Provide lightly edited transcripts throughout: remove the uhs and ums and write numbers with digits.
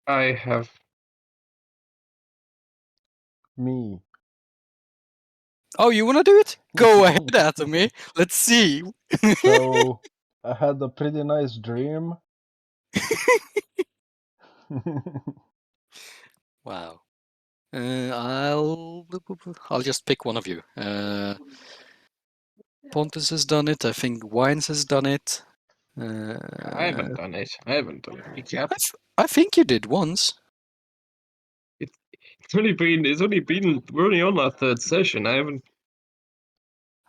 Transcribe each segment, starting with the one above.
I have. Me. Oh, you wanna do it? Go ahead, Atomy. Let's see. So, I had a pretty nice dream. Wow. I'll just pick one of you. Pontus has done it. I think Wines has done it. I haven't done it. I haven't done it yet. I think you did once. It's only been. We're only on our third session. I haven't.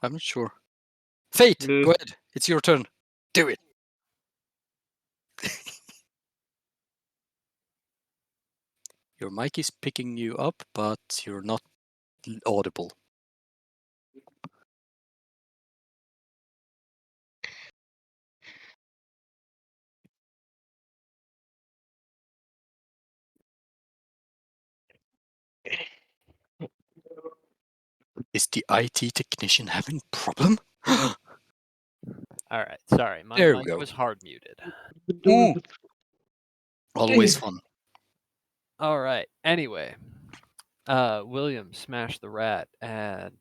I'm not sure. Fate, go ahead. It's your turn. Do it. Your mic is picking you up, but you're not audible. Is the IT technician having problem? All right, sorry, my There we mic go. was hard muted. Ooh. Always fun. All right. Anyway, William smashed the rat, and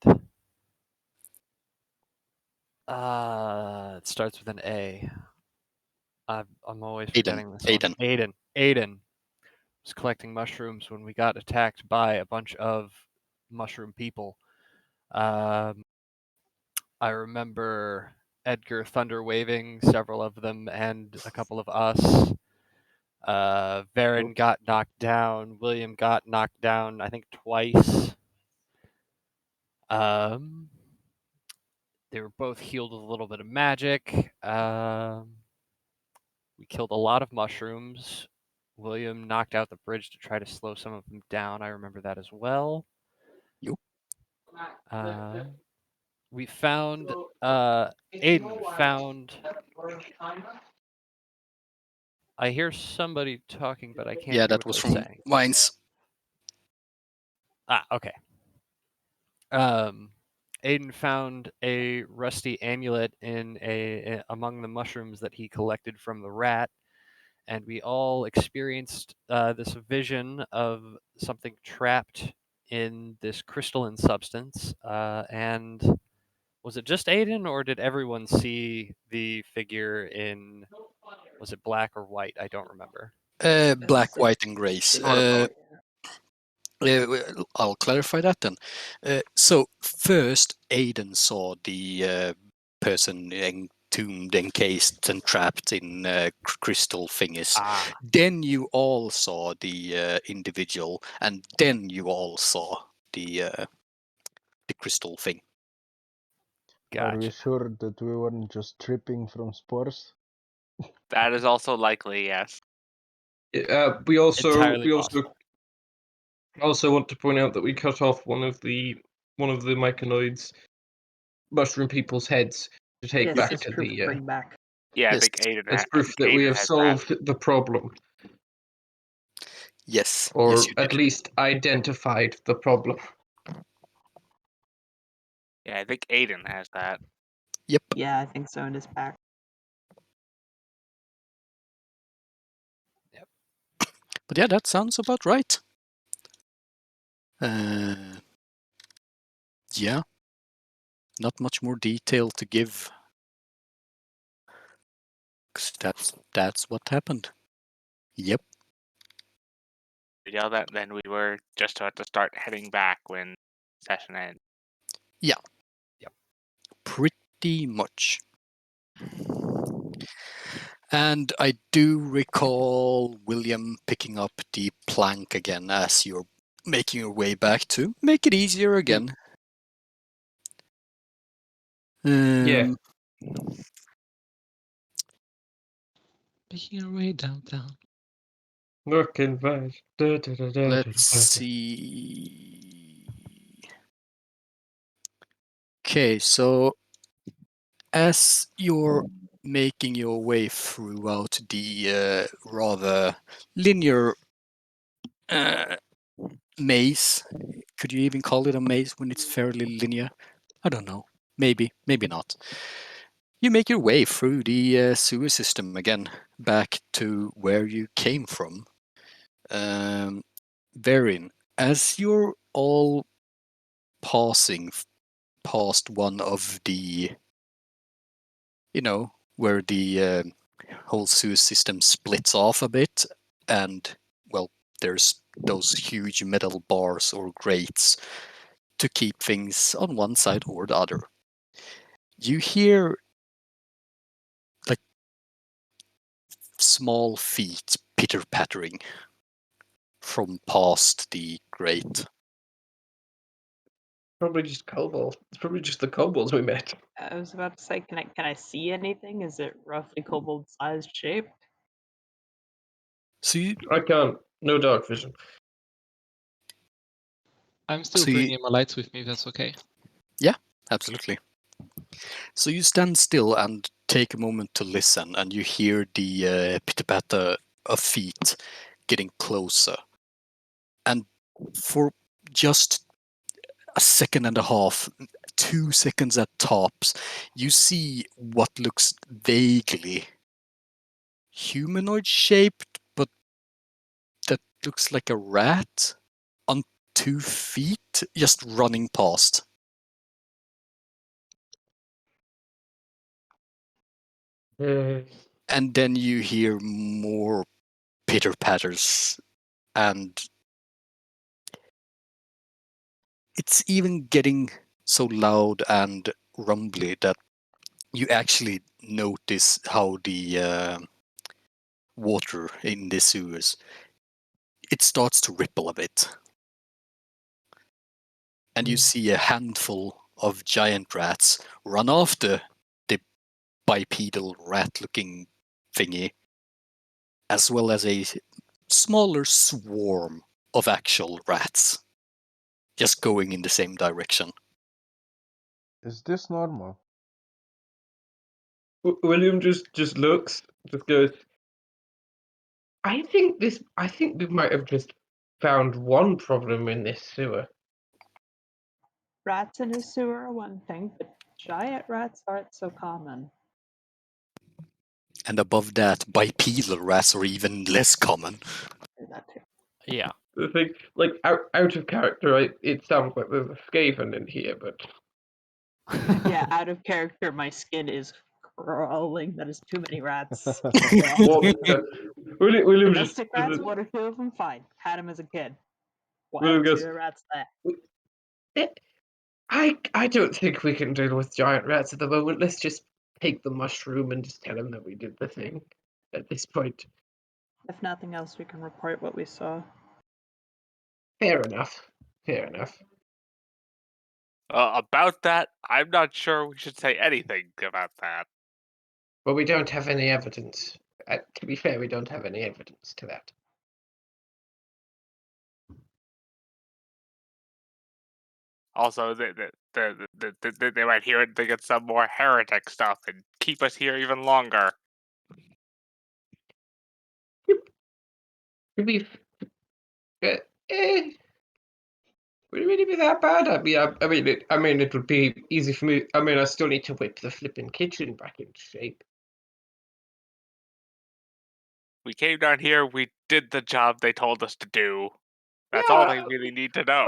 it starts with an A. I'm always forgetting this one. Aiden was collecting mushrooms when we got attacked by a bunch of mushroom people. I remember Edgar thunder waving several of them and a couple of us. Varen got knocked down. William got knocked down, I think, twice. They were both healed with a little bit of magic. We killed a lot of mushrooms. William knocked out the bridge to try to slow some of them down. I remember that as well. Yep. We found Aiden found. I hear somebody talking, but I can't hear that what was they're from saying. Wines. Okay. Aiden found a rusty amulet in among the mushrooms that he collected from the rat, and we all experienced this vision of something trapped in this crystalline substance. And was it just Aiden, or did everyone see the figure in? Was it black or white? I don't remember. Black, white, and grays. I'll clarify that then. So first, Aiden saw the person entombed, encased, and trapped in crystal thingies. Then you all saw the individual, and then you all saw the crystal thing. Gotcha. Are we sure that we weren't just tripping from spores? That is also likely, yes. We also Entirely possible. also want to point out that we cut off one of the myconoids mushroom people's heads to take Yes, back it's to proof the. to bring back. Yeah, I Yes. think Aiden As proof that we have solved the problem, Yes. or Yes, you at did. least identified the problem. Yeah, I think Aiden has that. Yep. Yeah, I think so in his pack. Yep. But yeah, that sounds about right. Yeah. Not much more detail to give. 'Cause that's what happened. Yep. Yeah, that then we were just about to start heading back when session ends. Yeah. Yep. Pretty much. And I do recall William picking up the plank again as you're making your way back to make it easier again. Yeah. Making your way downtown. Looking fast. Let's see. Okay, so as you're making your way throughout the rather linear maze, could you even call it a maze when it's fairly linear? I don't know. Maybe, maybe not. You make your way through the sewer system again, back to where you came from. Verin, as you're all passing past one of the, where the whole sewer system splits off a bit, and, well, there's those huge metal bars or grates to keep things on one side or the other. You hear, like, small feet pitter-pattering from past the grate. Probably just kobolds. It's probably just the kobolds we met. I was about to say, can I see anything? Is it roughly kobold-sized shape? So you, I can't. No dark vision. I'm still So you- bringing my lights with me, if that's okay. absolutely. So you stand still and take a moment to listen, and you hear the pitter-patter of feet getting closer. And for just a second and a half, 2 seconds at tops, you see what looks vaguely humanoid shaped, but that looks like a rat on 2 feet just running past. And then you hear more pitter patters, and it's even getting so loud and rumbly that you actually notice how the water in the sewers, it starts to ripple a bit. And you see a handful of giant rats run after the bipedal rat-looking thingy, as well as a smaller swarm of actual rats, just going in the same direction. Is this normal? William just looks, just goes. I think we might have just found one problem in this sewer. Rats in a sewer are one thing, but giant rats aren't so common. And above that, bipedal rats are even less common. Do that too. Yeah. The thing, like out of character, it sounds like there's a Skaven in here, but Yeah, out of character, my skin is crawling. That is too many rats. what? William just Domestic rats, one or two of them, fine. Had them as a kid. What William happened to goes, the rats there? I don't think we can deal with giant rats at the moment. Let's just take the mushroom and just tell them that we did the thing. At this point, If nothing else, we can report what we saw. fair enough. Fair enough. About that, I'm not sure we should say anything about that. But we don't have any evidence. To be fair, we don't have any evidence to that. Also, they might hear and think it's some more heretic stuff and keep us here even longer. Would be, would it really be that bad? I mean, it would be easy for me. I mean, I still need to whip the flipping kitchen back into shape. We came down here, we did the job they told us to do. That's all they really need to know.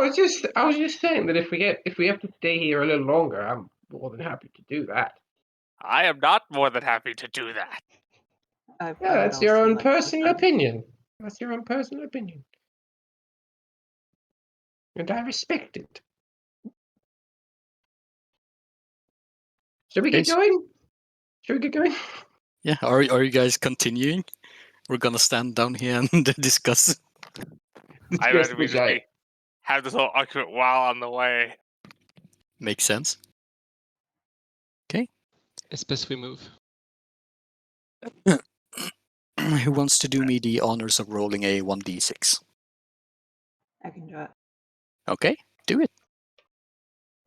I was just saying that if we have to stay here a little longer, I'm more than happy to do that. I am not more than happy to do that. I Yeah, would that's your also own like to personal find- opinion. That's your own personal opinion. And I respect it. Should we get Yes. going? Should we get going? Yeah, are you guys continuing? We're gonna stand down here and discuss. I Yes, imagine we which just I- have this whole argument while on the way. Makes sense. It's best we move. Who wants to do me the honors of rolling a 1d6? I can do it. Okay, do it.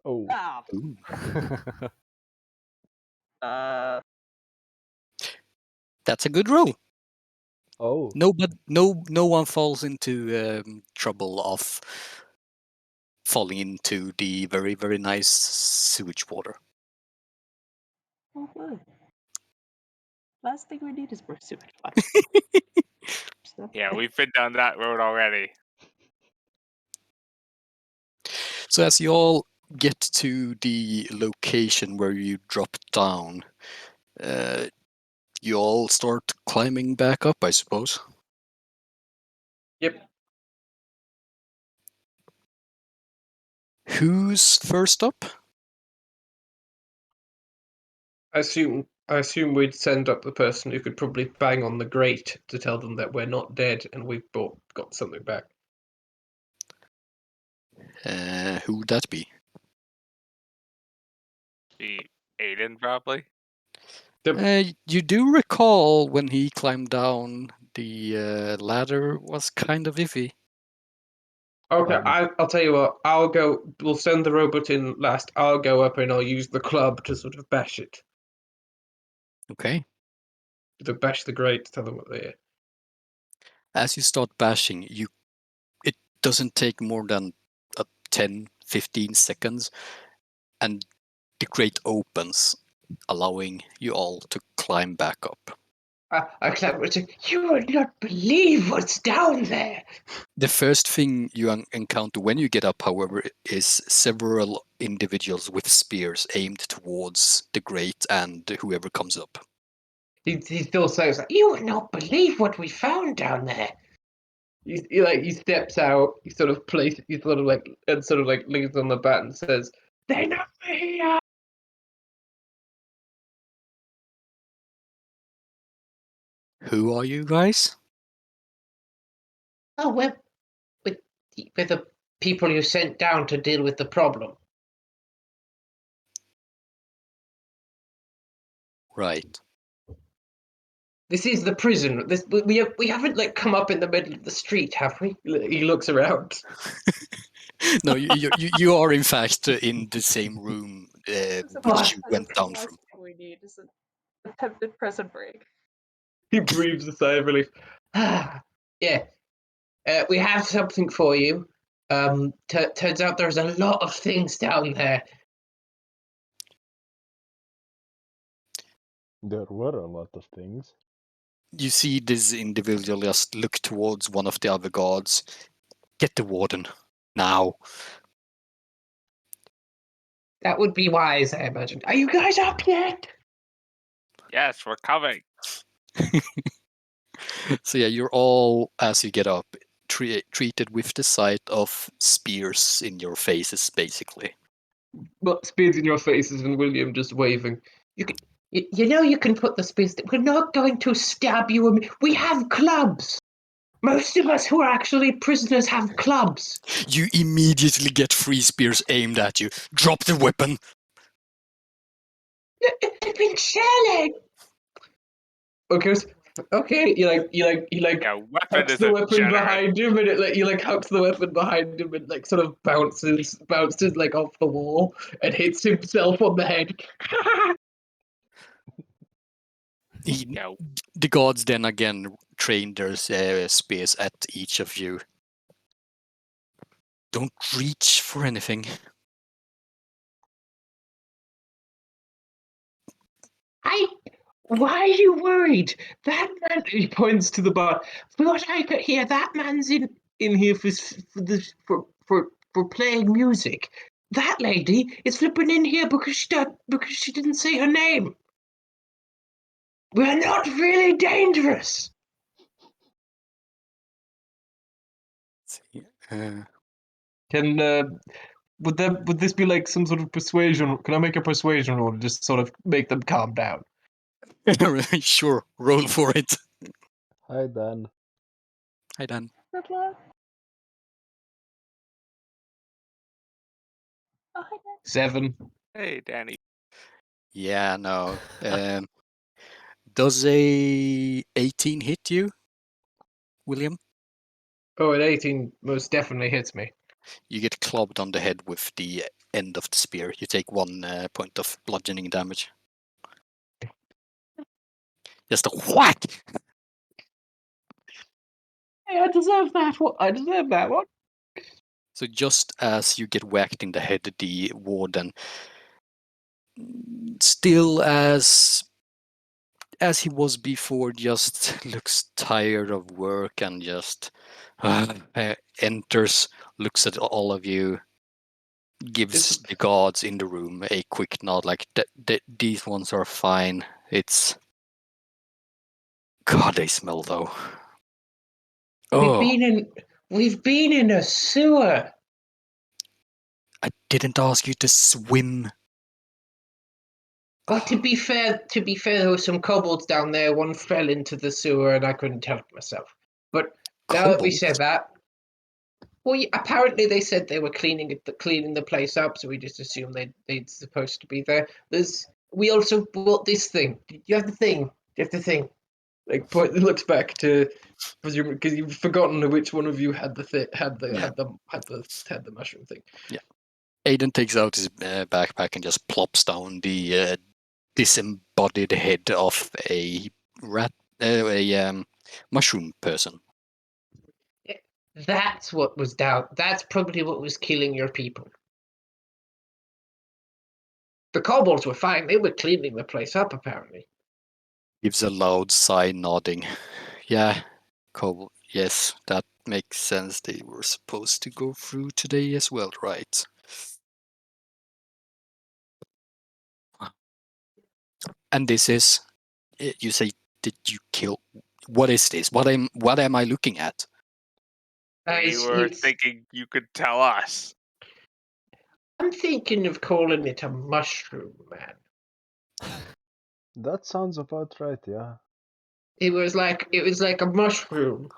Oh, Ah, Ooh. That's a good roll. oh. No one falls into trouble of falling into the very, very nice sewage water. oh, good. Last thing we need is more sewage water. Yeah, we've been down that road already. So as you all get to the location where you drop down, you all start climbing back up, I suppose. Yep. Who's first up? I assume we'd send up the person who could probably bang on the grate to tell them that we're not dead and we've got something back. Who'd that be? The Aiden, probably. You do recall when he climbed down, the ladder was kind of iffy. Okay, I'll tell you what. We'll send the robot in last. I'll go up and I'll use the club to sort of bash it. Okay. To bash the grate, tell them what they are. As you start bashing, it doesn't take more than 10, 15 seconds, and the grate opens, allowing you all to climb back up. I clap and say, "You would not believe what's down there." The first thing you encounter when you get up, however, is several individuals with spears aimed towards the grate and whoever comes up. He still says, "You would not believe what we found down there." He steps out. He sort of leans on the bat and says, "They know we're here." Who are you guys? Oh, we're the people you sent down to deal with the problem. Right. This is the prison. We haven't like come up in the middle of the street, have we? He looks around. No, you are in fact in the same room which you went down from. We need is an attempted prison break. He breathes a sigh of relief. Yeah, we have something for you. Turns out there's a lot of things down there. There were a lot of things. You see this individual just look towards one of the other guards. Get the warden now. That would be wise, I imagine. Are you guys up yet? Yes, we're coming. So yeah, you're all, as you get up, treated with the sight of spears in your faces, basically. Well, spears in your faces and William just waving. You can, you can put the spears. We're not going to stab you. We have clubs. Most of us who are actually prisoners have clubs. You immediately get 3 spears aimed at you. Drop the weapon. I've been shelling. Okay. You Yeah, weapon hucks is the a weapon generous. behind him, and it hucks the weapon behind him, and like sort of bounces like off the wall and hits himself on the head. Yeah, The guards then again train their spears at each of you. Don't reach for anything. Why are you worried? That man, he points to the bar. For what I could hear, that man's in here for playing music. That lady is flipping in here because she didn't say her name. We're not really dangerous. Would this be like some sort of persuasion? Can I make a persuasion roll to just sort of make them calm down? Sure, roll for it. Hi, Dan. Hi, Dan. Good luck. Oh, hi, Dan. 7. hey, Danny. Yeah, no. Does a 18 hit you, William? Oh, an 18 most definitely hits me. You get clubbed on the head with the end of the spear. You take 1 point of bludgeoning damage. Just a whack! Hey, I deserve that one. I deserve that one. So just as you get whacked in the head, the warden, still as as he was before, just looks tired of work and just enters, looks at all of you, gives the guards in the room a quick nod, like these ones are fine. It's God, they smell though. Oh, We've been in a sewer. I didn't ask you to swim. Well, to be fair, there were some kobolds down there. One fell into the sewer, and I couldn't help myself. But now that we said Kobolds? that, well, apparently they said they were cleaning the place up, so we just assumed they'd supposed to be there. We also bought this thing. You have the thing. You have the thing. Like, looks back to presumably because you've forgotten which one of you had the mushroom thing. Yeah. Aiden takes out his backpack and just plops down the disembodied head of a rat, mushroom person. That's what was down. That's probably what was killing your people. The kobolds were fine. They were cleaning the place up, apparently. Gives a loud sigh, nodding. Yeah, kobold. Yes, that makes sense. They were supposed to go through today as well, right? And this is, you say, did you kill? What is this? What am I looking at? We were thinking you could tell us. I'm thinking of calling it a mushroom man. That sounds about right, yeah. It was like a mushroom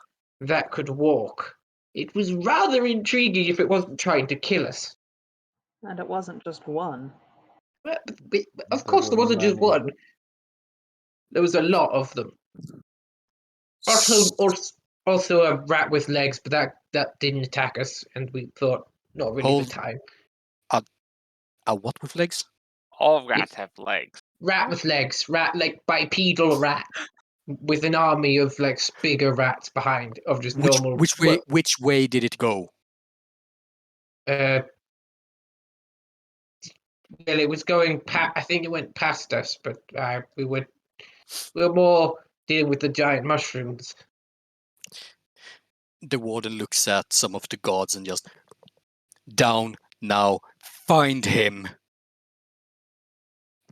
that could walk. It was rather intriguing if it wasn't trying to kill us. And it wasn't just one. But of There course, there were wasn't just many. one. There was a lot of them. Also a rat with legs, but that didn't attack us, and we thought not really the time. What with legs? All rats have legs. Rat with legs, like bipedal rat with an army of like bigger rats behind of just normal. Which way did it go? Well, it was going past. I think it went past us, but we were more dealing with the giant mushrooms. The warden looks at some of the guards and just down now. Find him.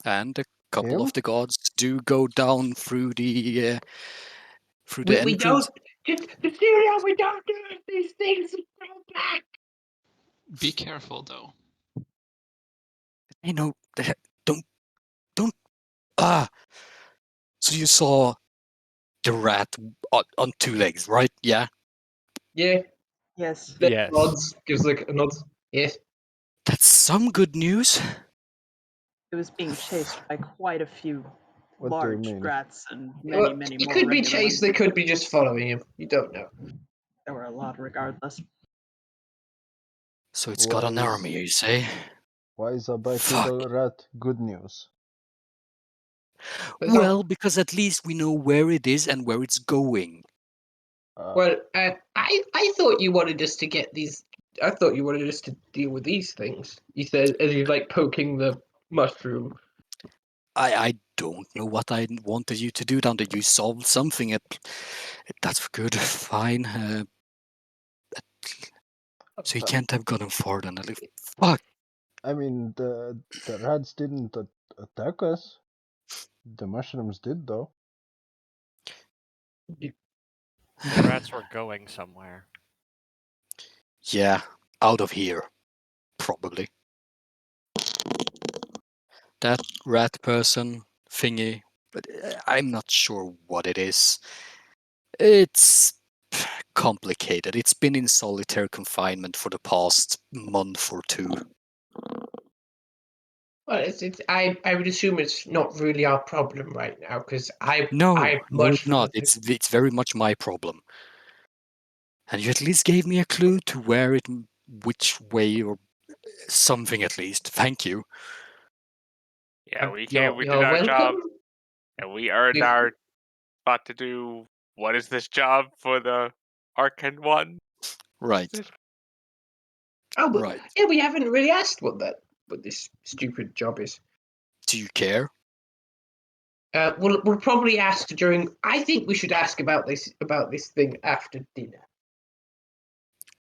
And a couple of the guards do go down through the entrance. We don't. Celia, we don't do these things. Go back. Be careful, though. I know. Don't. So you saw the rat on two legs, right? Yeah. Yeah. Yes. Yes. Nods. Gives like a nod. Yes. That's some good news. It was being chased by quite a few What do you large mean? rats and Well, many it more could be regular chased. ones. They could be just following him. You don't know. There were a lot regardless. So it's got an army, you say? Why is a bipedal rat good news? Well, because at least we know where it is and where it's going. Well, I thought you wanted us to get these. I thought you wanted us to deal with these things. You said as you're like poking the mushroom. I don't know what I wanted you to do down there. You solved something. That's good. Fine. So you can't have gotten far then. Fuck. I mean, the rats didn't attack us. The mushrooms did, though. The rats were going somewhere. Yeah, out of here. Probably. That rat person thingy, but I'm not sure what it is. It's complicated. It's been in solitary confinement for the past month or two. Well, I would assume it's not really our problem right now because No, it's not. It's very much my problem. And you at least gave me a clue to which way, or something at least. Thank you. Yeah, we did You're our job, welcome. and we earned our spot to do. What is this job for the Arcane one? Right. Oh, but Right. yeah, we haven't really asked what this stupid job is. Do you care? We'll probably ask during. I think we should ask about this thing after dinner.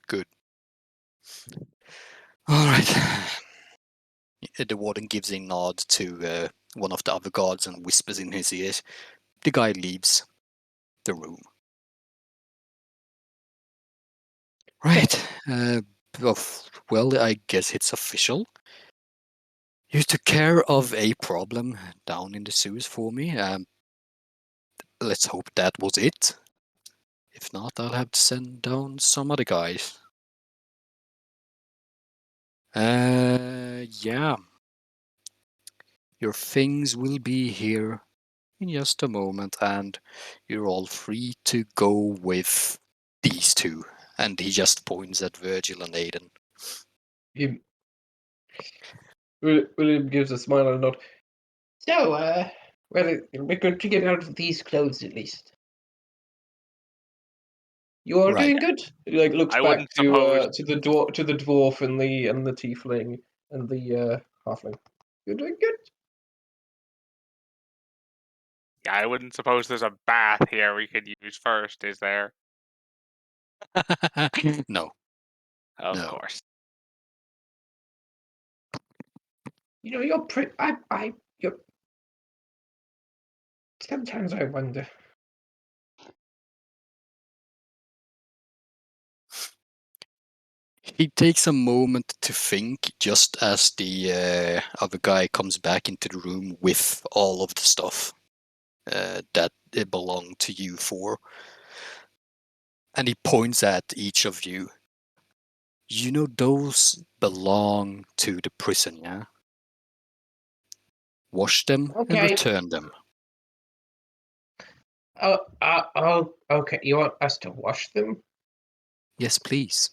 Good. All right. The warden gives a nod to one of the other guards and whispers in his ears. The guy leaves the room. Right. Well, I guess it's official. You took care of a problem down in the sewers for me. Let's hope that was it. If not, I'll have to send down some other guys. Yeah. Your things will be here in just a moment, and you're all free to go with these two. And he just points at Virgil and Aiden. William gives a smile and a nod. So, well, we're going to get out of these clothes at least. You are Right. doing good. He looks I back wouldn't suppose. to the dwarf and the tiefling and the halfling. You're doing good. Yeah, I wouldn't suppose there's a bath here we could use first, is there? No. Of No. course. You're pretty. You're. Sometimes I wonder. He takes a moment to think just as the other guy comes back into the room with all of the stuff that it belonged to you for. And he points at each of you. You know those belong to the prison, yeah? Wash them and Okay. return them. Oh, okay. You want us to wash them? Yes, please.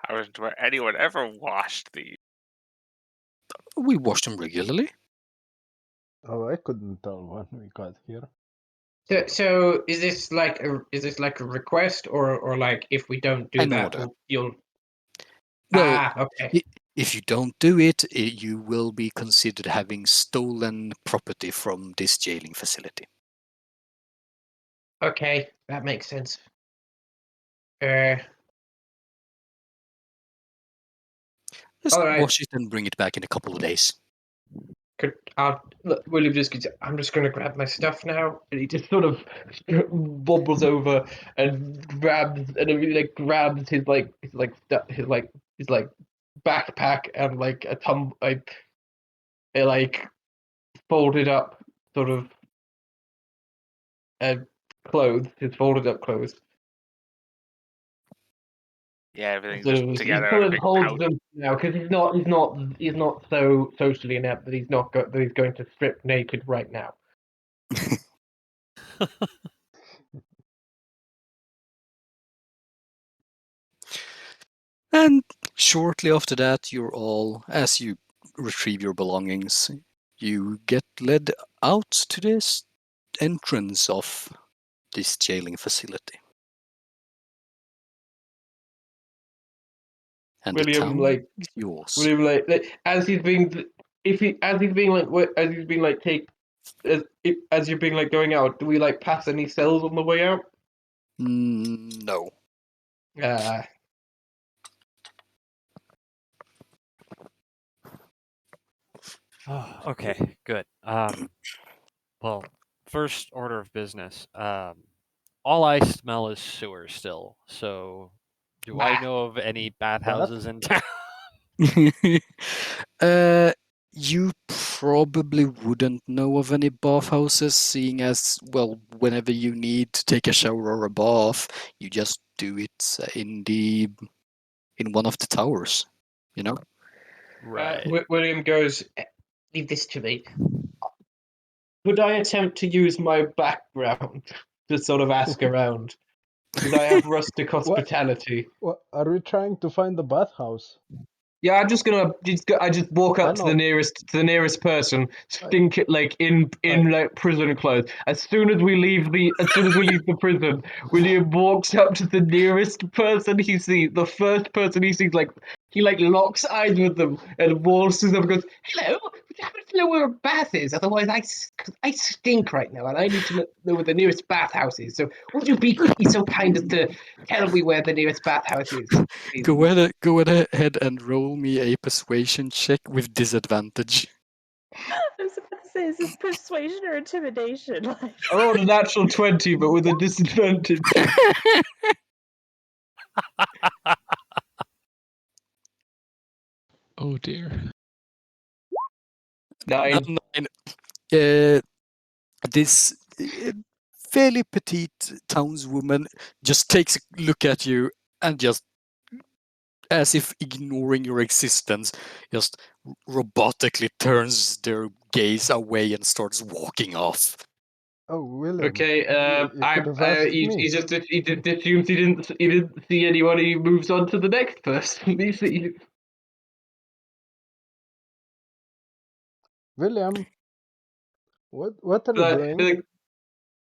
Hasn't anyone ever washed these? We wash them regularly. Oh, I couldn't tell when we got here. So is this like a request or like if we don't do An that order. you'll Well, okay. if you don't do it, you will be considered having stolen property from this jailing facility. Okay, that makes sense. Just All right. wash it and bring it back in a couple of days. William just goes, I'm just going to grab my stuff now, and he just sort of wobbles over and grabs his backpack and like a folded up sort of clothes, his folded up clothes. Yeah, everything's So just he together sort in a of big holds pouch. them now because he's not so socially inept that that he's going to strip naked right now. And shortly after that, you're all, as you retrieve your belongings, you get led out to this entrance of this jailing facility. And the William town is yours. William as he's being as you're being like going out, do we like pass any cells on the way out? No. Oh, okay, good. Well, first order of business. All I smell is sewer still. So, do I know of any bathhouses in town? You probably wouldn't know of any bathhouses, seeing as, well, whenever you need to take a shower or a bath, you just do it in one of the towers, you know? Right. William goes, leave this to me. Could I attempt to use my background to sort of ask around? Because I have rustic hospitality. What are we trying to find the bathhouse? Yeah, I'm just gonna I just walk I up to know. the nearest person, stink it like in like prison clothes. As soon as we leave the prison, William walks up to the nearest person he sees. The first person he sees, like He like locks eyes with them and waltzes them and goes, "Hello, would you happen to know where a bath is? Otherwise, I stink right now, and I need to know where the nearest bathhouse is. So, would you be so kind as to tell me where the nearest bathhouse is, please?" Go ahead and roll me a persuasion check with disadvantage. I was about to say, is this persuasion or intimidation? Like, I rolled a natural 20, but with a disadvantage. Oh dear. 9. Nine. This fairly petite townswoman just takes a look at you and just, as if ignoring your existence, just robotically turns their gaze away and starts walking off. Oh, William. Okay, you could have asked me. he just assumes he didn't see anyone. He moves on to the next person. William, what are you doing? Like,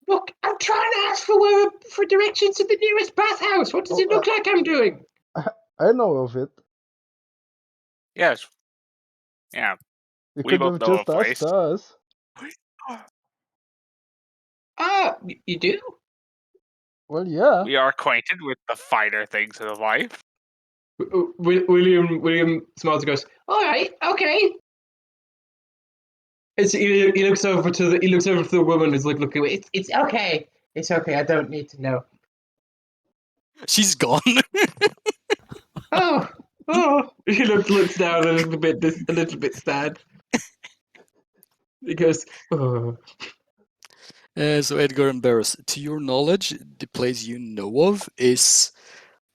look, I'm trying to ask for directions to the nearest bathhouse. What does Oh, it look like I'm doing? I know of it. Yes. Yeah. You We could both have know just a asked place. us. Ah, you do? Well, yeah. We are acquainted with the finer things of life. William smiles and goes, "All right, okay." He looks over to the woman who's like looking. It's okay. It's okay. I don't need to know. She's gone. Oh, He looks down a little bit sad. He goes, "Oh." So Edgar and Barris, to your knowledge, the place you know of is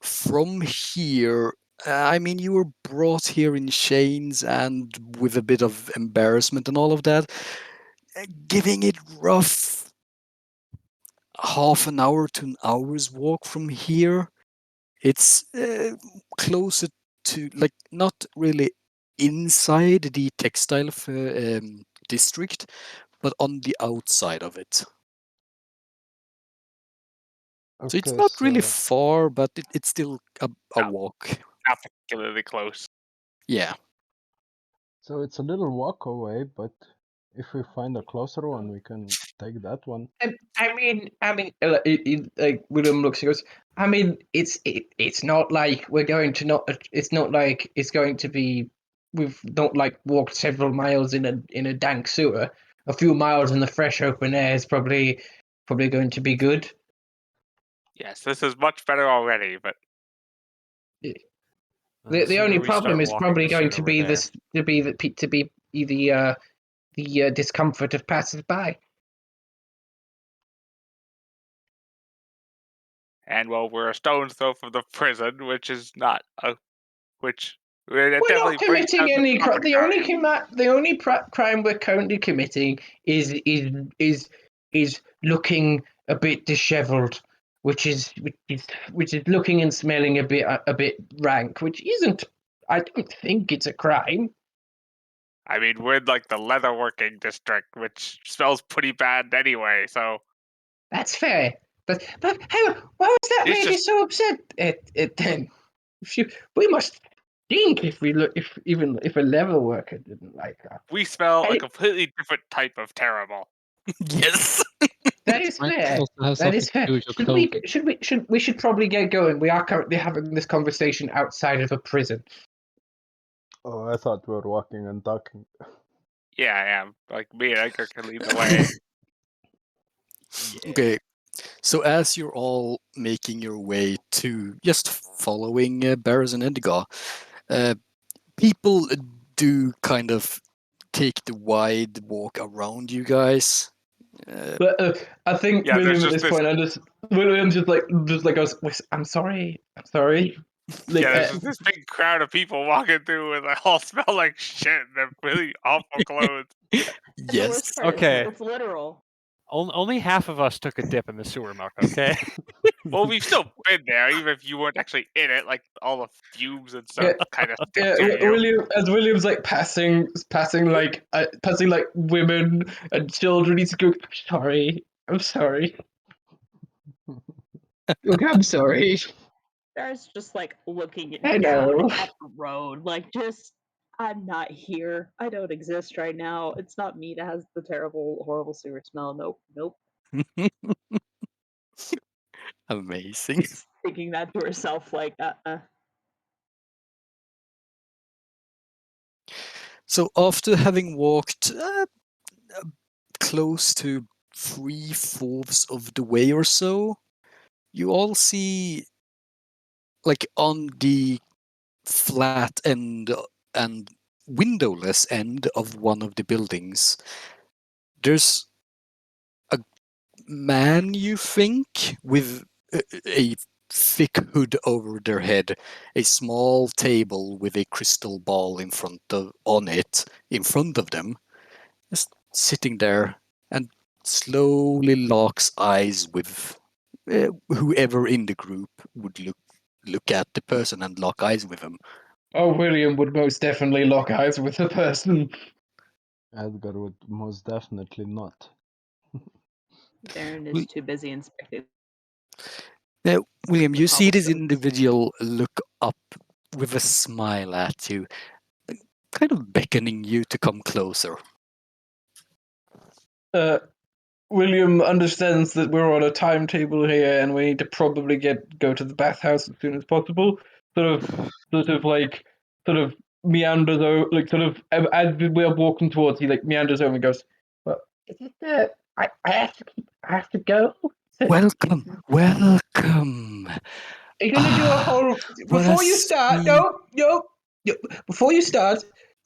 from here. I mean, you were brought here in chains and with a bit of embarrassment and all of that. Giving it rough half an hour to an hour's walk from here. It's closer to, like, not really inside the textile district, but on the outside of it. So it's Okay, not really so far, but it's still a No. walk. Not particularly close. Yeah. it's a little walk away, but if we find a closer one, we can take that one. I mean, like William looks and goes, I mean, it's not like we're going to not. It's not like it's going to be. We've not like walked several miles in a dank sewer. A few miles in the fresh open air is probably going to be good. Yes, this is much better already, but The only problem is probably going to be this. the discomfort of passers-by. and well, we're a stone's throw from the prison, which is not a which it We're definitely not brings committing down any. the property The only crime we're currently committing is looking a bit dishevelled, which is looking and smelling a bit rank, which isn't. I don't think it's a crime. I mean, we're in like the leatherworking district, which smells pretty bad anyway. So That's fair. But hang on, why was that It's lady just- so upset? Then we must think if a leather worker didn't like her. we smell a Hey. completely different type of terrible. Yes. That is Might fair. also have That something is to fair. do with your We should probably get going. We are currently having this conversation outside of a prison. Oh, I thought we were walking and talking. Yeah, I am. Like me and Edgar can lead the way. Okay. So as you're all making your way to just following Barris and Edgar, people do kind of take the wide walk around you guys. But I think Yeah, William there's at just this point, William's just like goes, I'm sorry. Like, Yeah, there's just this big crowd of people walking through and they all smell like shit and they're really awful clothes. and the worst Yes. part Okay. is it's literal. Only half of us took a dip in the sewer muck, okay? Well, we've still been there, even if you weren't actually in it. Like all the fumes and stuff kind of stick to you. William's like passing like women and children. He's going, I'm sorry. Okay, I'm sorry. Dar's just like looking I down know. at the road, like just I'm not here. I don't exist right now. It's not me that has the terrible, horrible sewer smell. Nope, nope. Amazing. Thinking that to herself, like, So after having walked close to 3/4 of the way or so, you all see, like on the flat end and windowless end of one of the buildings, there's a man, you think, with a thick hood over their head, a small table with a crystal ball in front of them, just sitting there, and slowly locks eyes with whoever in the group would look at the person and lock eyes with him. Oh, William would most definitely lock eyes with the person. Edgar would most definitely not. Darren is We- too busy inspecting. Now, William, The you see this cobblestones. individual look up with a smile at you, kind of beckoning you to come closer. William understands that we're on a timetable here and we need to probably go to the bathhouse as soon as possible. Sort of meanders over, like sort of as we're walking towards, he like meanders over and goes, "Well, is it? I have to go. Welcome, welcome. Are you gonna do a whole what before a you start? sweet- No. Before you start,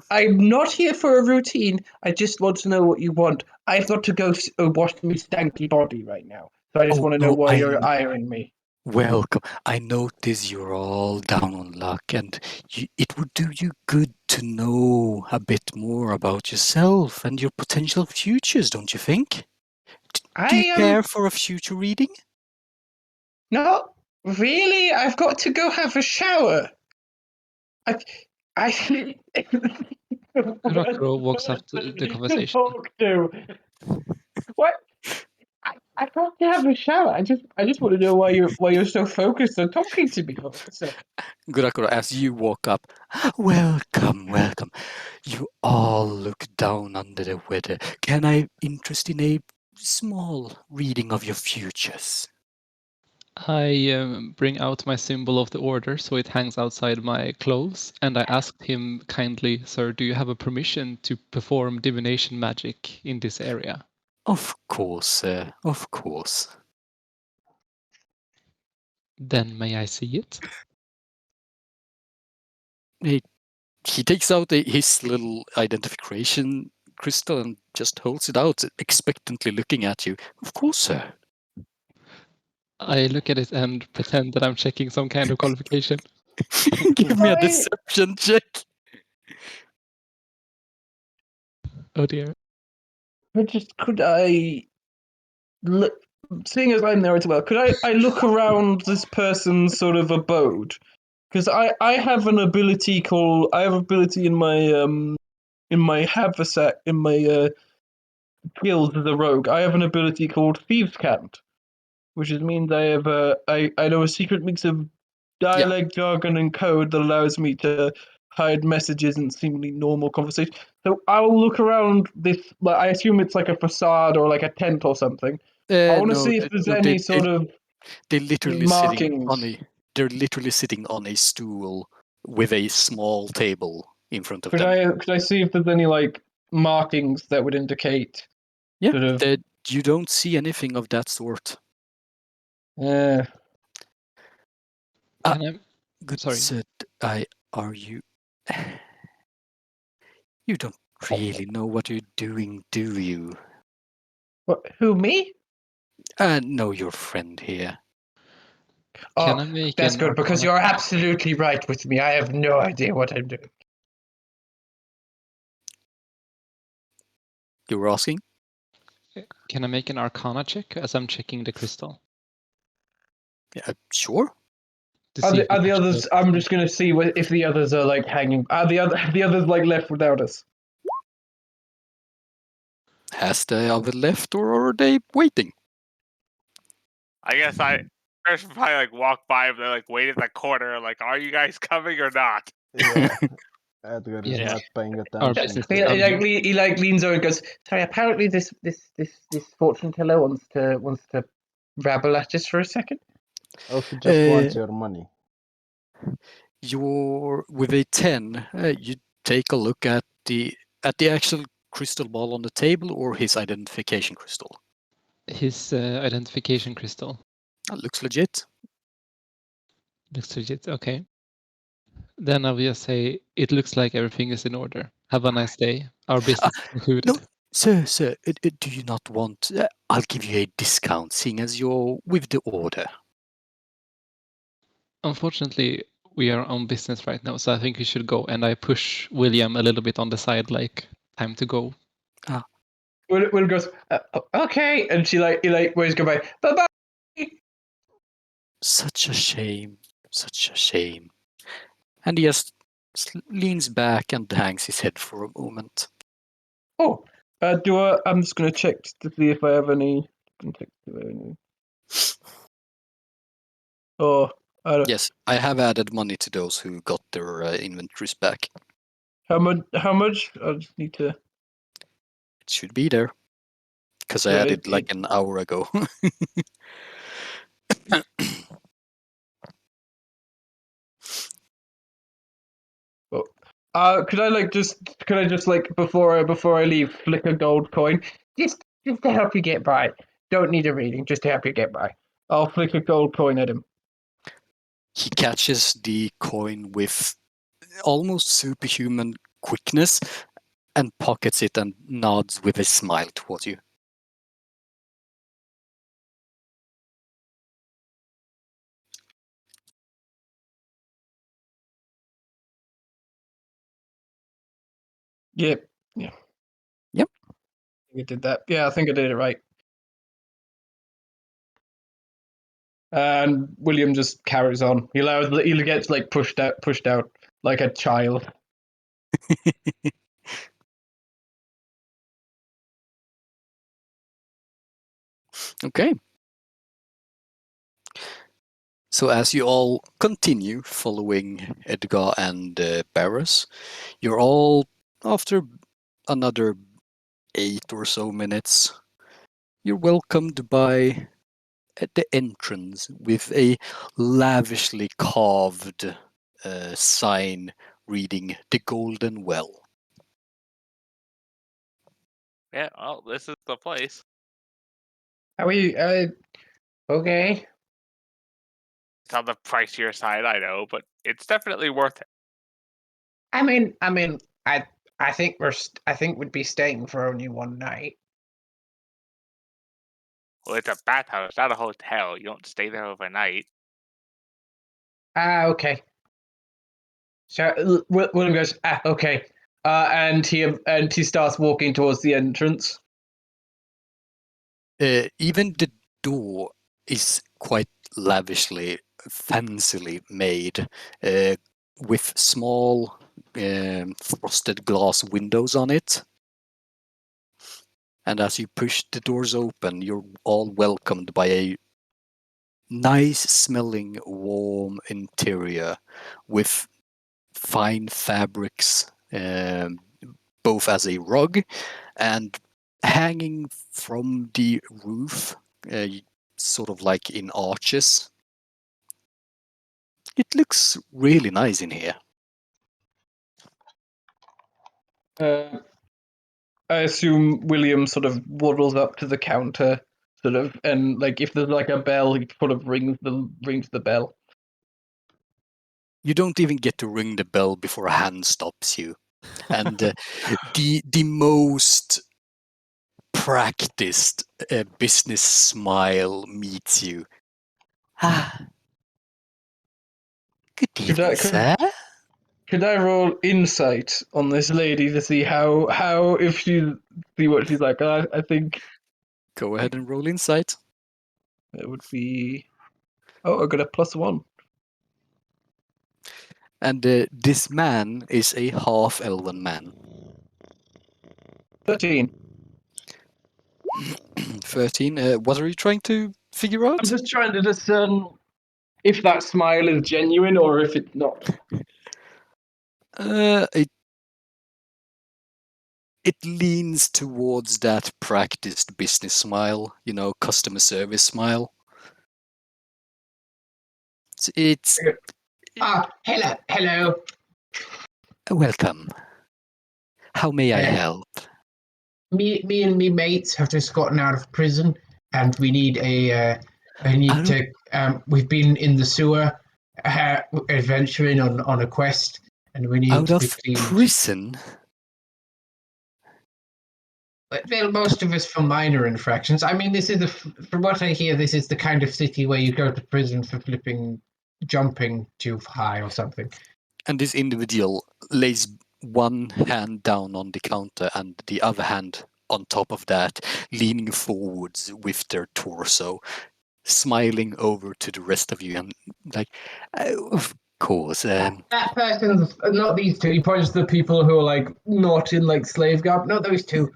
I'm not here for a routine. I just want to know what you want. I've got to go wash my stanky body right now, so I just Oh, want to know no, why you're ironing me. Welcome. I notice you're all down on luck, and it would do you good to know a bit more about yourself and your potential futures, don't you think? Do you I care for a future reading? no, really. I've got to go have a shower. I Rakuro walks up to the conversation. Talk to. What? I got to have a shower. I just want to know why you're so focused on talking to me, officer. Gurakura, as you walk up, welcome, welcome. You all look down under the weather. Can I interest in a small reading of your futures? I bring out my symbol of the order, so it hangs outside my clothes, and I asked him kindly, "Sir, do you have a permission to perform divination magic in this area?" Of course, of course. Then may I see it? He takes out his little identification crystal and just holds it out, expectantly looking at you. Of course, sir. I look at it and pretend that I'm checking some kind of qualification. Give me a Why- deception check. Oh dear. Could I look, seeing as I'm there as well, could I look around this person's sort of abode? Because I have an ability in my haversack in my skills as a rogue. I have an ability called Thieves' Cant, which means I know a secret mix of dialect, jargon, and code that allows me to hide messages in seemingly normal conversation. So I'll look around this. I assume it's like a facade or like a tent or something. I want to see if there's any sort of They're literally markings. they're literally sitting on a stool with a small table in front of Could them. I see if there's any like markings that would indicate Yeah, sort of? you don't see anything of that sort. Can I? Good Sorry. sir, are you? You don't really know what you're doing, do you? What, who, me? No, your friend here. Can Oh, I make that's an good because Arcana? you're absolutely right with me. I have no idea what I'm doing. You were asking? Can I make an Arcana check as I'm checking the crystal? Yeah, sure. To Are see if the, it are the others? actually- I'm just gonna see if the others are like hanging. Are the others like left without us? Has the other left, or are they waiting? I guess Chris would probably like walk by and they like wait at the corner, like, are you guys coming or not? Yeah. Edgar is Yeah. not paying Our attention. business to- is done. He leans over and goes, "Sorry, apparently this fortune teller wants to rabble at us for a second." Oh, he just wants your money. You're with a 10. You take a look at the actual crystal ball on the table or his identification crystal. His identification crystal. That looks legit. Looks legit. Okay. Then I will just say it looks like everything is in order. Have a nice day. Our business is concluded. No, sir, do you not want? I'll give you a discount, seeing as you're with the order. Unfortunately, we are on business right now, so I think we should go. And I push William a little bit on the side, like time to go. Will goes, "Okay," and he waves goodbye. Bye bye. Such a shame. Such a shame. And he just leans back and hangs his head for a moment. Oh, I'm just gonna check to see if I have any. Oh, I don't, Yes, I have added money to those who got their inventories back. how much? How much? I just need to. It should be there. Because I Well, added like an hour ago. Could I just like before I leave, flick a gold coin, just to help you get by. Don't need a reading, just to help you get by. I'll flick a gold coin at him. He catches the coin with almost superhuman quickness and pockets it and nods with a smile towards you. Yep. Yeah. Yep. I think I did that. Yeah, I think I did it right. And William just carries on. He gets like pushed out like a child. Okay. So as you all continue following Edgar and Barris, you're all, after another 8 or so minutes, you're welcomed by at the entrance with a lavishly carved sign reading "The Golden Well." Yeah, well, this is the place. Are we? Okay. It's on the pricier side, I know, but it's definitely worth it. I mean, I think I think we'd be staying for only one night. Well, it's a bathhouse, not a hotel. You don't stay there overnight. Okay. So William goes, okay. And he starts walking towards the entrance. Even the door is quite lavishly, fancily made, with small frosted glass windows on it. And as you push the doors open, you're all welcomed by a nice smelling, warm interior with fine fabrics, both as a rug and hanging from the roof, sort of like in arches. It looks really nice in here. I assume William sort of waddles up to the counter, sort of, and like if there's like a bell, he sort of rings the bell. You don't even get to ring the bell before a hand stops you, and the most practiced business smile meets you. Ah, good evening, sir. Could I roll insight on this lady to see how if she see what she's like? I think Go ahead and roll insight. it would be. Oh, I got a +1. And this man is a half-elven man. 13. 13. What are you trying to figure I'm out? just trying to discern if that smile is genuine or if it's not. It leans towards that practiced business smile, customer service smile. It's Hello. welcome. How may I help? Me and me mates have just gotten out of prison, and we need we've been in the sewer, adventuring on a quest, and we need Out to be of cleaned. prison? Well, most of us for minor infractions. I mean, from what I hear, this is the kind of city where you go to prison for jumping too high or something. And this individual lays one hand down on the counter and the other hand on top of that, leaning forwards with their torso, smiling over to the rest of you, and like, of course. That person's not these two. He points to the people who are like not in like slave garb. Not those two.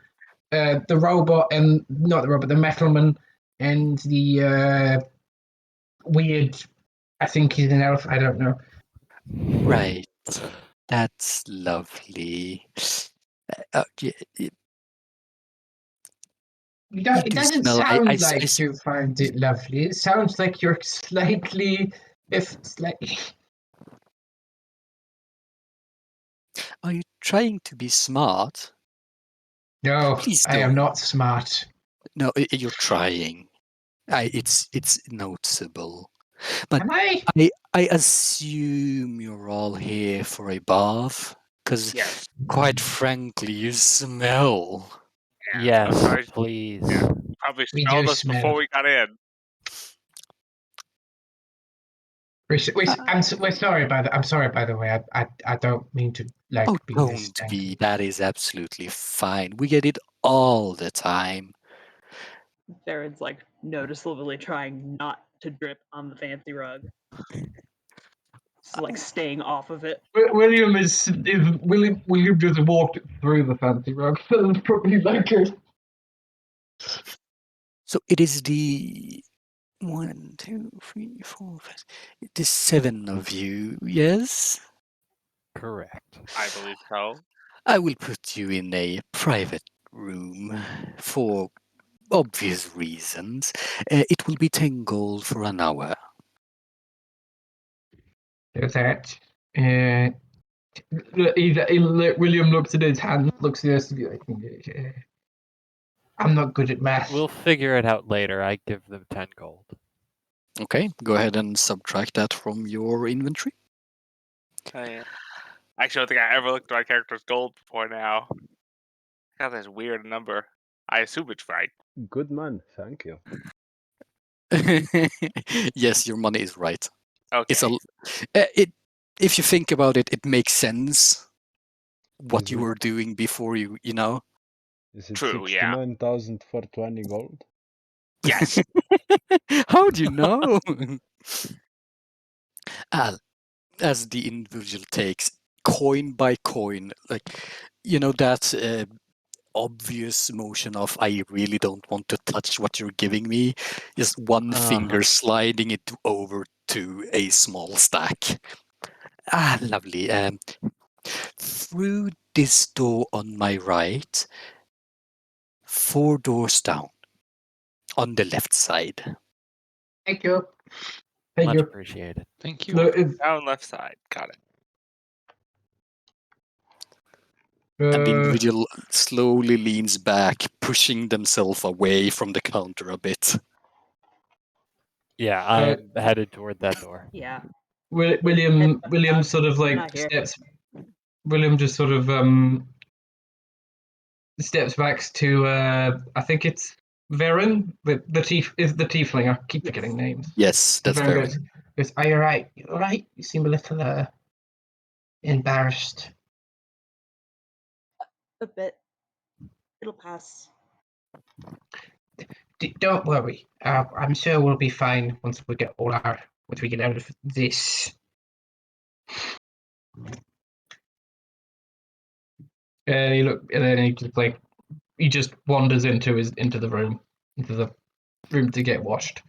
The robot and not the robot, the metalman and the weird. I think he's an elf. I don't know. Right. That's lovely. Yeah, It you do doesn't smell. sound like you find it lovely. It sounds like you're slightly. Are you trying to be smart? No, Please I am don't. not smart. No, you're trying. It's noticeable. But Am I? I assume you're all here for a bath, because Yes. quite frankly, you smell. Yeah, Yes, sorry. please. Yeah. Probably We smelled do us smell. before we got in. We're sorry by the. I'm sorry by the way. I don't mean to like Oh, be this. don't be. That is absolutely fine. We get it all the time. Theron's like noticeably trying not to drip on the fancy rug. Just like staying off of it. William William just walked through the fancy rug. So it's probably like it. So it is the 1, 2, 3, 4, 5. The 7 of you, yes? Correct. I believe so. I will put you in a private room for obvious reasons. It will be 10 gold for an hour. There's that. William looks at his hands, looks at us, like, I'm not good at math. We'll figure it out later. I give them 10 gold. Okay, go ahead and subtract that from your inventory. Oh, yeah. Actually, I don't think I ever looked at my character's gold before now. Got this weird number. I assume it's right. Good man, thank you. Yes, your money is right. Okay. If you think about it, it makes sense what Is you it- were doing before you know. Is it True, yeah. 69,000 for 20 gold? Yes. How do you know? As the individual takes coin by coin, like that obvious motion of I really don't want to touch what you're giving me, just one finger sliding it over to a small stack. Lovely. Through this door on my right, 4 doors down on the left side. Thank you. Thank Much you. appreciated. Thank you. Look, Down left side. Got it. And the individual slowly leans back, pushing themselves away from the counter a bit. Yeah, I'm headed toward that door. Yeah. William out. sort of We're like not here. steps. William just sort of steps back to I think it's Varen, the tiefling. I keep forgetting names. Yes, that's Varen very. goes, are you right? You all right? You seem a little embarrassed. A bit. It'll pass. Don't worry. I'm sure we'll be fine once we get out of this. And then he just wanders into the room to get washed.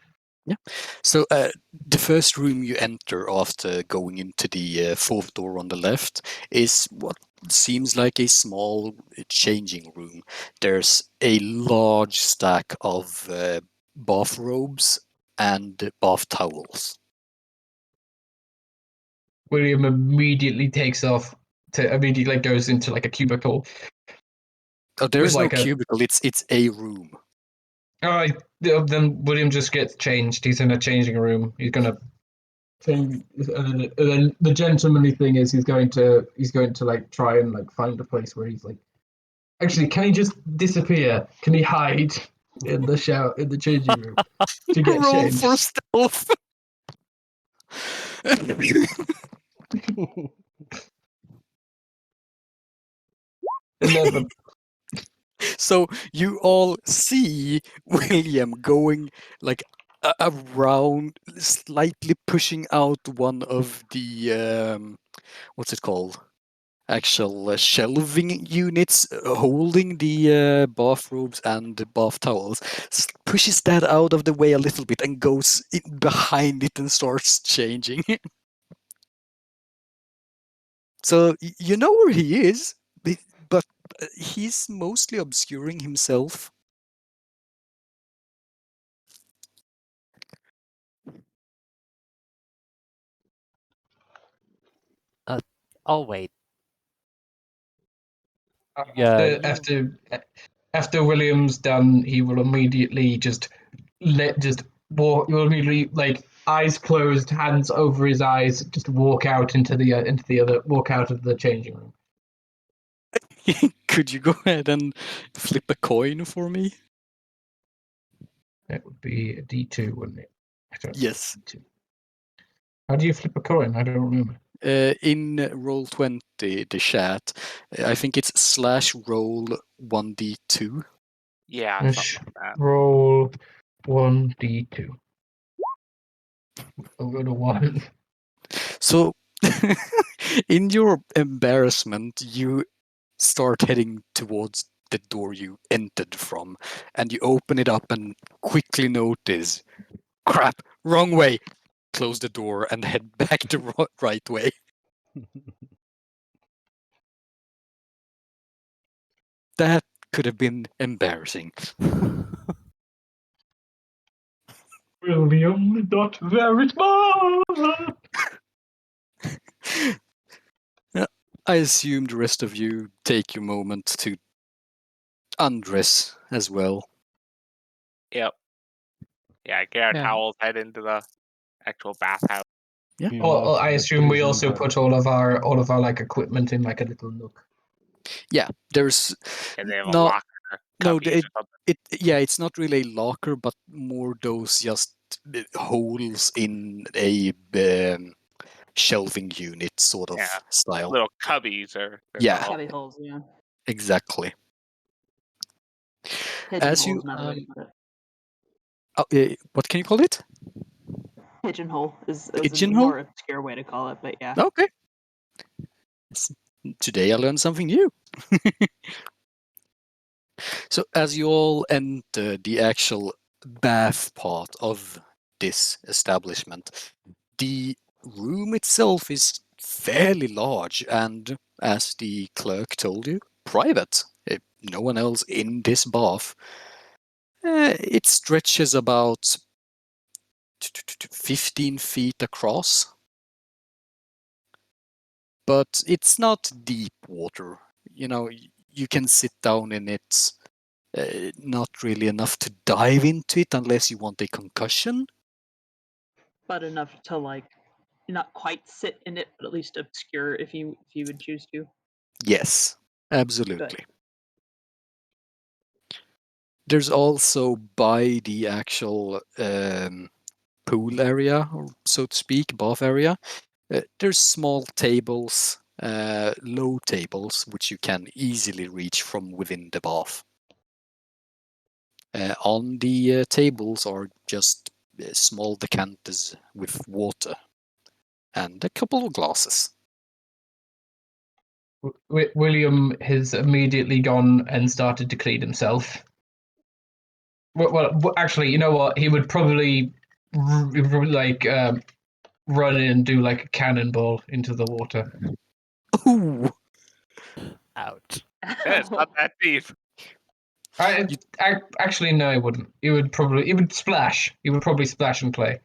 So the first room you enter after going into the fourth door on the left is what seems like a small changing room. There's a large stack of bathrobes and bath towels. William immediately takes off to immediately goes into like a cubicle. Oh, there With is like no a- cubicle. It's a room. Then William just gets changed. He's in a changing room. He's gonna change. And then the gentlemanly thing is he's going to like try and like find a place where he's like. Actually, can he just disappear? Can he hide in the shower in the changing room to get Roll changed? for stealth. Eleven. So you all see William going like around, slightly pushing out one of the what's it called? Actual shelving units holding the bathrobes and the bath towels. Pushes that out of the way a little bit and goes in behind it and starts changing. So you know where he is, but he's mostly obscuring himself. I'll wait. After William's done, he will immediately just walk. He will immediately like eyes closed, hands over his eyes, just walk out into the walk out of the changing room. Could you go ahead and flip a coin for me? That would be a D2, wouldn't it? Yes. D2. How do you flip a coin? I don't remember. In Roll20, the chat, I think it's /roll 1d2. Yeah, something like that. Roll 1D2. I'll go to 1. So, in your embarrassment, you start heading towards the door you entered from, and you open it up and quickly notice, crap, wrong way. Close the door and head back the right way. That could have been embarrassing. William, not very smart. I assume the rest of you take your moment to undress as well. Yep. Yeah, get our Yeah. towels, head into the actual bathhouse. Yeah. Meanwhile, I the assume we prison also guard- put all of our like equipment in like a little nook. Yeah, there's And they have a not locker. no cubbies or something. it's not really a locker, but more those just holes in a shelving unit sort of Yeah. style. Little cubbies or Yeah. Cubby holes, yeah. Exactly. Pigeonhole you- is not a way to put it. What can you call it? Pigeonhole is a Pigeonhole? more obscure way to call it, but yeah. Okay. Today I learned something new. So as you all enter the actual bath part of this establishment, the room itself is fairly large and, as the clerk told you, private. No one else in this bath. It stretches about 15 feet across. But it's not deep water. You know, you can sit down in it. Not really enough to dive into it unless you want a concussion. But enough to like not quite sit in it, but at least obscure if you would choose to. Yes, absolutely. There's also by the actual pool area, or so to speak, bath area, there's small tables, low tables, which you can easily reach from within the bath. On the tables are just small decanters with water and a couple of glasses. William has immediately gone and started to clean himself. Well, actually, you know what? He would probably like run in and do like a cannonball into the water. Ooh. Out. Yeah, it's not that deep. Actually, no, it wouldn't. It would splash. It would probably splash and play.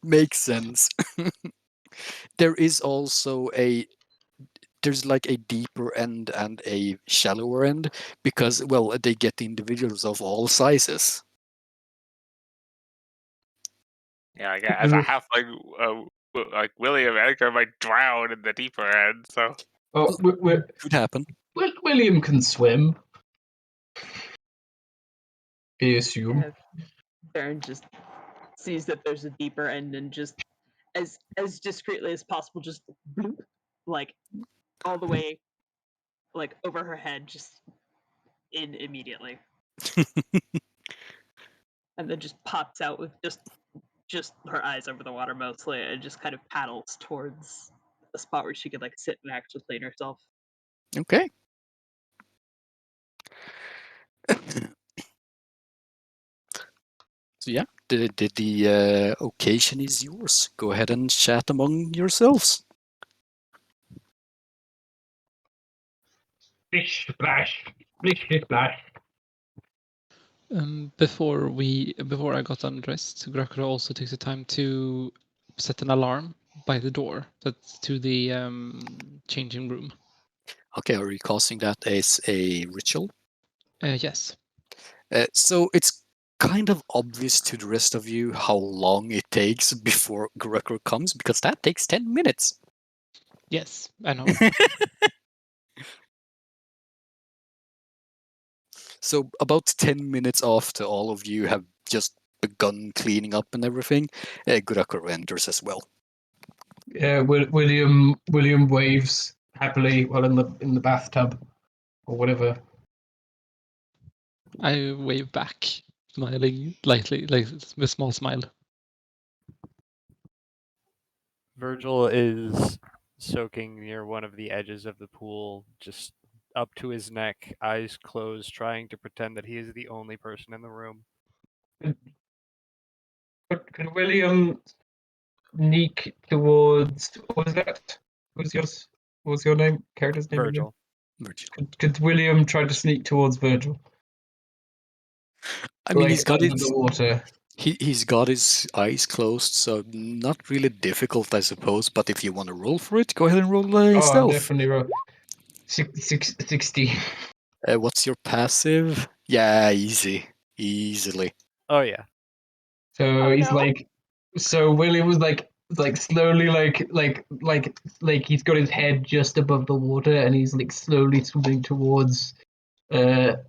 Makes sense. There is also there's like a deeper end and a shallower end because, well, they get individuals of all sizes. Yeah, like, as a halfling, like William Edgar might drown in the deeper end. So Oh, Could happen. William can swim. I assume. Baron just sees that there's a deeper end and just as discreetly as possible, just bloop, like all the way like over her head, just in immediately. And then just pops out with just her eyes over the water mostly, and just kind of paddles towards a spot where she could like sit and actually clean herself. Okay. So yeah, the occasion is yours. Go ahead and chat among yourselves. Splish splash, splish splash. Before I got undressed, Grakura also took the time to set an alarm by the door that's to the changing room. Okay, are you casting that as a ritual? Yes. So it's kind of obvious to the rest of you how long it takes before Gregor comes, because that takes 10 minutes. Yes, I know. So about 10 minutes after all of you have just begun cleaning up and everything, Gregor enters as well. William waves happily while in the bathtub or whatever. I wave back, smiling lightly, like a small smile. Virgil is soaking near one of the edges of the pool, just up to his neck, eyes closed, trying to pretend that he is the only person in the room. Can William sneak towards? What was that? What was your name? Character's name? Virgil. Virgil. Could William try to sneak towards Virgil? I mean, Like he's got under the water. He's got his eyes closed, so not really difficult, I suppose. But if you want to roll for it, go ahead and roll Oh, stealth. definitely wrong. 60. What's your passive? Yeah, easily. Oh yeah. So Oh, he's no. like, so William was like slowly like he's got his head just above the water and he's like slowly swimming towards Virgil,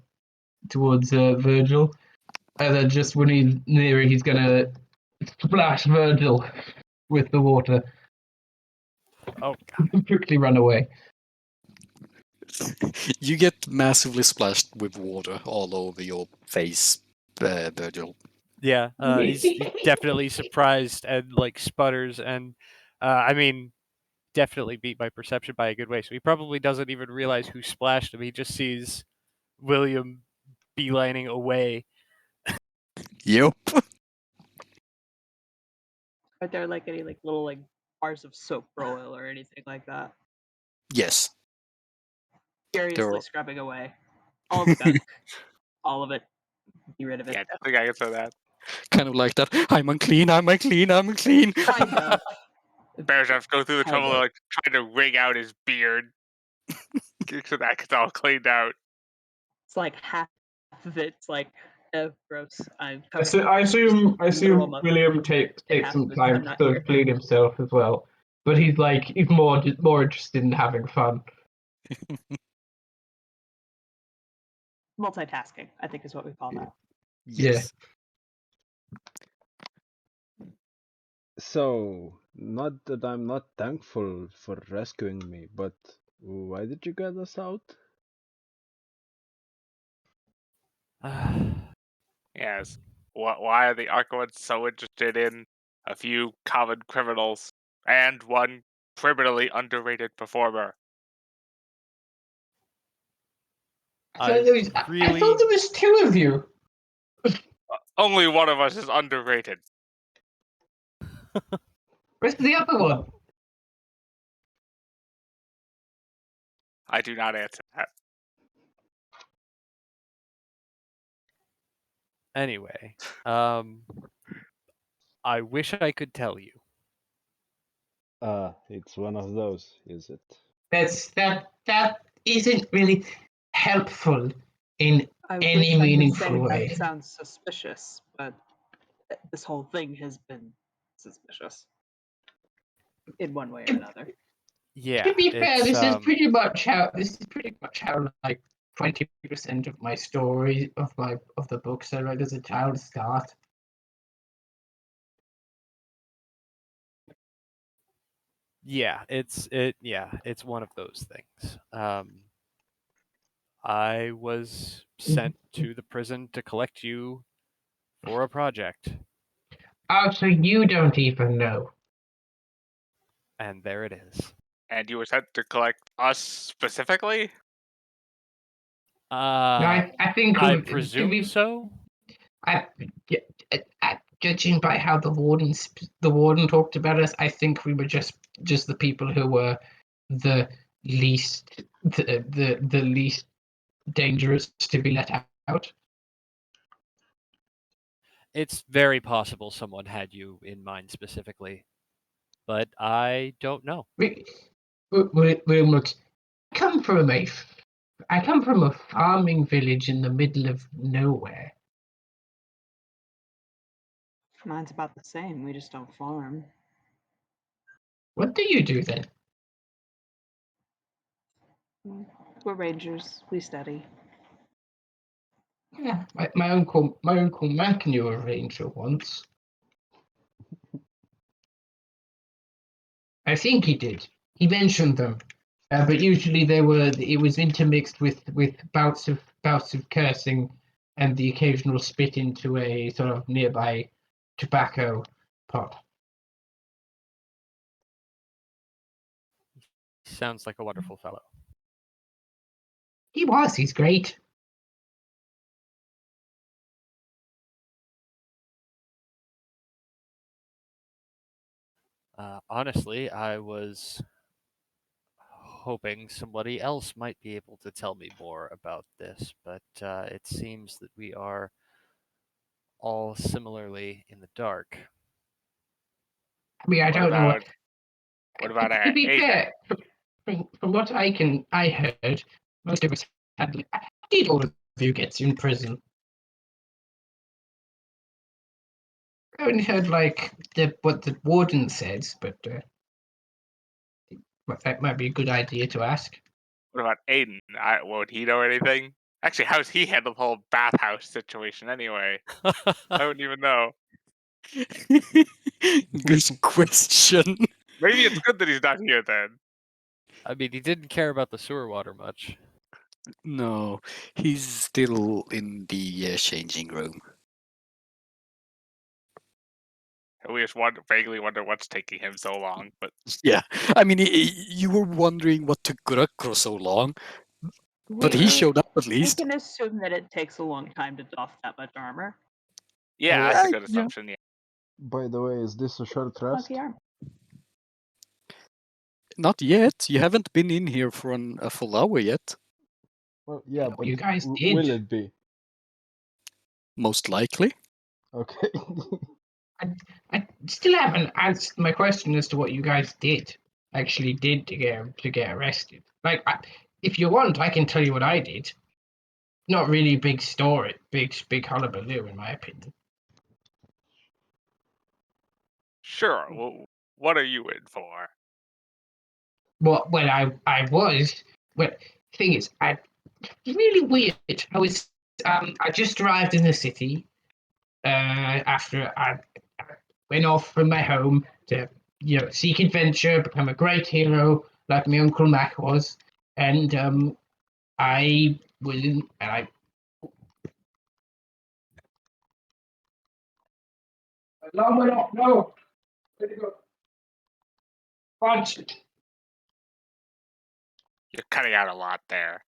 and then just when he's near it, he's gonna splash Virgil with the water Oh god. and quickly run away. You get massively splashed with water all over your face, Virgil. Yeah, he's definitely surprised and like sputters, and I mean, definitely beat my perception by a good way. So he probably doesn't even realize who splashed him. He just sees William beelining away. Yep. Are there like any like little like bars of soap or oil or anything like that? Yes. Furiously are- scrubbing away all the gunk, all of it. Be rid of it. yeah, definitely I can say that. Kind of like that. I'm unclean. I'm unclean. Kind of. Bears have to go through the Kind trouble of. of like trying to wring out his beard so that gets all cleaned out. It's like half of it's like, oh, gross. I'm I covered. assume literal muscle. William takes half some of it's time I'm to not sort here. of clean himself as well, but he's more interested in having fun. Multitasking, I think, is what we call that. Yes. So, not that I'm not thankful for rescuing me, but why did you get us out? Yes. Why are the Archons so interested in a few common criminals and one criminally underrated performer? I thought there was 2 of you. Only one of us is underrated. Where's the other one? I do not answer that. Anyway, I wish I could tell you. It's one of those, is it? That isn't really helpful in I any wish I could meaningful say way. that sounds suspicious, but this whole thing has been suspicious in one way or another. Yeah, To be fair, it's, this is pretty much how like 20% of my story of the books I read as a child start. yeah, it's one of those things. I was sent to the prison to collect you for a project, Oh, so you don't even know. and there it is. And you were sent to collect us specifically? No, Uh, I think I to presume be so. judging by how the warden talked about us, I think we were just the people who were the least the least dangerous to be let out. It's very possible someone had you in mind specifically, but I don't know. Look, come from a I come from a farming village in the middle of nowhere. Mine's about the same. We just don't farm. What do you do then? We're rangers. We study. Yeah, my uncle Mac knew a ranger once. I think he did. He mentioned them, but usually it was intermixed with bouts of cursing and the occasional spit into a sort of nearby tobacco pot. Sounds like a wonderful fellow. He was. He's great. Honestly, I was hoping somebody else might be able to tell me more about this, but it seems that we are all similarly in the dark. I mean, I What don't know what. about To be Aiden? fair, from what I heard, most of us had. How did all of you get in prison? I only heard like what the warden says, but that might be a good idea to ask. What about Aiden? Would he know anything? Actually, how's he handle the whole bathhouse situation anyway? I wouldn't even know. Good question. Maybe it's good that he's not here then. I mean, he didn't care about the sewer water much. No, he's still in the changing room. We just vaguely wonder what's taking him so long, but Yeah, I mean, you were wondering what took Gurakro so long, but he showed up at We least. can assume that it takes a long time to doff that much armor. yeah, that's a good Yeah. assumption. Yeah. By the way, is this a short rest? Lucky arm. Not yet. You haven't been in here for a full hour yet. Well, yeah, but You guys will did. it be? Most likely. Okay. I still haven't answered my question as to what you guys actually did to get arrested. Like, if you want, I can tell you what I did. Not really big story, big hullabaloo, in my opinion. Sure. Well, what are you in for? Well, I was. Well, thing is, really weird. I just arrived in the city after I went off from my home to seek adventure, become a great hero like my uncle Mac was, and I was in, and I. Alarm went off. No. Where'd it go? Punch. You're cutting out a lot there.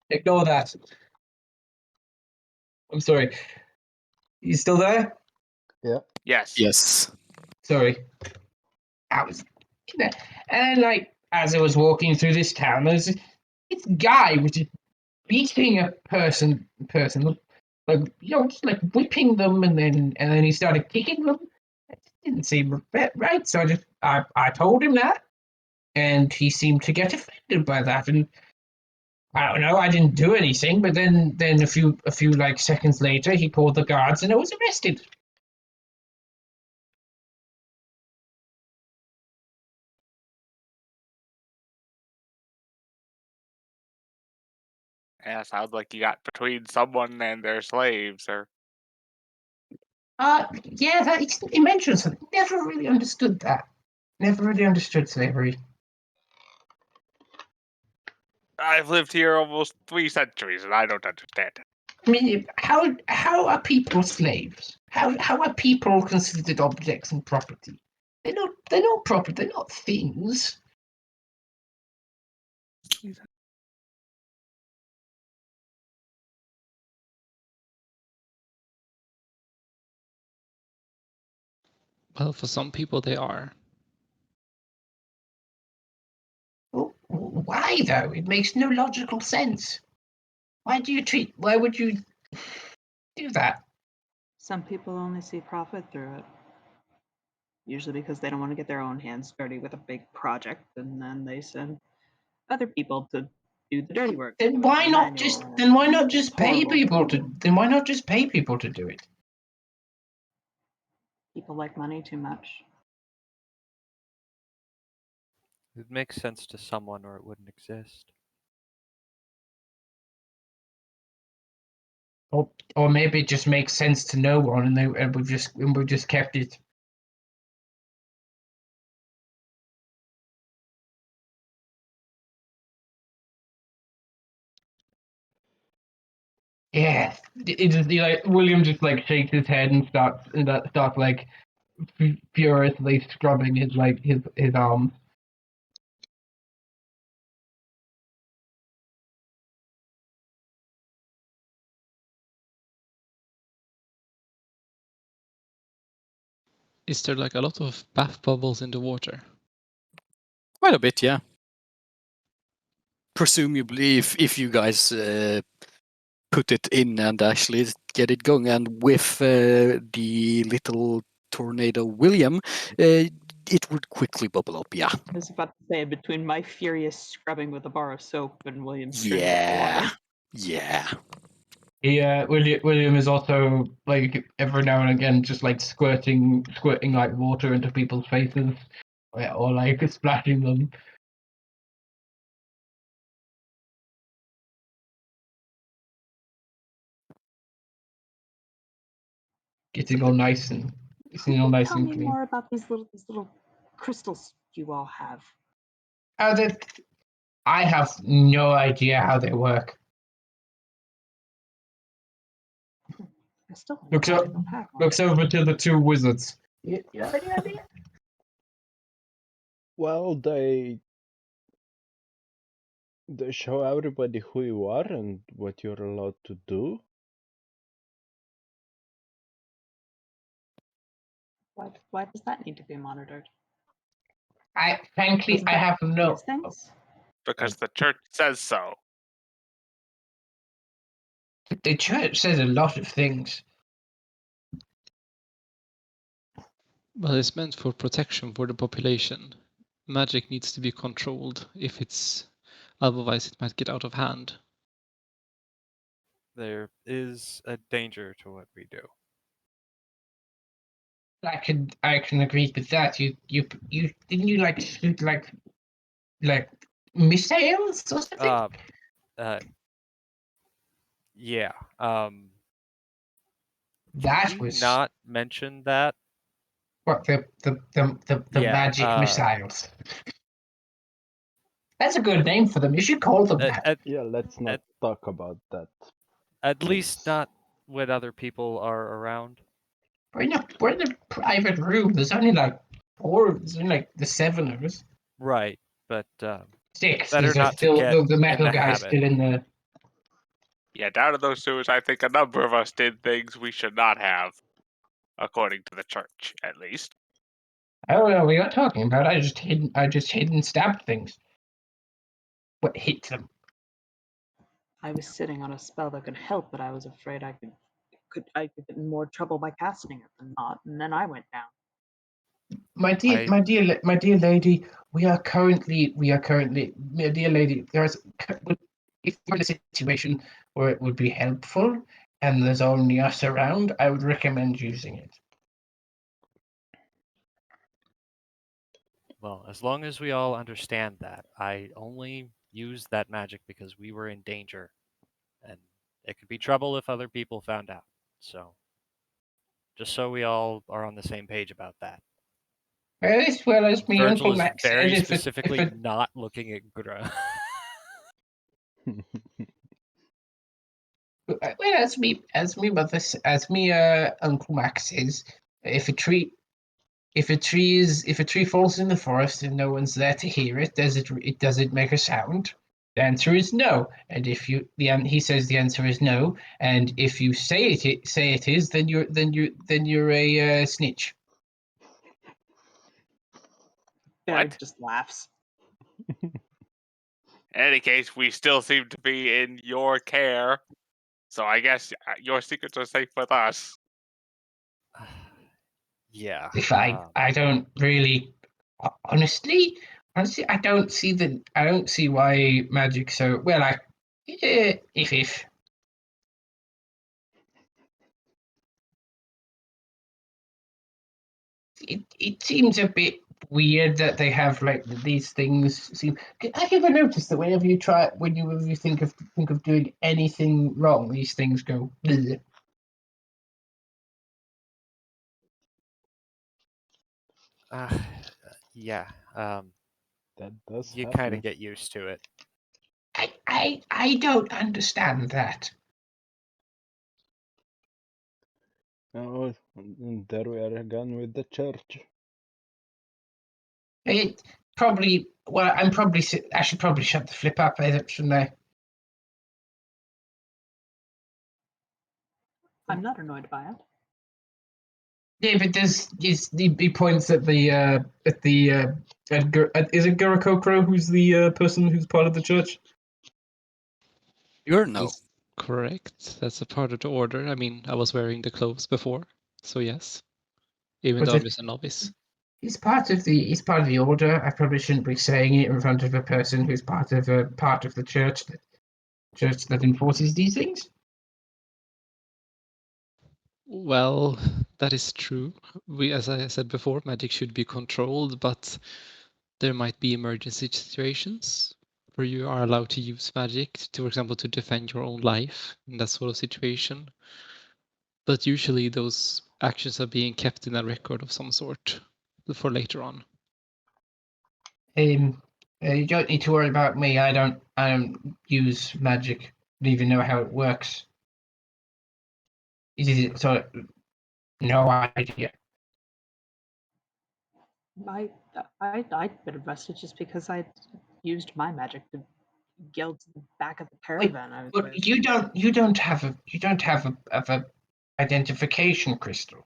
Ignore that. I'm sorry. You still there? Yes. Yes. Sorry. I was, and like as I was walking through this town, there's this guy was just beating a person, like just like whipping them, and then he started kicking them. It didn't seem right, so I told him that, and he seemed to get offended by that, and I don't know, I didn't do anything, but then a few like seconds later, he called the guards, and I was arrested. Yeah, sounds like you got between someone and their slaves, or Yeah, he mentioned something. Never really understood that. Never really understood slavery. I've lived here almost 3 centuries and I don't understand it. I mean, how are people slaves? How are people considered objects and property? They're not property. They're not things. Well, for some people they are. Well, why though? It makes no logical sense. Why would you do that? Some people only see profit through it. Usually because they don't want to get their own hands dirty with a big project, and then they send other people to do the dirty work. Then with why their not manual just? and Then why not just pay horrible people to? code. Then why not just pay people to do it? People like money too much. It makes sense to someone, or it wouldn't exist. Or maybe it just makes sense to no one, and we've just kept it. Yeah, like William just like shakes his head and starts like furiously scrubbing his arms. Is there like a lot of bath bubbles in the water? Quite a bit, yeah. Presumably, if you guys put it in and actually get it going, and with the little tornado William, it would quickly bubble up. Yeah. I was about to say, between my furious scrubbing with a bar of soap and William's turning up the Yeah. water. Yeah. William is also like every now and again just like squirting like water into people's faces, or like splashing them. Getting all nice and Tell me clean. more about these little crystals you all have. I have no idea how they work. I still don't Looks know why up, I don't have one. looks over to the two wizards. You have any idea? Well, they show everybody who you are and what you're allowed to do. Why does that need to be monitored? Frankly, Doesn't I that have no. ease things? Because the church says so. The church says a lot of things. Well, it's meant for protection for the population. Magic needs to be controlled otherwise it might get out of hand. There is a danger to what we do. I can agree with that. You didn't you like shoot like missiles or something? Yeah. That Did we was not mention that? what the Yeah, magic missiles. That's a good name for them. You should call them that. Yeah, let's not talk about that. At please. least not when other people are around. We're in a private room. There's only like four. There's only like the seven of us. Right, but Six. better Because not to still get the in metal the guy's habit. still in the. Yeah, down in those sewers, I think a number of us did things we should not have, according to the church, at least. I don't know what you're talking about. I just hid and stabbed things. What hit them? I was sitting on a spell that could help, but I was afraid I could get in more trouble by casting it than not, and then I went down. My dear lady, we are currently, my dear lady, if we're in a situation where it would be helpful and there's only us around, I would recommend using it. Well, as long as we all understand that, I only used that magic because we were in danger, and it could be trouble if other people found out. So, just so we all are on the same page about that. As well as me Virgil Uncle is Max said, very if specifically it, not looking at Gra. well, as me Uncle Max says, if a tree falls in the forest and no one's there to hear it, does it make a sound? The answer is no. And if he says the answer is no, and if you say it is, then you're a snitch. Barry What? just laughs. In any case, we still seem to be in your care, so I guess your secrets are safe with us. Yeah. If I don't really, honestly, I don't see why magic so well. If it seems a bit weird that they have like these things. Have you ever noticed that whenever you think of doing anything wrong, these things go. Bleh. Yeah. That does You kind happen. of get used to it. I don't understand that. Oh, and there we are again with the church. It probably. Well, I should probably shut the flip up, shouldn't I? I'm not annoyed by it. Yeah, but he points at is it Gurakokro who's the person who's part of the church? You're no. That's correct. That's a part of the order. I mean, I was wearing the clothes before, so yes. Even Was though I'm it- just a novice. He's part of the order. I probably shouldn't be saying it in front of a person who's part of the church that enforces these things. Well, that is true. As I said before, magic should be controlled, but there might be emergency situations where you are allowed to use magic, for example, to defend your own life in that sort of situation. But usually those actions are being kept in a record of some sort for later on. You don't need to worry about me. I don't use magic. Don't even know how it works. So no idea. I'd been arrested just because I used my magic to yell to the back of the caravan I was But with. you don't have a identification crystal.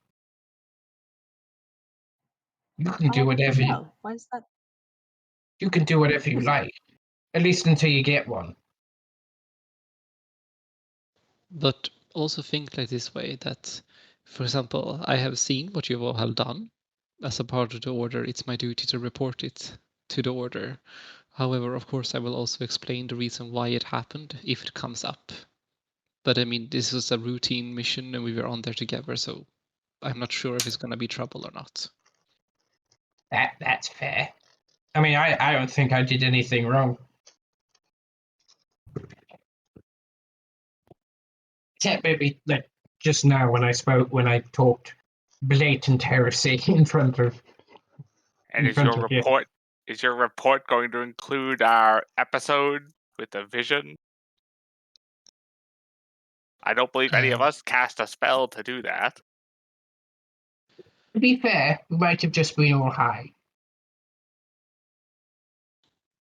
You can do whatever No, why is that? you can do whatever you like, at least until you get one. But also think like this way that, for example, I have seen what you all have done. As a part of the order, it's my duty to report it to the order. However, of course, I will also explain the reason why it happened if it comes up. But I mean, this was a routine mission and we were on there together, so I'm not sure if it's going to be trouble or not. That's fair. I mean, I don't think I did anything wrong. Except maybe like just now when I talked blatant heresy in front of And is you. your report going to include our episode with the vision? I don't believe any of us cast a spell to do that. To be fair, we might have just been all high.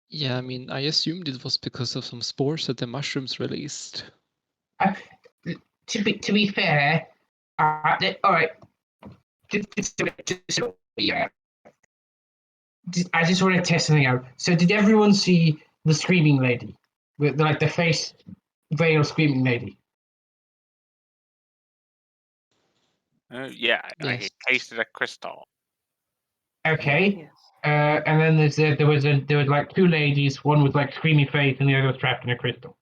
Yeah, I mean, I assumed it was because of some spores that the mushrooms released. To be fair, all right. Yeah. I just want to test something out. So, did everyone see the screaming lady, with like the face veil screaming lady? Yeah, like Yes. encased in a crystal. Okay. Yes. And then there was like two ladies. One was like screaming face, and the other was trapped in a crystal.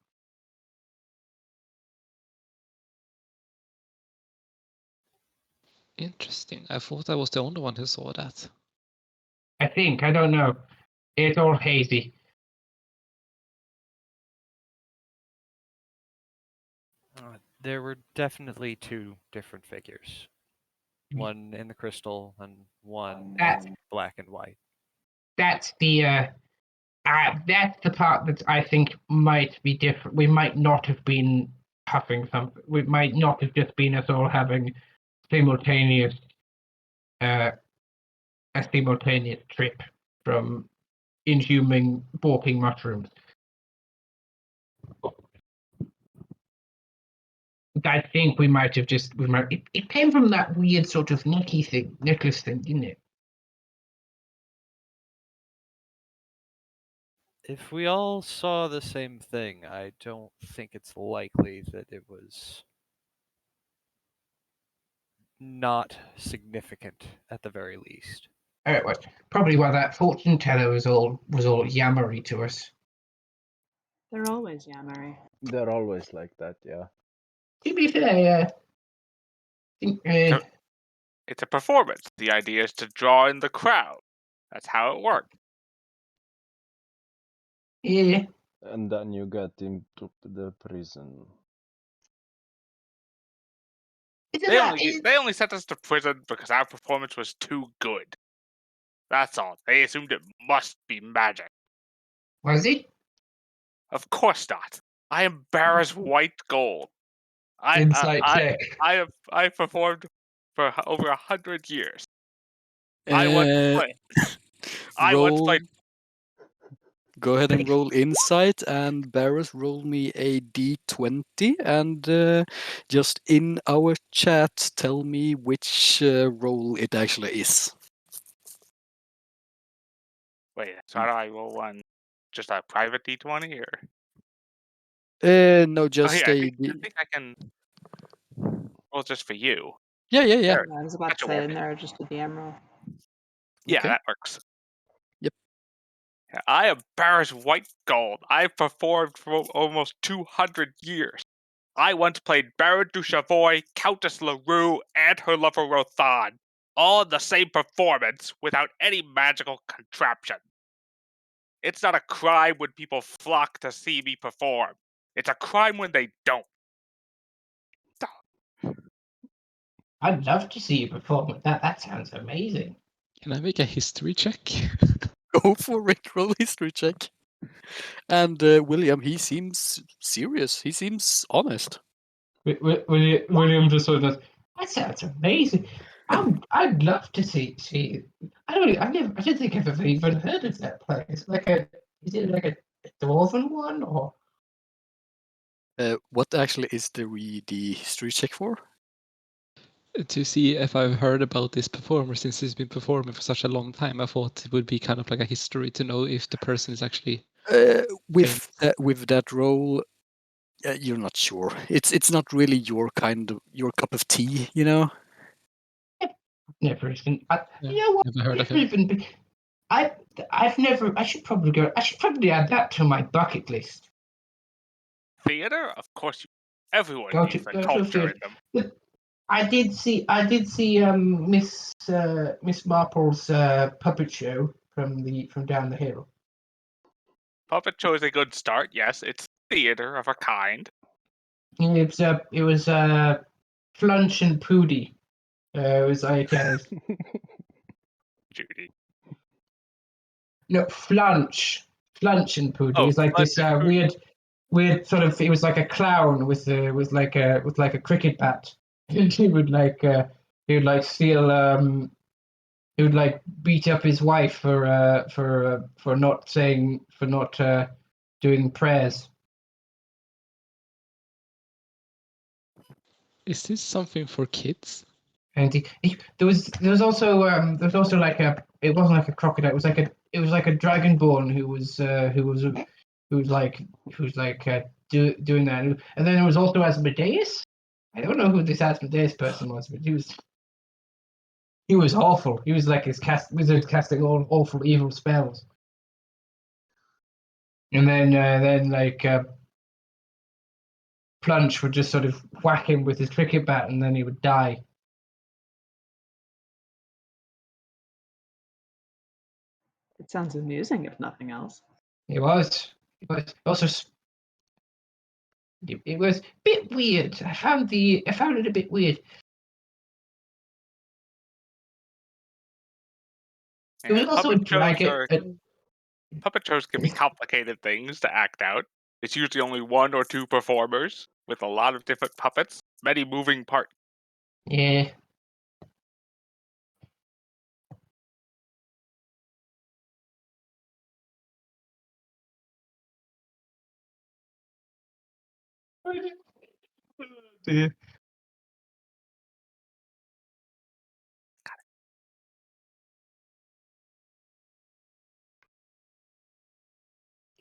Interesting. I thought I was the only one who saw that. I think I don't know. It's all hazy. There were definitely two different figures. One in the crystal and one That's in black and white. that's the part that I think might be different. We might not have been huffing something. We might not have just been us all having simultaneous a simultaneous trip from inhuming walking mushrooms. I think we might have just it came from that weird sort of necklace thing, didn't it? If we all saw the same thing, I don't think it's likely that it was not significant at the very least. Well, probably why that fortune teller was all yammery to us. They're always yammery. They're always like that, yeah. To be fair, So it's a performance. The idea is to draw in the crowd. That's how it works. yeah. And then you get into the prison. They only sent us to prison because our performance was too good. That's all. They assumed it must be magic. Was it? Of course not. I am Barra's white gold. Insight check. I performed for over 100 years. I once played. I once Roll. played. Go ahead and roll insight, and Barris, roll me a d20, and just in our chat, tell me which role it actually is. Wait, so how do I roll one? Just a private d20 or? No, Oh, just here, a. I think I can roll just for you. Yeah. There, I was about that to should say work. in there just a DM roll. Yeah, Okay. that works. Yep. Yeah, I am Barra's white gold. I've performed for almost 200 years. I once played Baron du Chavoy, Countess LaRue, and her lover Rothan, all in the same performance without any magical contraption. It's not a crime when people flock to see me perform. It's a crime when they don't. I'd love to see you perform with that. That sounds amazing. Can I make a history check? Go for it, roll history check. And William, he seems serious. He seems honest. William just sort of, that sounds amazing. I'd love to see. I don't think I've ever even heard of that place. Is it like a dwarven one or? What actually is the history check for? To see if I've heard about this performer since he's been performing for such a long time. I thought it would be kind of like a history to know if the person is actually. With that role, you're not sure. It's not really your cup of tea, you know. Never even. Yeah, You know what? never heard of Never him. even been. I've never. I should probably go. I should probably add that to my bucket list. Theater? Of course, everyone Go needs to the go to a culture theatre. in them. But I did see Miss Marple's puppet show from down the hill. Puppet show is a good start, yes. It's theater of a kind. It was Flunch and Pooty. It was like Judy. no Flunch and Pooty. Oh, It's like Flunch this and Pooty. weird sort of. It was like a clown with like a cricket bat. And he would like steal he would like beat up his wife for not doing prayers. Is this something for kids? And there was also like it wasn't like a crocodile, it was like a dragonborn who was doing that, and then there was also Asmodeus. I don't know who this Asmodeus person was, but he was awful. He was like his wizard casting all awful evil spells, and then Plunge would just sort of whack him with his cricket bat, and then he would die. It sounds amusing, if nothing else. It was. It was also. It was a bit weird. I found it a bit weird. There was Yeah, also a puppet shows can be complicated things to act out. It's usually only 1 or 2 performers with a lot of different puppets, many moving parts. Yeah. Yeah.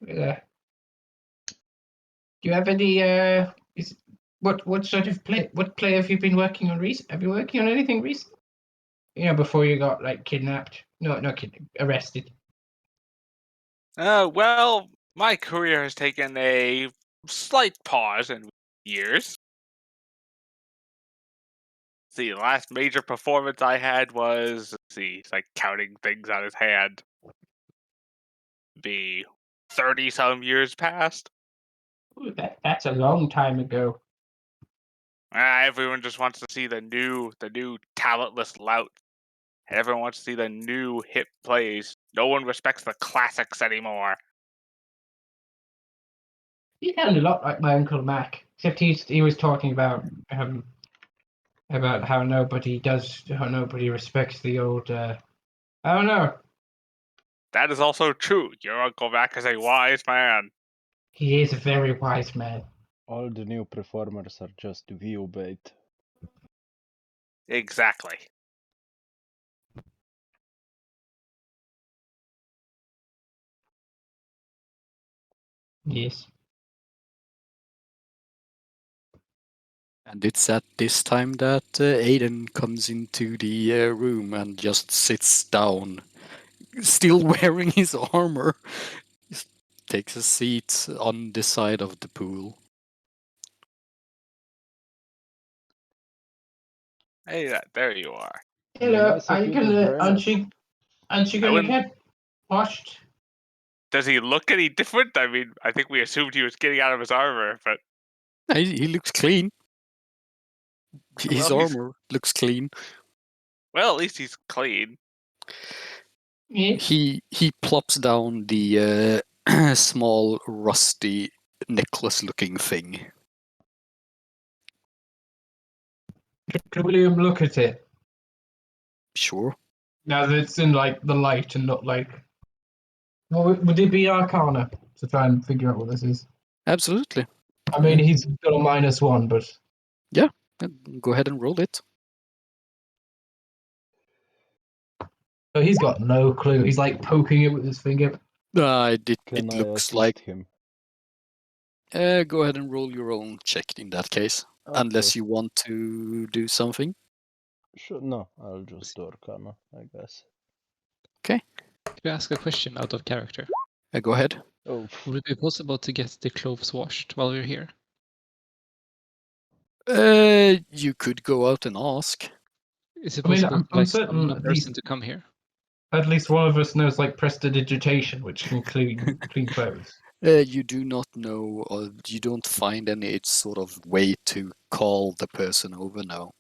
Yeah. Do you have any what sort of play have you been working on recent? Have you been working on anything recent? Before you got like kidnapped. No, not kidnapped, arrested. Well, my career has taken a slight pause in years. See, the last major performance I had was, it's like counting things on his hand. Be 30-some years past. Ooh, that's a long time ago. Everyone just wants to see the new talentless lout. And everyone wants to see the new hit plays. No one respects the classics anymore. You sound a lot like my Uncle Mac, except he was talking about how nobody respects the old. I don't know. That is also true. Your Uncle Mac is a wise man. He is a very wise man. All the new performers are just view bait. Exactly. Yes. And it's at this time that Aiden comes into the room and just sits down, still wearing his armor. Just takes a seat on the side of the pool. Hey, there you are. Hello. Nice of you to join us. Aren't you I gonna wouldn't- get washed? Does he look any different? I mean, I think we assumed he was getting out of his armor, but He looks clean. His Well, he's- armor looks clean. well, at least he's clean. Yes. He plops down the small rusty necklace-looking thing. Could William look at it Sure. now that it's in like the light and not like? Well, would it be Arcana to try and figure out what this is? Absolutely. I mean, he's got a -1, but Go ahead and roll it. he's got no clue. He's like poking it with his finger. It Can I looks assist like... him? Go ahead and roll your own check in that case. Unless Okay. you want to do something. Sure, no, I'll just do Arcana, I guess. Could I ask a question out of character? Go ahead. Oh, Would it be possible to get the clothes washed while we're here? You could go out and ask. Is it I mean, possible I'm to like certain summon a at person least- to come here? At least one of us knows like prestidigitation, which can clean clothes. You do not know, or you don't find any sort of way to call the person over now.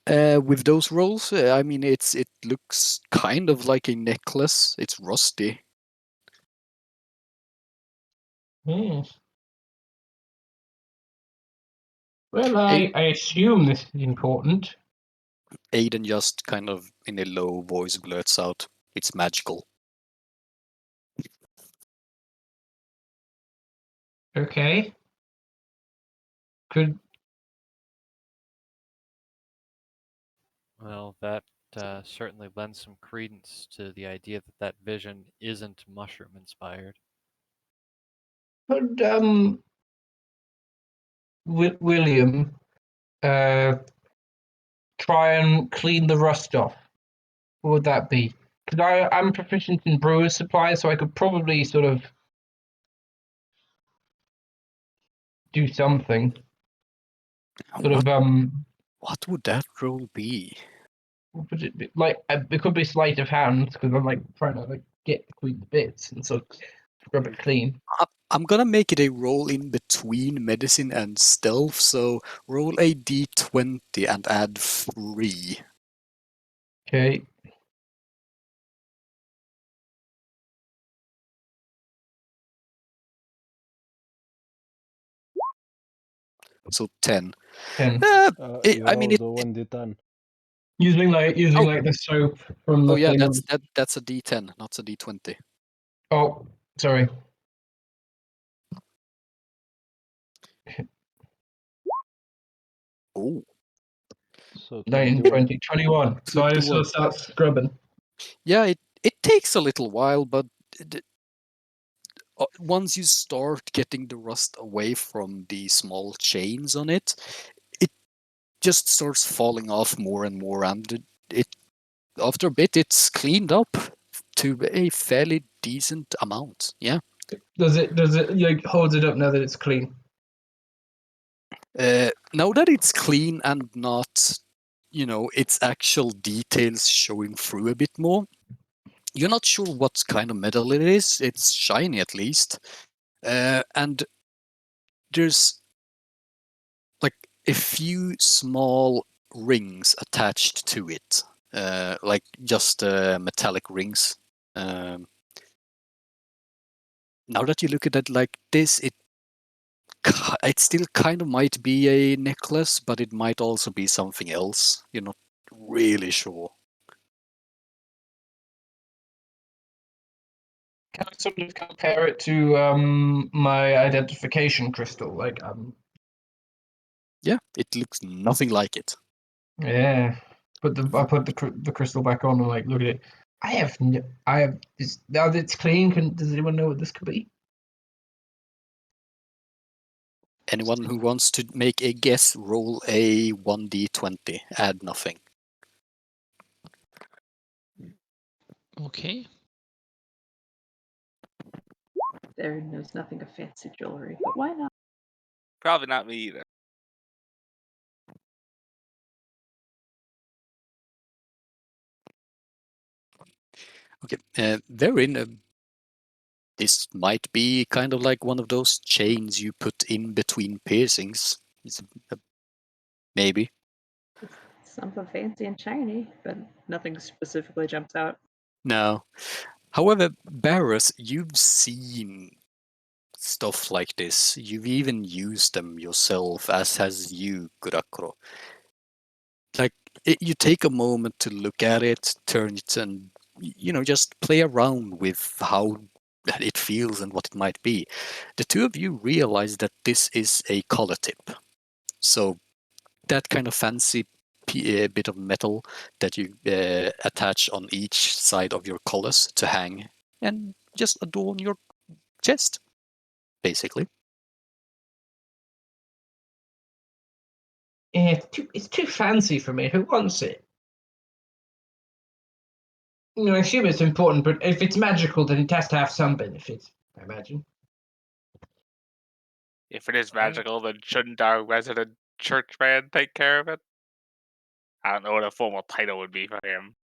With those rolls, I mean, it looks kind of like a necklace. It's rusty. Yes. Well, I assume this is important. Aiden just kind of in a low voice blurts out, "It's magical." Okay. Could Well, that certainly lends some credence to the idea that that vision isn't mushroom inspired. Could William try and clean the rust off? What would that be? Because I'm proficient in brewer's supplies, so I could probably sort of do something. What would that role be? What would it be? Like it could be sleight of hand because I'm like trying to like get between the bits and sort of scrub it clean. I'm gonna make it a roll in between medicine and stealth, so roll a d20 and add 3. Okay. So 10. 10. I You mean, rolled the 1d10. Using like Oh. the soap from the yeah, thing. that's a d10, not a d20. Oh, sorry. Oh, So 9, 21. 20, 21. So I just 21. start scrubbing. Yeah, it takes a little while, but once you start getting the rust away from the small chains on it, it just starts falling off more and more, and it after a bit it's cleaned up to a fairly decent amount. Yeah. Does it like holds it up now that it's clean? Now that it's clean and not, its actual details showing through a bit more, you're not sure what kind of metal it is. It's shiny at least. And there's like a few small rings attached to it, like just metallic rings. Now that you look at it like this, it still kind of might be a necklace, but it might also be something else. You're not really sure. Can I sort of compare it to my identification crystal? Like Yeah, it looks nothing like it. yeah. I put the crystal back on and like look at it. I have this now that it's clean. Does anyone know what this could be? Anyone who wants to make a guess, roll a 1d20, add nothing. Okay. There knows nothing of fancy jewelry, but why not? Probably not me either. Okay, therein, this might be kind of like one of those chains you put in between piercings. Maybe. Something fancy and shiny, but nothing specifically jumps out. No. However, Barris, you've seen stuff like this. You've even used them yourself, as has you, Kurakuro. Like, you take a moment to look at it, turn it, and, just play around with how it feels and what it might be. The two of you realize that this is a collar tip. So, that kind of fancy bit of metal that you attach on each side of your collars to hang and just adorn your chest, basically. Yeah, it's too fancy for me. Who wants it? I assume it's important, but if it's magical, then it has to have some benefit, I imagine. If it is magical, then shouldn't our resident churchman take care of it? I don't know what a formal title would be for him.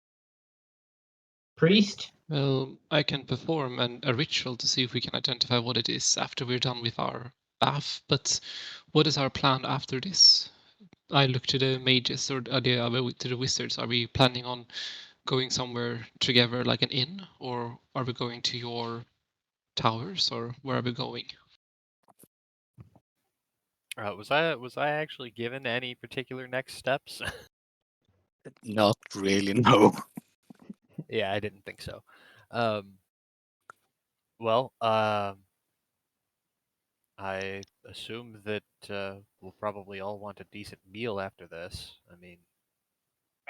Priest? Well, I can perform a ritual to see if we can identify what it is after we're done with our bath, but what is our plan after this? I look to the mages or to the wizards. Are we planning on going somewhere together like an inn, or are we going to your towers, or where are we going? Was I actually given any particular next steps? Not really, no. Yeah, I didn't think so. Well, I assume that we'll probably all want a decent meal after this. I mean,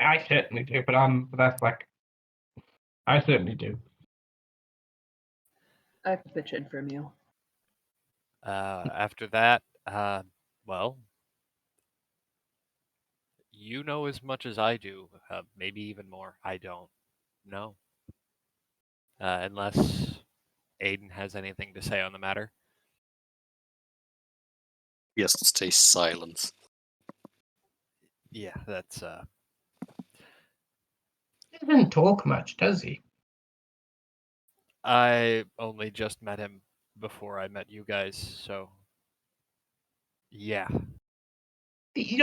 I certainly do, but that's like, I certainly do. I could pitch in for a meal. After that, well, you know as much as I do, maybe even more. I don't know. Unless Aiden has anything to say on the matter. Just stay silent. Yeah, that's He doesn't talk much, does he? I only just met him before I met you guys, so yeah. These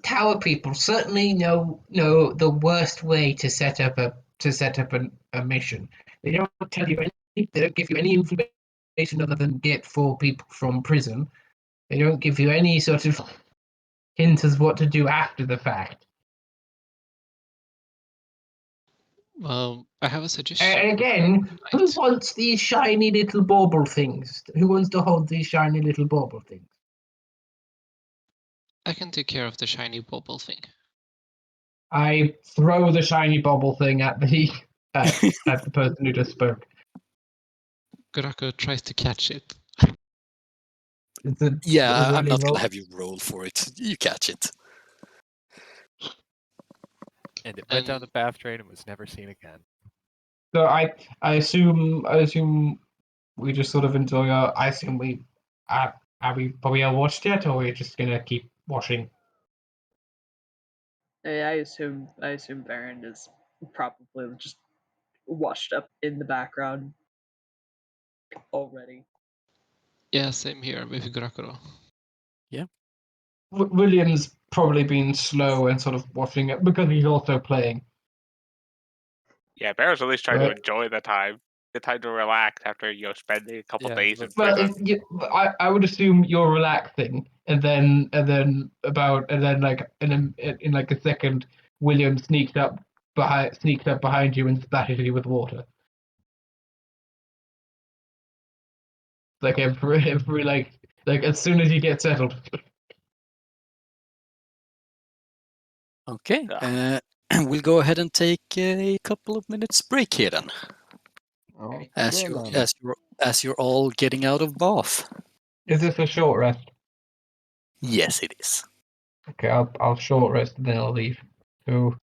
tower people certainly know the worst way to set up a mission. They don't tell you anything. They don't give you any information other than get 4 people from prison. They don't give you any sort of hint as what to do after the fact. Well, I have a suggestion. And again, who Right. wants these shiny little bauble things? Who wants to hold these shiny little bauble things? I can take care of the shiny bauble thing. I throw the shiny bauble thing at the at the person who just spoke. Gorako tries to catch it. It's a Yeah, I'm really not roll. gonna have you roll for it. You catch it. And it went down the bath drain and was never seen again. So I assume we just sort of enjoy our. I assume we are we probably all watched yet, or are we just gonna keep watching? I assume Baron is probably just washed up in the background already. Yeah, same here with Gorako. William's probably been slow and sort of watching it because he's also playing. Yeah, Barrow's at least trying to Right. enjoy the time. The time to relax after spending a couple Yeah, days in but- Well, prison. I would assume you're relaxing, and then like in like a second, William sneaked up behind you and splattered you with water. Like every like as soon as you get settled. Okay. Yeah. We'll go ahead and take a couple of minutes break here then, Okay, as then. you're all getting out of bath. Is this a short rest? Yes, it is. Okay, I'll short rest and then I'll leave. So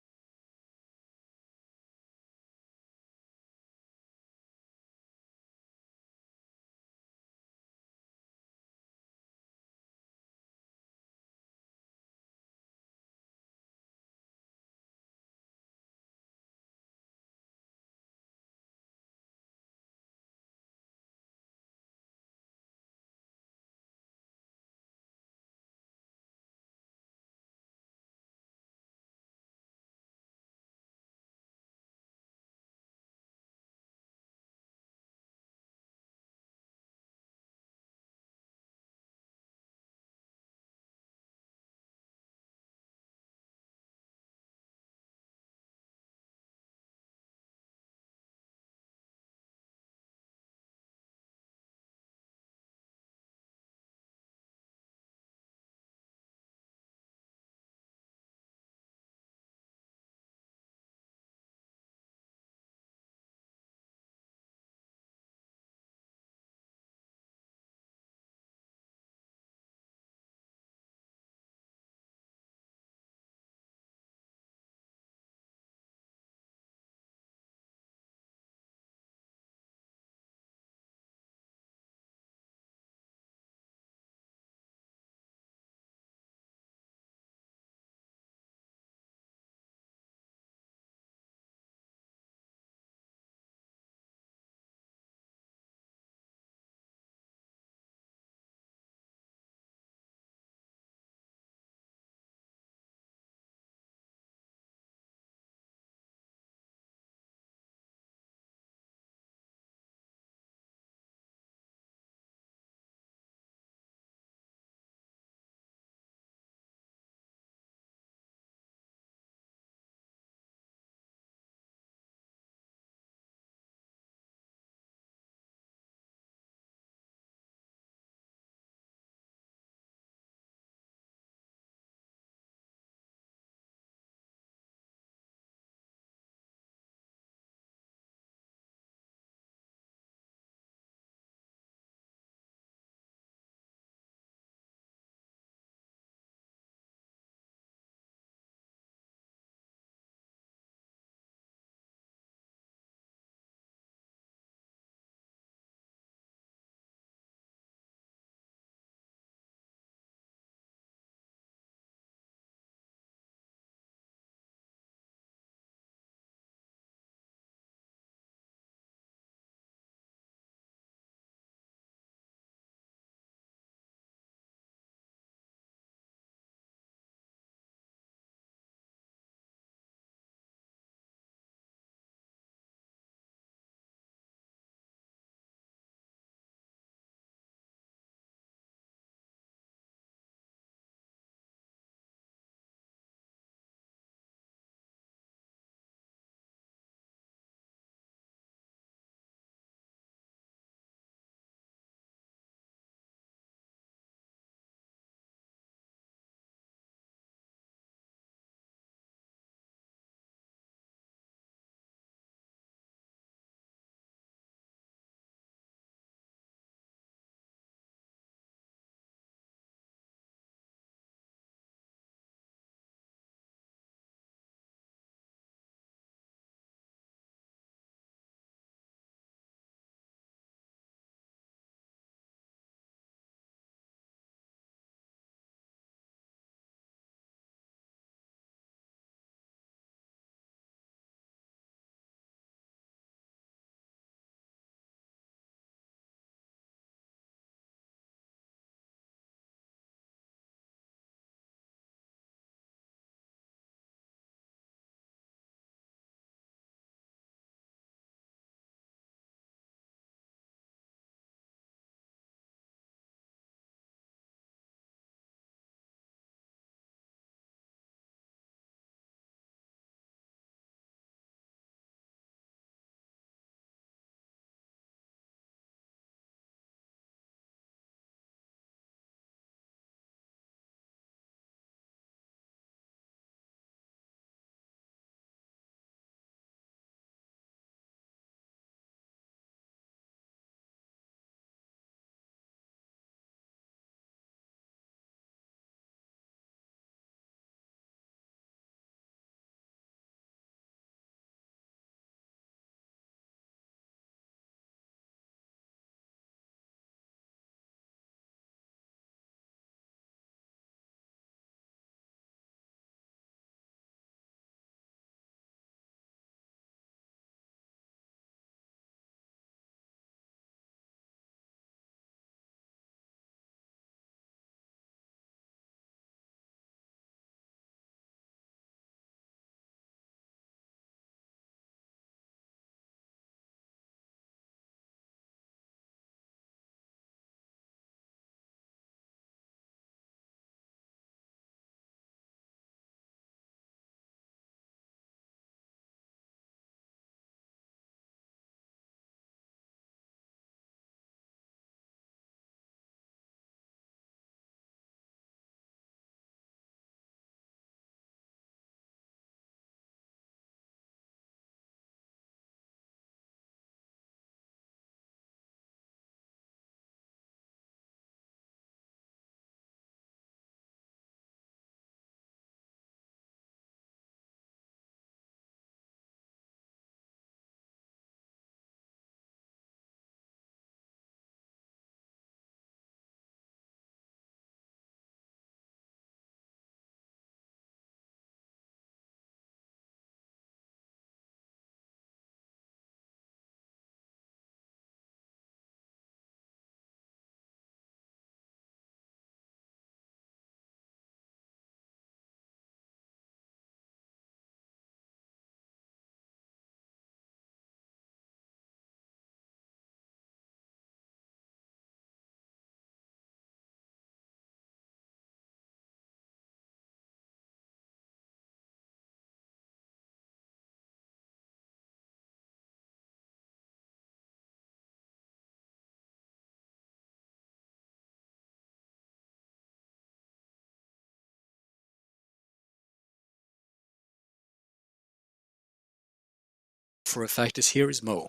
for a fact is here is Mo.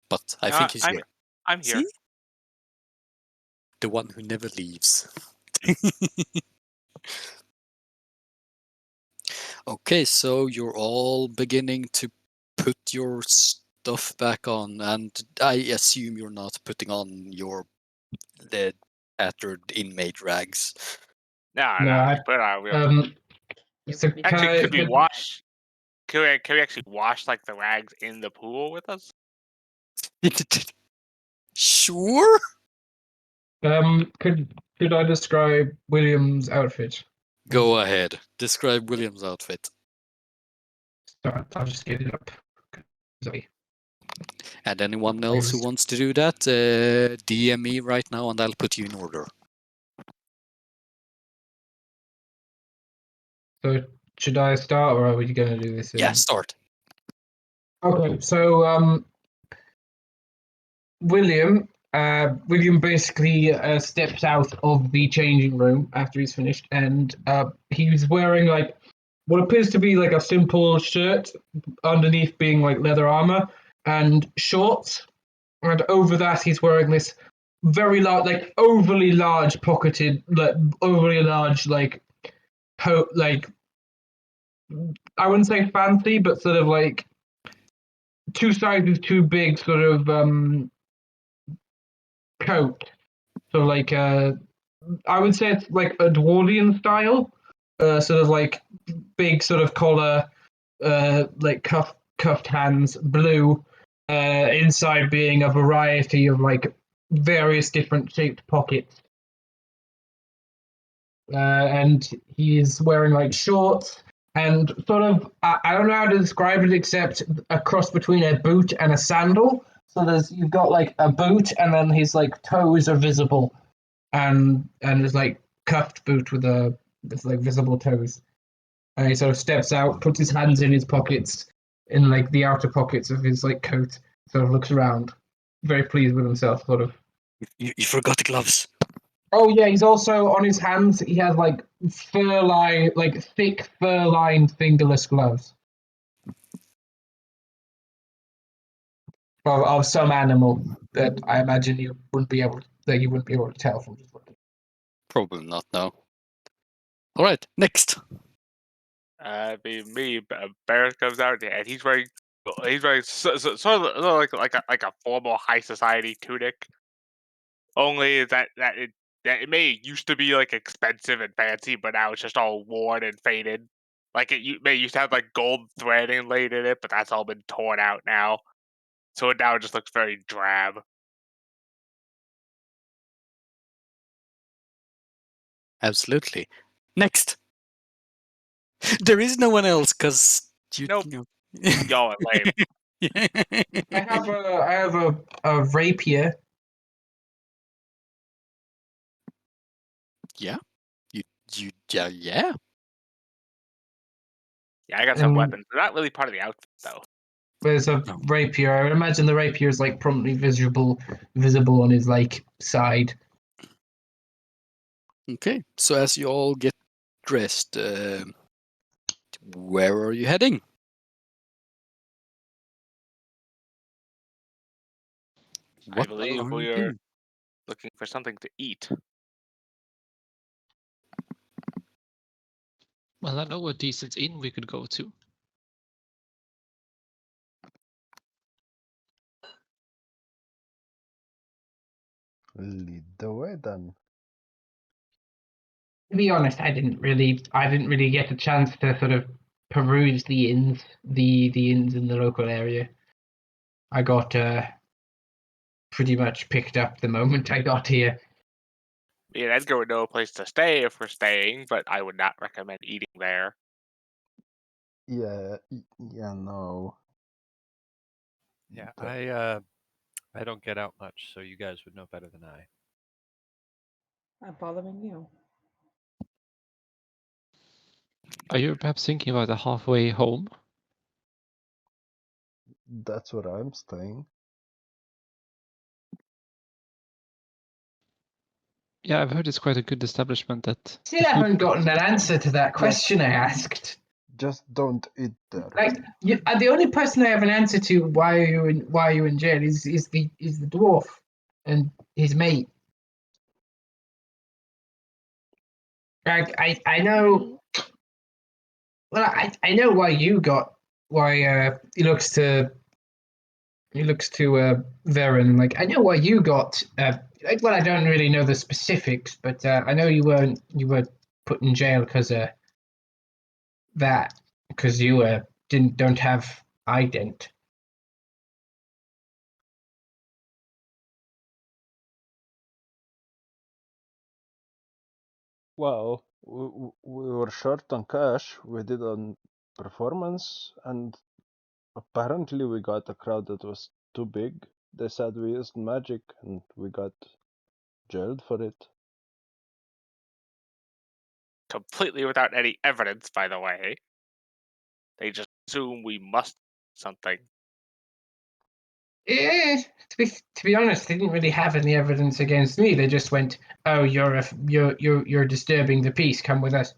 But I think he's here. I'm here. See? The one who never leaves. Okay, so you're all beginning to put your stuff back on, and I assume you're not putting on your tattered inmate rags. No, No, no. I- But we So can actually, I, could we wash? Can we actually wash like the rags in the pool with us? Sure. could I describe William's outfit? Go ahead. Describe William's outfit. Sorry, I'll just get it up. Sorry. And anyone else who wants to do that, DM me right now and I'll put you in order. So should I start, or are we going to do this? Yeah, start. Okay, so William basically steps out of the changing room after he's finished, and he's wearing like what appears to be like a simple shirt, underneath being like leather armor and shorts, and over that he's wearing this very large, like overly large pocketed, like overly large, like like I wouldn't say fancy, but sort of like two sizes too big, sort of coat. So like I would say it's like Edwardian style, sort of like big sort of collar, like cuffed hands, blue. Inside being a variety of like various different shaped pockets. And he's wearing like shorts and sort of I don't know how to describe it except a cross between a boot and a sandal. So you've got like a boot and then his like toes are visible, and there's like cuffed boot with like visible toes. And he sort of steps out, puts his hands in his pockets, in like the outer pockets of his like coat, sort of looks around, very pleased with himself, sort of. You forgot the gloves. Oh yeah, he's also on his hands. He has like thick fur-lined fingerless gloves of some animal that I imagine you wouldn't be able to tell from just looking. Probably not, no. Alright, next. Me. Barrett comes out and he's wearing sort of like a formal high society tunic. Only that it may used to be like expensive and fancy, but now it's just all worn and faded. Like may used to have like gold thread inlaid in it, but that's all been torn out now. So now it just looks very drab. Absolutely. Next. There is no one else, because you. Nope. You Y'all are lame. I have a rapier. Yeah. Yeah. Yeah, I got some weapons. They're not really part of the outfit though. There's a rapier. I would imagine the rapier is like prominently visible on his like side. Okay, so as you all get dressed, where are you heading? I believe we're looking for something to eat. Well, I know a decent inn we could go to. Lead the way then. To be honest, I didn't really get a chance to sort of peruse the inns in the local area. I got pretty much picked up the moment I got here. Me and Edgar would know a place to stay if we're staying, but I would not recommend eating there. Yeah, no. Yeah, The- I don't get out much, so you guys would know better than I. I'm following you. Are you perhaps thinking about a halfway home? That's what I'm saying. Yeah, I've heard it's quite a good establishment that. Still haven't gotten an answer to that question I asked. Just don't eat there. Like the only person I have an answer to why are you in jail is the dwarf and his mate. Like I know. Well, I know why he looks to Varen. Like I know why you got. Well, I don't really know the specifics, but I know you were put in jail because you don't have ident. Well, we were short on cash. We did on performance, and apparently we got a crowd that was too big. They said we used magic, and we got jailed for it. Completely without any evidence, by the way. They just assume we must something. To be honest, they didn't really have any evidence against me. They just went, "Oh, you're disturbing the peace. Come with us."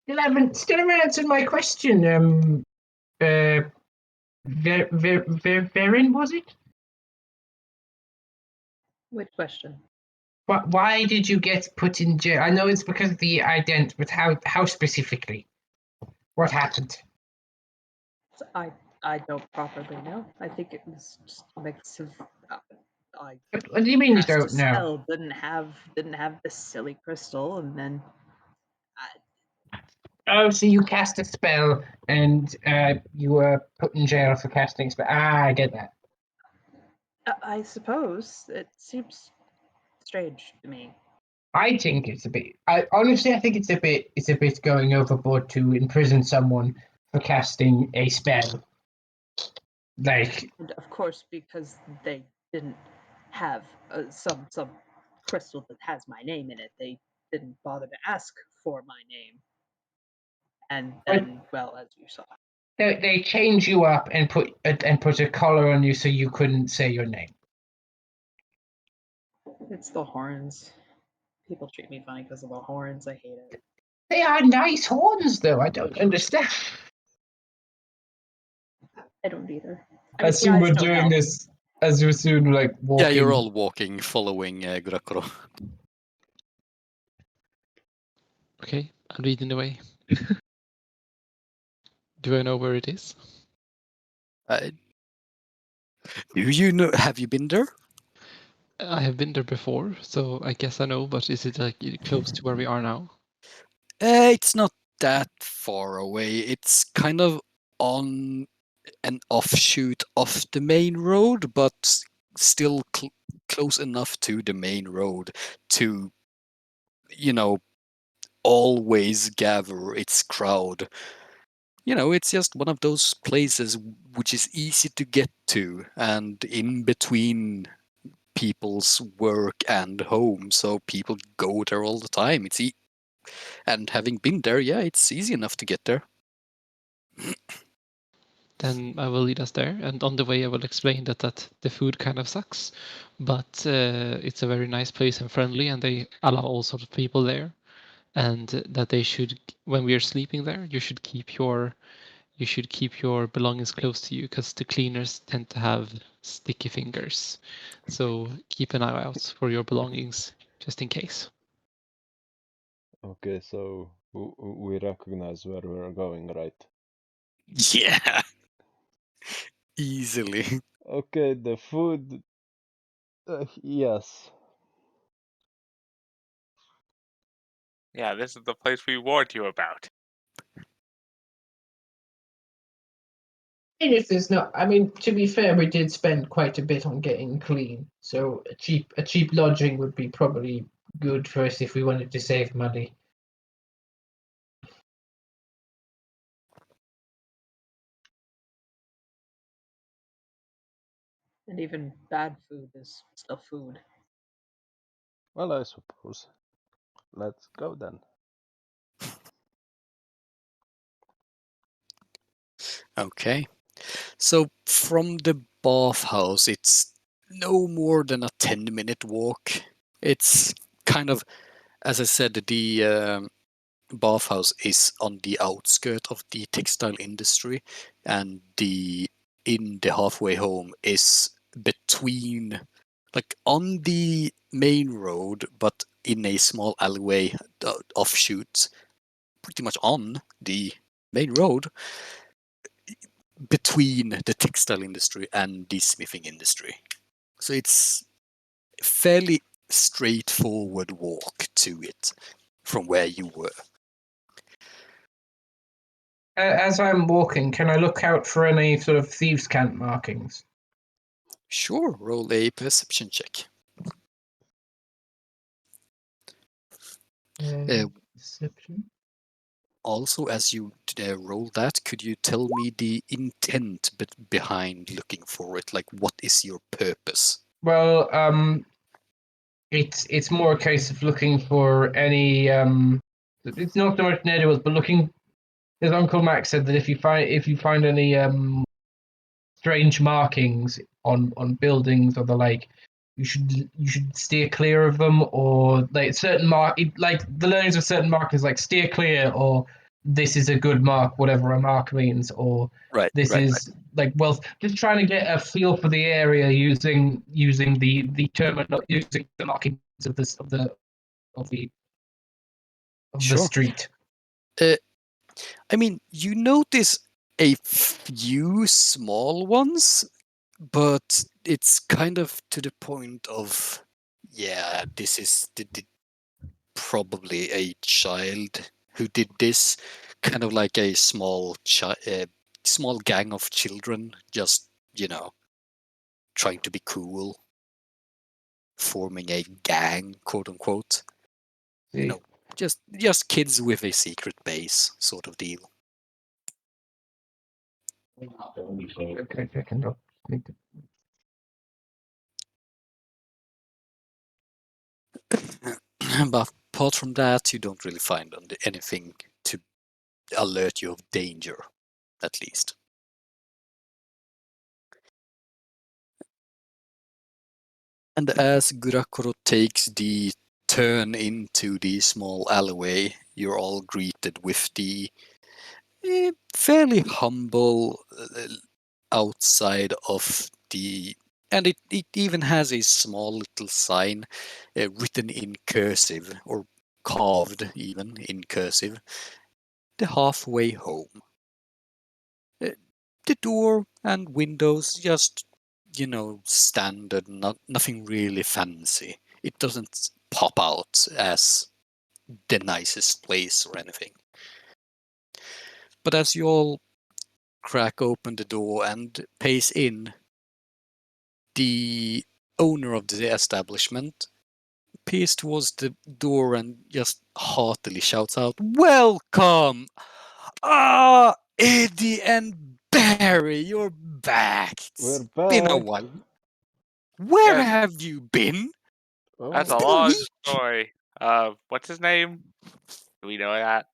Still haven't answered my question. Verin, was it? Which question? Why did you get put in jail? I know it's because of the ident, but how specifically? What happened? So I don't properly know. I think it was just a mix of. I What do you mean you cast a don't know? spell, didn't have the silly crystal, and then Oh, so you cast a spell and you were put in jail for casting spell. I get that. I suppose it seems strange to me. I think it's a bit. I honestly, I think it's a bit going overboard to imprison someone for casting a spell. Like, And of course, because they didn't have some crystal that has my name in it, they didn't bother to ask for my name. And then, well, as you saw, they change you up and put a collar on you so you couldn't say your name. it's the horns. People treat me funny because of the horns. I hate it. They are nice horns, though. I don't understand. I don't either. I I mean, assume the we're eyes don't doing help. this as we're soon like walking. Yeah, you're all walking, following Gurakuro. Okay, I'm leading the way. Do I know where it is? Do you know? Have you been there? I have been there before, so I guess I know, but is it like close to where we are now? It's not that far away. It's kind of on an offshoot of the main road, but still close enough to the main road to, always gather its crowd. It's just one of those places which is easy to get to and in between people's work and home, so people go there all the time. And having been there, yeah, it's easy enough to get there. Then I will lead us there, and on the way I will explain that the food kind of sucks, but it's a very nice place and friendly, and they allow all sorts of people there, and that they should, when we are sleeping there, you should keep your belongings close to you because the cleaners tend to have sticky fingers. So keep an eye out for your belongings just in case. Okay, so we recognize where we're going, right? Yeah. Easily. Okay, the food. Yes. Yeah, this is the place we warned you about. And if there's not, I mean, to be fair, we did spend quite a bit on getting clean, so a cheap lodging would be probably good for us if we wanted to save money. And even bad food is still food. Well, I suppose. Let's go then. Okay. So from the bathhouse, it's no more than a 10-minute walk. It's kind of, as I said, bathhouse is on the outskirt of the textile industry, and in the halfway home is between, like on the main road, but in a small alleyway offshoot, pretty much on the main road, between the textile industry and the smithing industry. So it's a fairly straightforward walk to it from where you were. As I'm walking, can I look out for any sort of thieves' cant markings? Sure, roll a perception check. Perception. Also, as you roll that, could you tell me the intent behind looking for it? Like, what is your purpose? Well, it's more a case of looking for any. It's not so much ne'er-do-wells, but looking. His Uncle Max said that if you find any strange markings on buildings or the like, you should steer clear of them, or like certain like the learnings of certain markers, like steer clear, or this is a good mark, whatever a mark means, or Right, this right, is like, well, just trying to get a feel for the area using the term, not using the markings of this of the Sure. street. I mean, you notice a few small ones, but it's kind of to the point of, yeah, this is probably a child who did this, kind of like a small small gang of children, just trying to be cool, forming a gang, quote unquote. Just kids with a secret base, sort of deal. Okay, I can look. But apart from that, you don't really find anything to alert you of danger, at least. And as Gurakoro takes the turn into the small alleyway, you're all greeted with the fairly humble outside of the. And it even has a small little sign written in cursive, or carved even in cursive. The halfway home. The door and windows just, standard, nothing really fancy. It doesn't pop out as the nicest place or anything. But as you all crack open the door and pace in, the owner of the establishment peers towards the door and just heartily shouts out, "Welcome! Ah, Eddie and Barry, you're back! We're It's been a back. while. Where Yes. have you been? That's It's a Oh, been a long week." story. What's his name? Do we know that?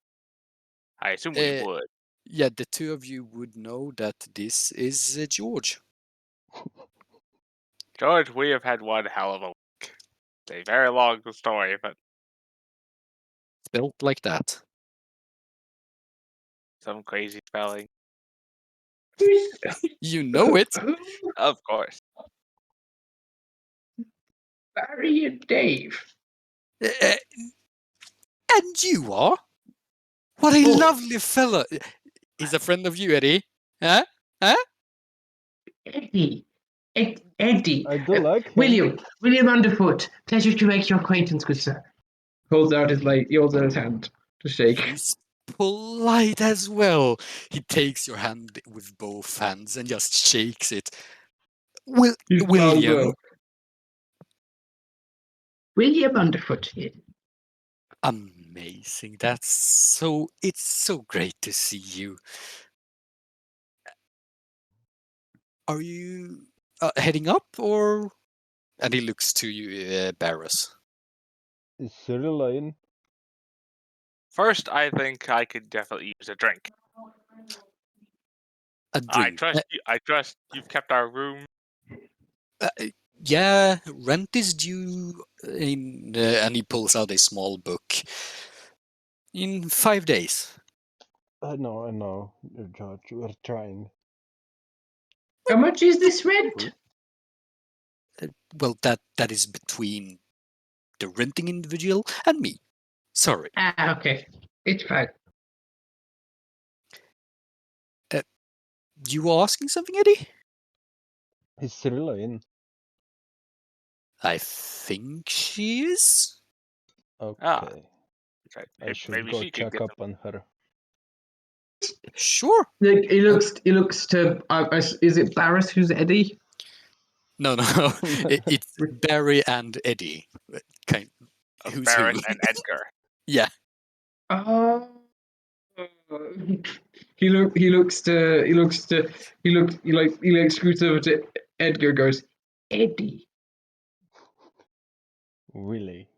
I assume we Uh, would. yeah, the two of you would know that this is George. George, we have had one hell of a week. It's a very long story, but Spelled like that. some crazy spelling. You know it. Of course. Barry and Dave. Uh, and you are? What a Oh. lovely fella. He's a friend of you, Eddie. Huh? Huh? Eddie. Eddie. I do like him. William Underfoot. Pleasure to make your acquaintance, good sir. Holds out his hand to shake. He's polite as well. He takes your hand with both hands and just shakes it. William. William Underfoot. Amazing. It's so great to see you. Are you heading up, or? And he looks to you, Barris. Is Cyril in? First, I think I could definitely use a drink. A drink. I trust you've kept our room. Yeah, rent is due in, and he pulls out a small book. In 5 days. I know, George. We're trying. How much is this rent? Well, that is between the renting individual and me. Sorry. Ah, okay. It's fine. You were asking something, Eddie? Is Cyrilla in? I think she is. Okay. Okay, I should maybe go she could check get up on her. Sure. Like, he looks to. Is it Barris who's Eddie? No. It's Barry and Eddie. Kind. Who's Barrett who? and Edgar. Yeah. Oh. He scoots over to Edgar. Goes, Eddie. Willie.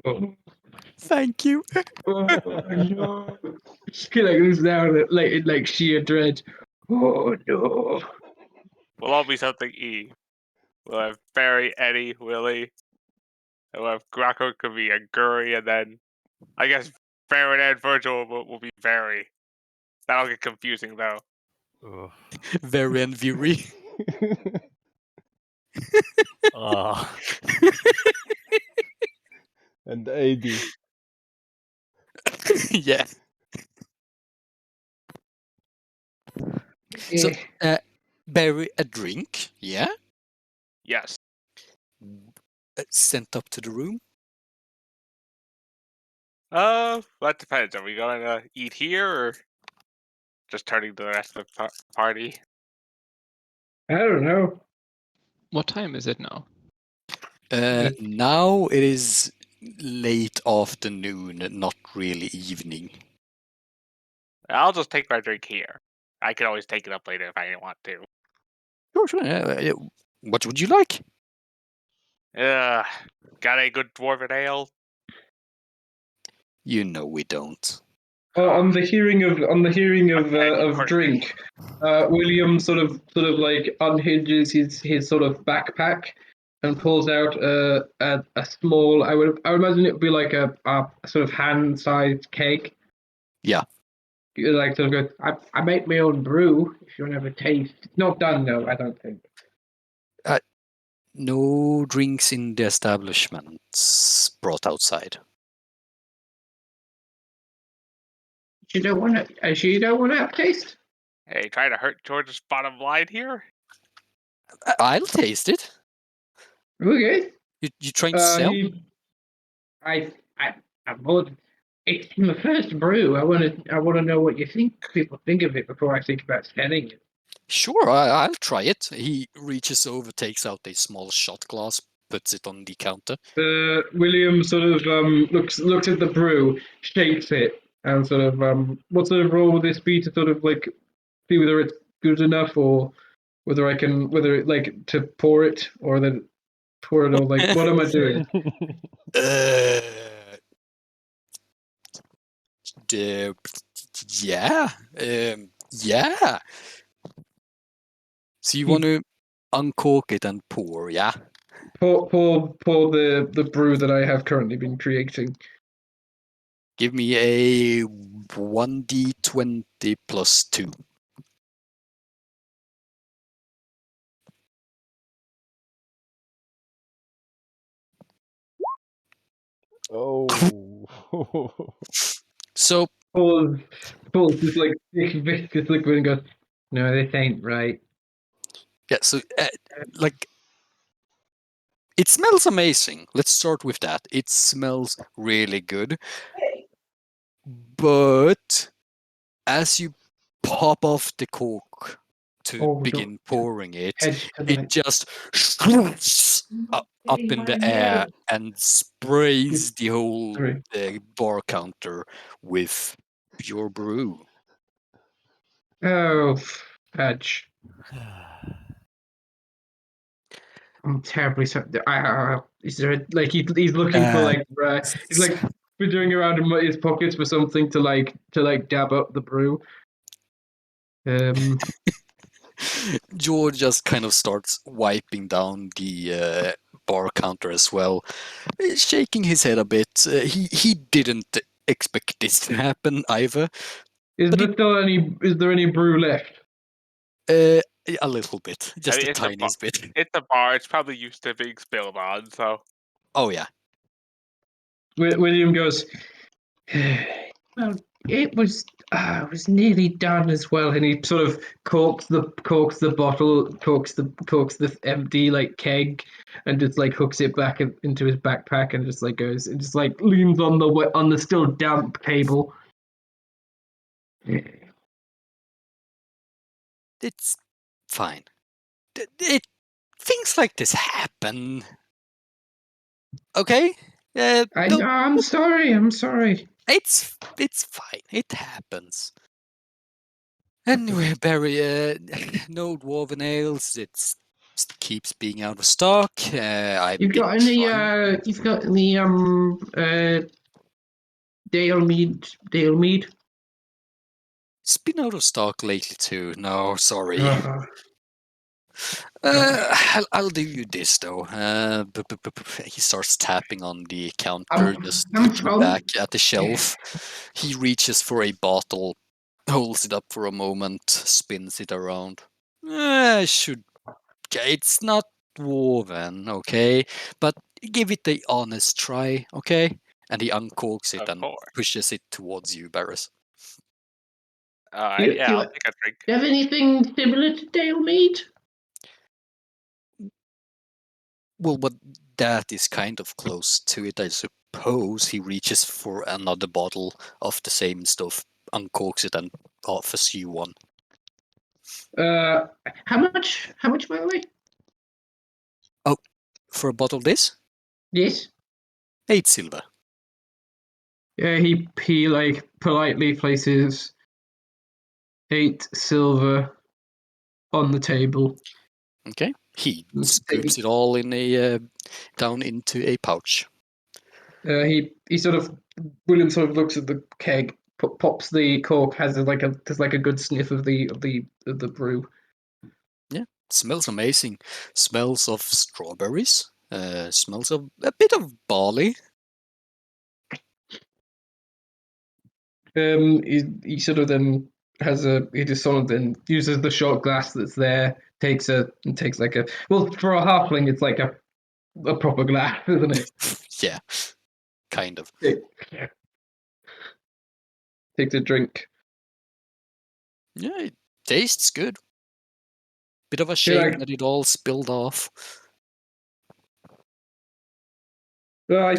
Oh, Thank you. no. She looks down at like sheer dread. Oh no. We'll all be something E. We'll have Barry, Eddie, Willie. And we'll have Graco could be a Guri, and then I guess Barrett and Virgil will be Barry. That'll get confusing though. Ugh. Very and Fury. Ugh. And AD. Yeah. So, Barry, a drink, yeah? Yes. Sent up to the room. That depends. Are we going to eat here or just turning to the rest of the party? I don't know. What time is it now? Now it is late afternoon, not really evening. I'll just take my drink here. I can always take it up later if I want to. Sure. What would you like? Got a good dwarven ale? You know we don't. On the hearing of Pardon. drink, William sort of like unhinges his sort of backpack and pulls out a small. I would imagine it would be like a sort of hand-sized cake. Yeah. You like sort of go. I make my own brew. If you want to have a taste, it's not done though. I don't think. No drinks in the establishments brought outside. You don't want to. You don't want to have a taste. Hey, trying to hurt George's bottom line here? I'll taste it. Okay. You trying to sell? I would. It's my first brew. I want to know what people think of it before I think about selling it. Sure, I'll try it. He reaches over, takes out a small shot glass, puts it on the counter. William sort of looks at the brew, shakes it, and sort of what sort of roll would this be to sort of like see whether it's good enough or whether like to pour it or then pour it or like what am I doing? Yeah. Yeah. So you want to uncork it and pour, yeah? Pour the brew that I have currently been creating. Give me a 1d20 plus 2. Oh. So Paul just like viscous liquid and goes, no, this ain't right. yeah, so like it smells amazing. Let's start with that. It smells really good. But as you pop off the cork to begin pouring it, it just shoots up in the air and sprays the whole bar counter with pure brew. Oh, fudge. I'm terribly sorry. Is there like he's looking for like he's like fiddling around in his pockets for something to like dab up the brew. George just kind of starts wiping down the bar counter as well, shaking his head a bit. He didn't expect this to happen either. Is But there any brew left? A little bit, I just mean, the it's a bar. tiniest bit. It's a bar. It's probably used to being spilled on. So Oh yeah. William goes, well, it was nearly done as well, and he sort of corks the bottle, corks the empty like keg, and just like hooks it back into his backpack, and just like goes and just like leans on the still damp table. It's fine. Things like this happen. Okay? I'm sorry. It's fine. It happens. Anyway, Barry, no dwarven ales. It keeps being out of stock. I've You've been got any trying. Dale mead? It's been out of stock lately too. No, sorry. I'll do you this though. He starts tapping on the counter, just looking back at the shelf. He reaches for a bottle, holds it up for a moment, spins it around. It's not woven, okay? But give it a honest try, okay? And he uncorks it of and course. pushes it towards you, Barris. Yeah, I'll take a drink. Do you have anything similar to Dale mead? Well, but that is kind of close to it, I suppose. He reaches for another bottle of the same stuff, uncorks it, and offers you one. How much? How much, by the way? Oh, for a bottle of this? Yes. 8 silver. Yeah, he like politely places 8 silver on the table. Okay. He scoops it all in a down into a pouch. He sort of William sort of looks at the keg, pops the cork, has like a good sniff of the brew. Yeah, it smells amazing. Smells of strawberries. Smells of a bit of barley. He sort of then he just sort of then uses the shot glass that's there, takes like a, well, for a halfling it's like a proper glass, isn't it? Yeah, kind of. Takes a drink. Yeah, it tastes good. Bit of a shame that it all spilled off. Well,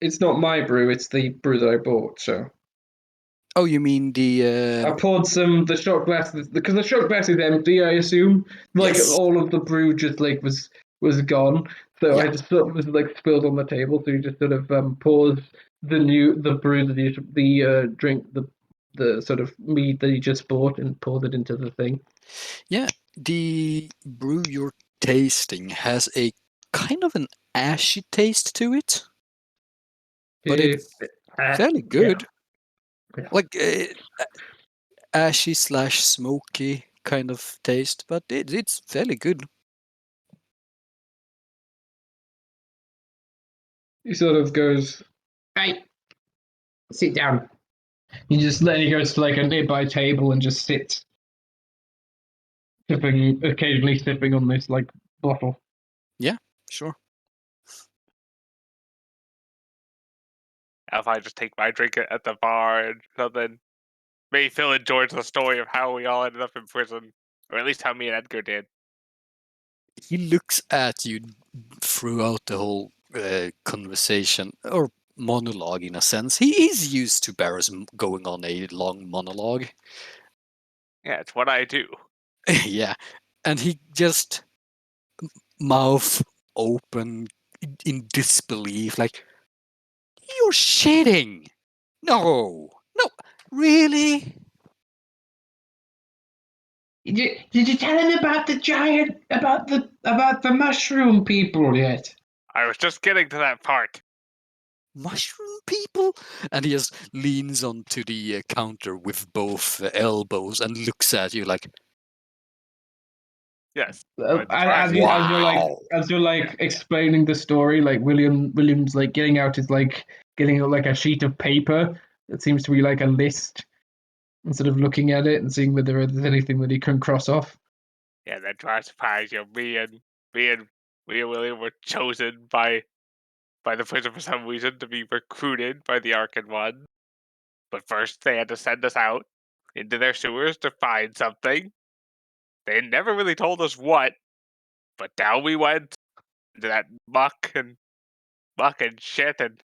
it's not my brew, it's the brew that I bought, so. Oh, you mean the... I poured the shot glass, because the shot glass is empty, I assume. Like, Yes. all of the brew just, like, was gone. So Yeah. I just sort of was, like, spilled on the table, so you just sort of pours the brew that you, drink, the sort of mead that you just bought and pours it into the thing. Yeah, the brew you're tasting has a kind of an ashy taste to it. But it's fairly good. Yeah. Like ashy / smoky kind of taste, but it's fairly good. He sort of goes, "Hey, sit down." He goes to like a nearby table and just sits, occasionally sipping on this like bottle. Yeah, sure. If I just take my drink at the bar and something, maybe Phil enjoys the story of how we all ended up in prison, or at least how me and Edgar did. He looks at you throughout the whole conversation, or monologue in a sense. He's used to Barris going on a long monologue. Yeah, it's what I do. Yeah, and he just mouth open in disbelief, like, you're shitting. No, really? Did you tell him about the giant, about the mushroom people yet? I was just getting to that part. Mushroom people? And he just leans onto the counter with both elbows and looks at you like, Yes. By the trash. As you're like explaining the story, like William's like getting out getting out like a sheet of paper that seems to be like a list, and sort of looking at it and seeing whether there's anything that he can cross off. Yeah, that trash surprise you. Me and William were chosen by the prison for some reason to be recruited by the Arkan One. But first they had to send us out into their sewers to find something. They never really told us what, but down we went into that muck and shit, and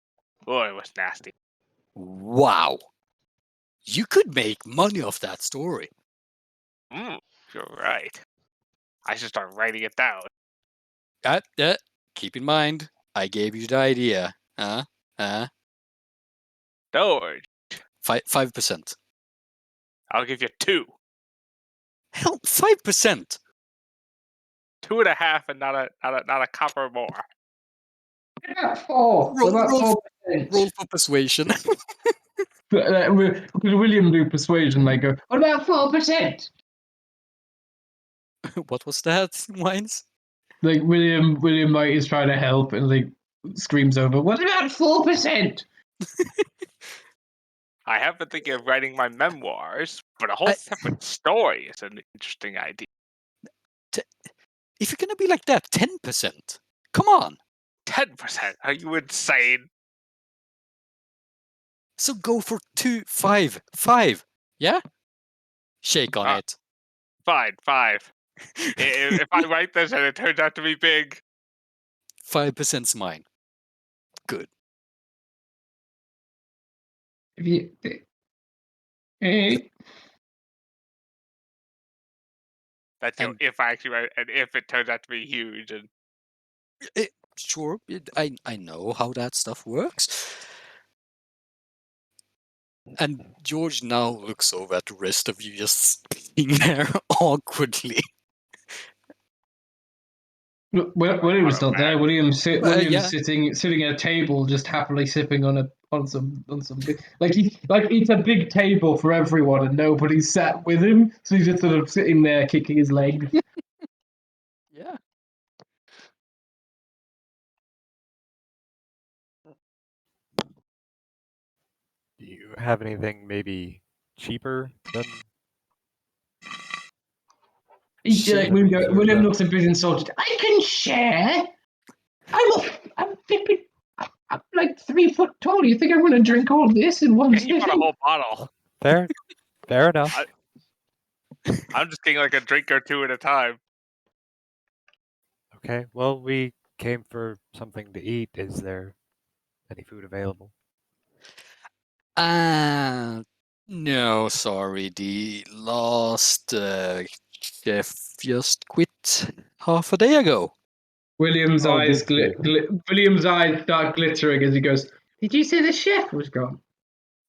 boy, it was nasty. Wow. You could make money off that story. You're right. I should start writing it down. Keep in mind, I gave you the idea. No, 5%. I'll give you 2. Hell, 5%. 2.5 and not a copper more. Roll for persuasion. Because William do persuasion, they go, what about 4%? What was that, Wines? Like William like is trying to help and like screams over, what about 4%? I have been thinking of writing my memoirs, but a whole separate story is an interesting idea. If you're gonna be like that, 10%. Come on. 10%? Are you insane? So go for 5. Yeah? Shake on it. Fine, 5. If I write this and it turns out to be big, 5%'s mine. Good. that's your if I actually write, and if it turns out to be huge, and Sure, I know how that stuff works. And George now looks over at the rest of you just sitting there awkwardly. William's not there. William's yeah. sitting at a table, just happily sipping on some like it's a big table for everyone, and nobody's sat with him, so he's just sort of sitting there kicking his legs. Yeah. Do you have anything maybe cheaper than? William looks a bit insulted. I can share. I'm flipping. I'm like 3 foot tall. You think I'm going to drink all this in one sitting? you want a whole bottle. Fair enough. I'm just getting like a drink or 2 at a time. Okay, well, we came for something to eat. Is there any food available? No, sorry. The last chef just quit half a day ago. William's eyes start glittering as he goes, did you say the chef was gone?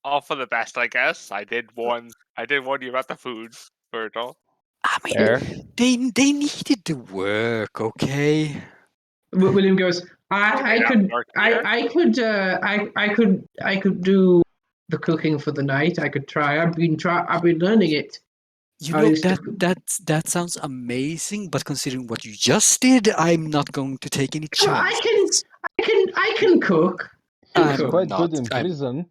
All for the best, I guess. I did warn you about the food, Virgil. I mean, Fair. they needed the work, okay? William goes, I could do the cooking for the night. I could try. I've been learning it. You know, that sounds amazing, but considering what you just did, I'm not going to take any chances. I can cook. He's quite good in prison.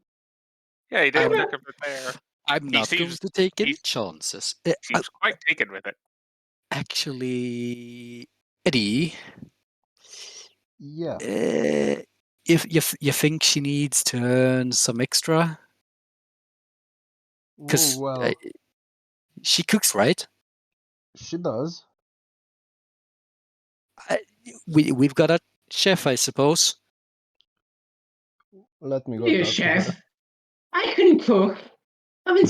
Yeah, he did cook him there. I'm not going to take any chances. Seems quite taken with it. Actually, Eddie. Yeah. If you think she needs to earn some extra, because she cooks, right? She does. We've got a chef, I suppose. Let me go talk chef. To her. I can cook. I mean,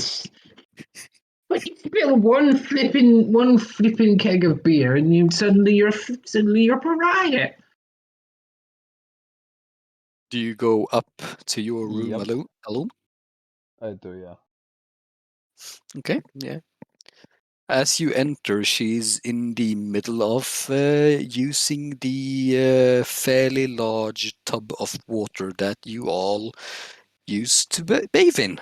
but you spill one flipping keg of beer, and you're a pariah. Do you go up to your room alone? I do, yeah. Okay, yeah. As you enter, she's in the middle of using the fairly large tub of water that you all used to bathe in.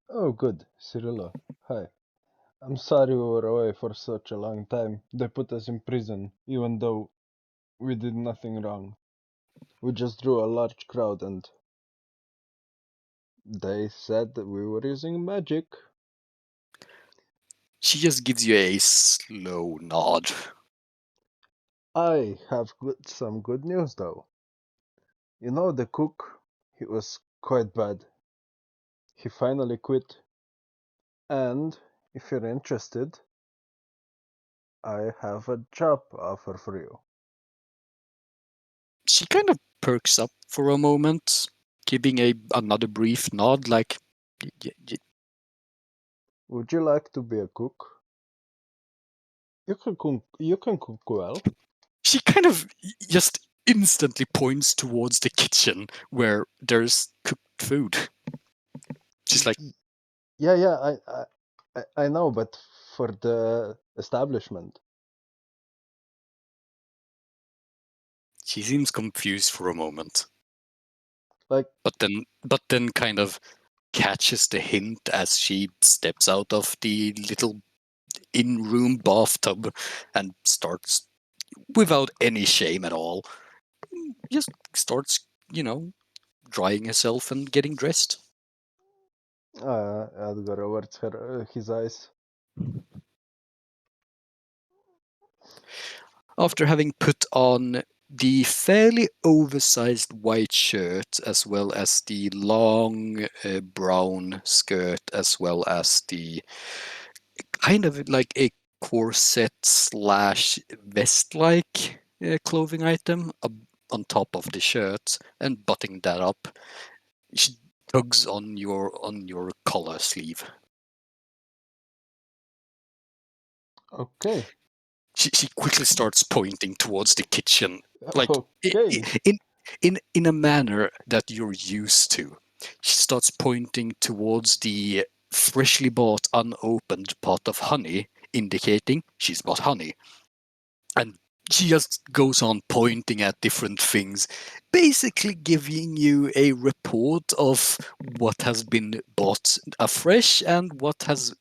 Oh, good. Cirilla. Hi. I'm sorry we were away for such a long time. They put us in prison, even though we did nothing wrong. We just drew a large crowd and they said that we were using magic. She just gives you a slow nod. I have some good news though. You know the cook? He was quite bad. He finally quit. And if you're interested, I have a job offer for you. She kind of perks up for a moment, giving another brief nod, like, Would you like to be a cook? You can cook well. she kind of just instantly points towards the kitchen where there's cooked food. She's like, Yeah, I know, but for the establishment. she seems confused for a moment, Like, but then kind of catches the hint as she steps out of the little in-room bathtub and starts, without any shame at all, just starts, drying herself and getting dressed. Edgar averts his eyes. After having put on the fairly oversized white shirt, as well as the long brown skirt, as well as the kind of like a corset slash vest like clothing item on top of the shirt, and buttoning that up, she tugs on your collar sleeve. Okay. She quickly starts pointing towards the kitchen, like Okay. in a manner that you're used to. She starts pointing towards the freshly bought unopened pot of honey, indicating she's bought honey. And she just goes on pointing at different things, basically giving you a report of what has been bought afresh and what has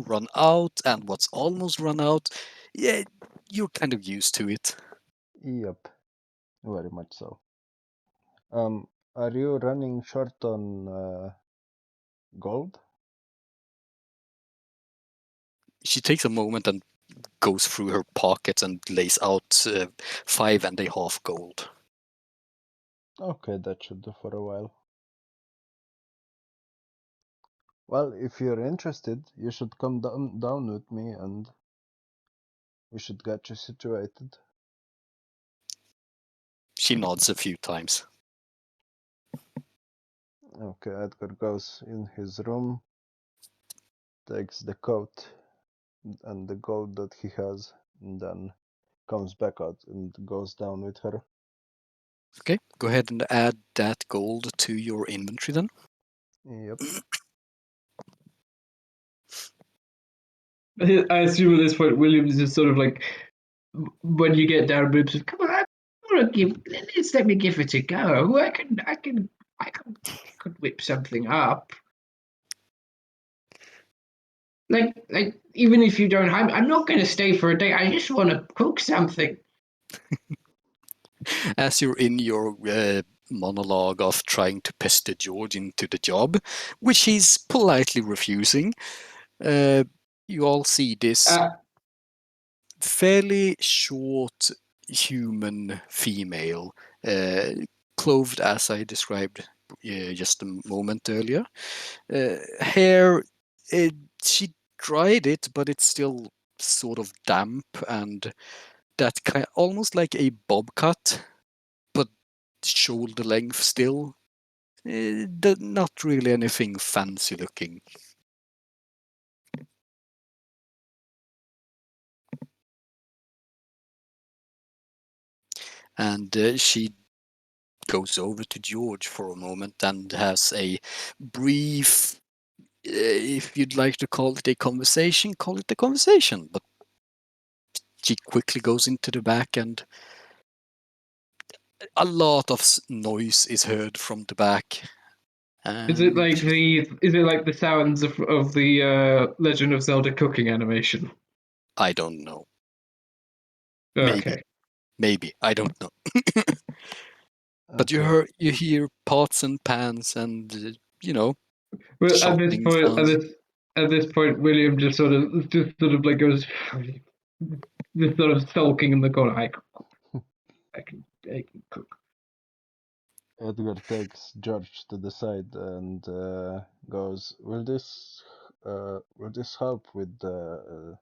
run out and what's almost run out. Yeah, you're kind of used to it. Yep. Very much so. Are you running short on gold? She takes a moment and goes through her pockets and lays out 5.5 gold. Okay, that should do for a while. Well, if you're interested, you should come down with me and we should get you situated. She nods a few times. Okay, Edgar goes in his room, takes the coat and the gold that he has, and then comes back out and goes down with her. Okay, go ahead and add that gold to your inventory then. Yep. I assume at this point Williams is sort of like, when you get down, boobs, come on, I want to give. Let me give it a go. I could whip something up. Like even if you don't, I'm not going to stay for a day. I just want to cook something. As you're in your monologue of trying to pester George into the job, which he's politely refusing, you all see this fairly short human female, clothed as I described just a moment earlier. Hair, she dried it, but it's still sort of damp and that kind, almost like a bob cut, but shoulder length still. Not really anything fancy looking. And she goes over to George for a moment and has a brief, if you'd like to call it a conversation, call it a conversation. But she quickly goes into the back and a lot of noise is heard from the back. Is it And like the sounds of the Legend of Zelda cooking animation? I don't know. Maybe. Okay. Maybe. I don't know. But Okay. you hear pots and pans and Well, chopping sounds. at this point, William just sort of like goes, just sort of sulking in the corner. I can cook. Edgar takes George to the side and goes, will this help with the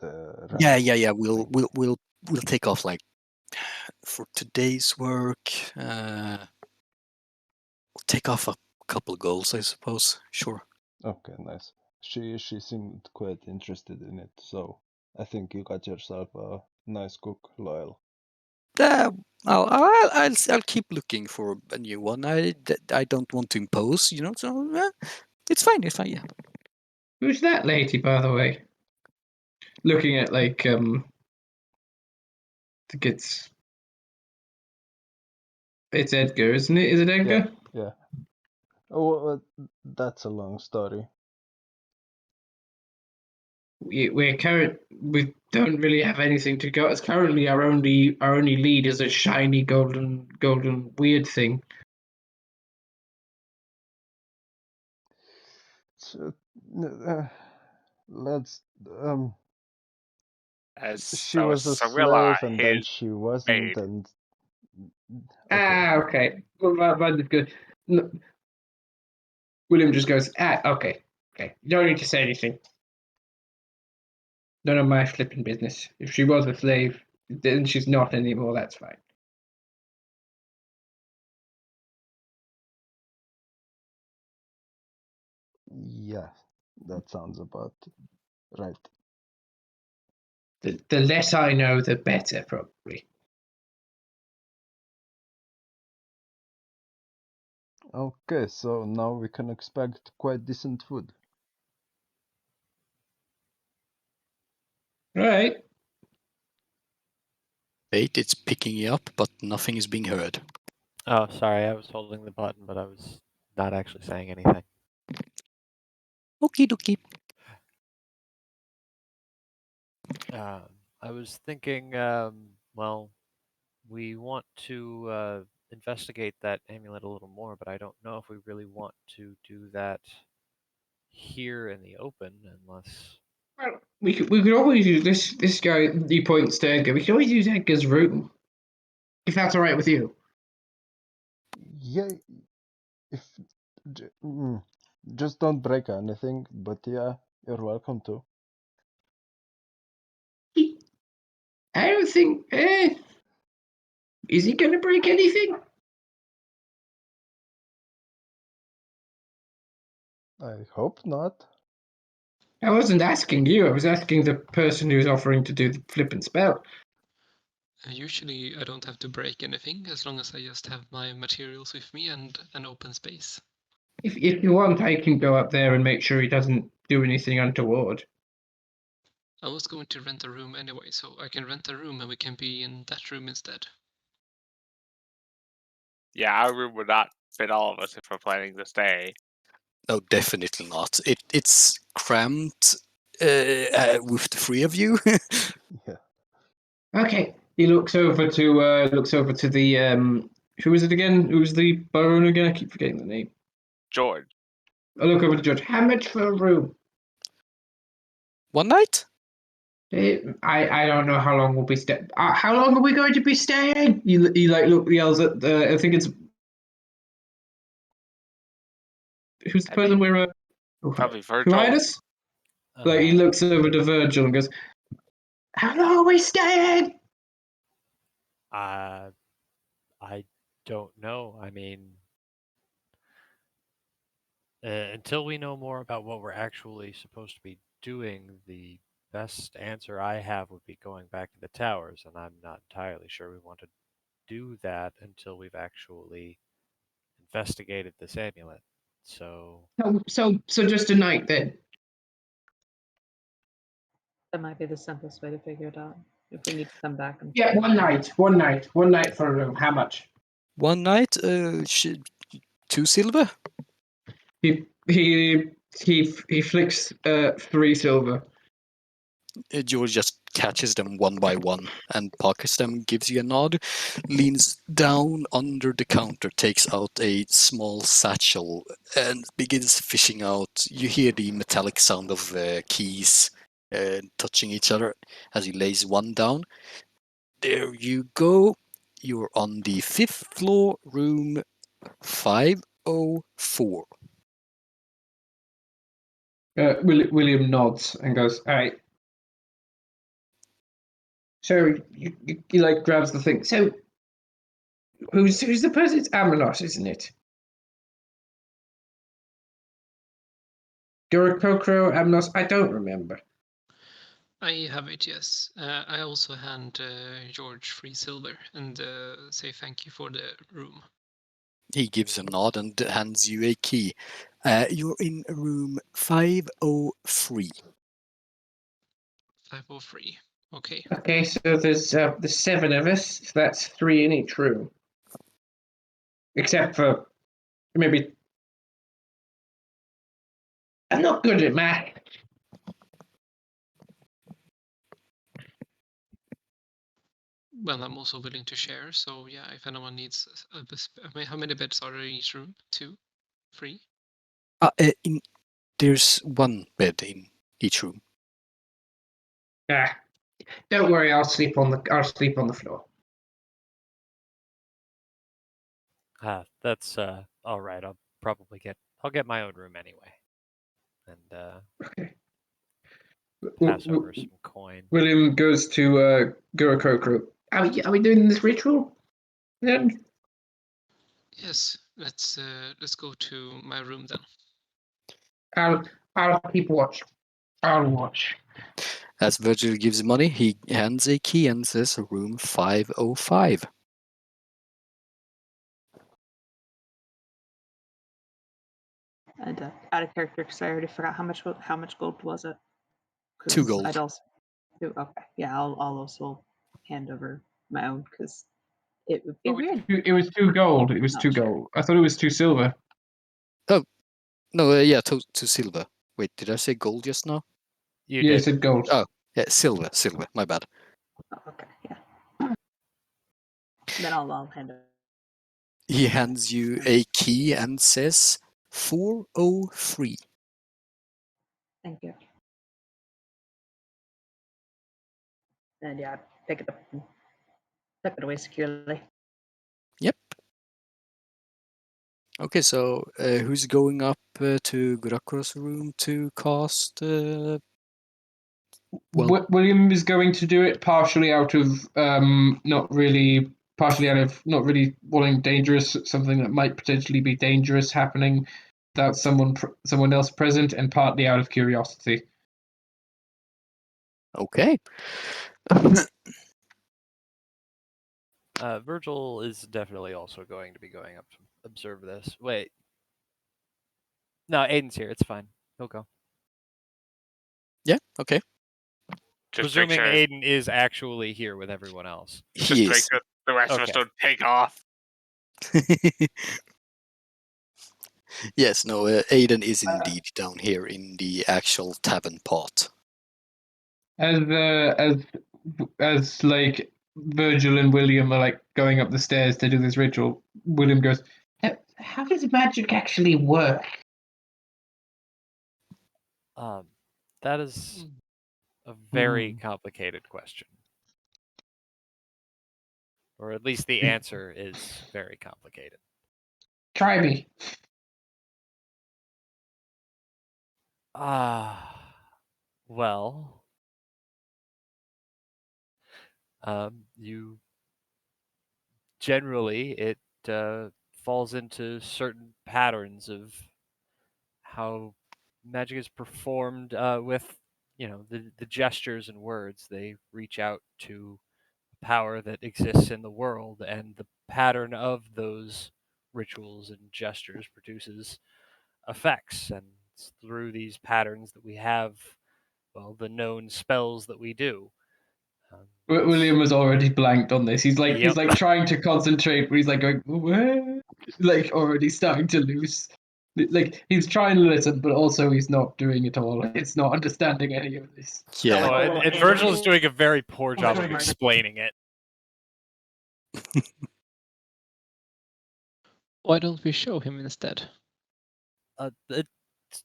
rent? Yeah. thing?" We'll take off like for today's work. We'll take off a couple goals, I suppose. Sure. Okay, nice. She seemed quite interested in it, so I think you got yourself a nice cook, Loyal. I'll keep looking for a new one. I don't want to impose, so it's fine. It's fine. Yeah. Who's that lady, by the way? Looking at I think it's Edgar, isn't it? Is it Edgar? Yeah. Oh, well, that's a long story. We don't really have anything to go. It's currently our only lead is a shiny golden weird thing. So, let's she So was a Cirilla, slave and then his she wasn't, maid. and okay. Okay. Well, that is good. No, William just goes, okay. You don't need to say anything. None of my flipping business. If she was a slave, then she's not anymore. That's fine. Yeah, that sounds about right. The less I know, the better, probably. Okay, so now we can expect quite decent food. Right. Wait, it's picking you up, but nothing is being heard. Oh, sorry, I was holding the button, but I was not actually saying anything. Okie dokie. I was thinking, well, we want to investigate that amulet a little more, but I don't know if we really want to do that here in the open unless. Well, we could always use this guy. He points to Edgar. We could always use Edgar's room, if that's all right with you. Yeah, if just don't break anything, but yeah, you're welcome to. I don't think. Is he going to break anything? I hope not. I wasn't asking you. I was asking the person who's offering to do the flippant spell. Usually I don't have to break anything as long as I just have my materials with me and an open space. If you want, I can go up there and make sure he doesn't do anything untoward. I was going to rent a room anyway, so I can rent a room and we can be in that room instead. Yeah, our room would not fit all of us if we're planning to stay. No, definitely not. It's cramped with the three of you. Yeah. Okay. He looks over to the who is it again? Who's the bar owner again? I keep forgetting the name. George, I look over to George. How much for a room? One night? I don't know how long we'll be staying. How long are we going to be staying? He like yells at I think it's who's the I person think we're probably who hired Virgil. us? Like he looks over to Virgil and goes, "How long are we staying?" I don't know. I mean, until we know more about what we're actually supposed to be doing, the best answer I have would be going back to the towers, and I'm not entirely sure we want to do that until we've actually investigated this amulet. So, So just a night then. That might be the simplest way to figure it out. If we need to come back and Yeah, one night for a room. How much? One night? 2 silver. He flicks 3 silver. George just catches them one by one and pockets them, gives you a nod, leans down under the counter, takes out a small satchel, and begins fishing out. You hear the metallic sound of keys touching each other as he lays one down. There you go. You're on the 5th floor, room 504. William nods and goes, "All right." So he like grabs the thing. So who's the person? It's Amelot, isn't it? Gorokokro, Amelot. I don't remember. I have it, yes. I also hand George 3 silver and say thank you for the room. He gives a nod and hands you a key. You're in room 503. 503. Okay. Okay, so there's 7 of us. So that's 3 in each room, except for maybe. I'm not good at math. Well, I'm also willing to share, so yeah, if anyone needs how many beds are there in each room? 2? 3? There's 1 bed in each room. Don't worry, I'll sleep on the floor. That's all right. I'll get my own room anyway, and Okay. pass over some coin. William goes to Gorokokro. Are we doing this ritual? Then Yes, let's go to my room then. I'll keep watch. I'll watch. As Virgil gives money, he hands a key and says room 505. And out of character, because I already forgot how much gold was it. 2 gold. I'd also okay. Yeah, I'll also hand over my own because it would be weird. It was 2 gold. It was Not 2 sure. gold. I thought it was 2 silver. No, yeah, 2 silver. Wait, did I say gold just now? You Yeah, did. it said gold. Oh, yeah, silver, my bad. Oh, okay, yeah. Then I'll hand it. He hands you a key and says 403. Thank you. And yeah, pick it up and tuck it away securely. Yep. Okay, so who's going up to Gurakuro's room to cast? William is going to do it partially out of not really wanting dangerous, something that might potentially be dangerous happening without someone else present, and partly out of curiosity. Okay. Virgil is definitely also going to be going up to observe this. Wait. No, Aiden's here. It's fine. He'll go. Yeah, okay. Just make Presuming sure, Aiden is actually here with everyone else. just He make is. sure the rest of us Okay. don't take off. Yes, no, Aiden is indeed down here in the actual tavern pot. As like Virgil and William are like going up the stairs to do this ritual, William goes, "How does magic actually work?" That is a very complicated question. Or at least the answer is very complicated. Try me. Well, you generally it falls into certain patterns of how magic is performed with the gestures and words. They reach out to power that exists in the world, and the pattern of those rituals and gestures produces effects, and it's through these patterns that we have the known spells that we do. William was already blanked on this. He's like Yep. trying to concentrate, but he's like going, "Where?" Like already starting to lose. Like he's trying to listen, but also he's not doing it all. It's not understanding any of this. Yeah. Oh, and Virgil is doing a very poor job of explaining it. Why don't we show him instead? It's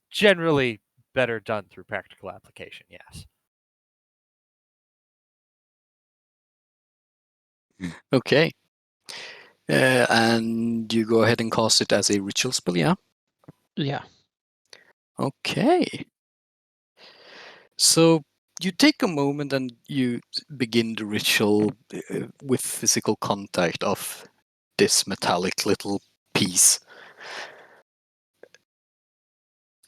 generally better done through practical application, yes. Okay. And you go ahead and cast it as a ritual spell, yeah? Yeah. Okay. So you take a moment and you begin the ritual with physical contact of this metallic little piece.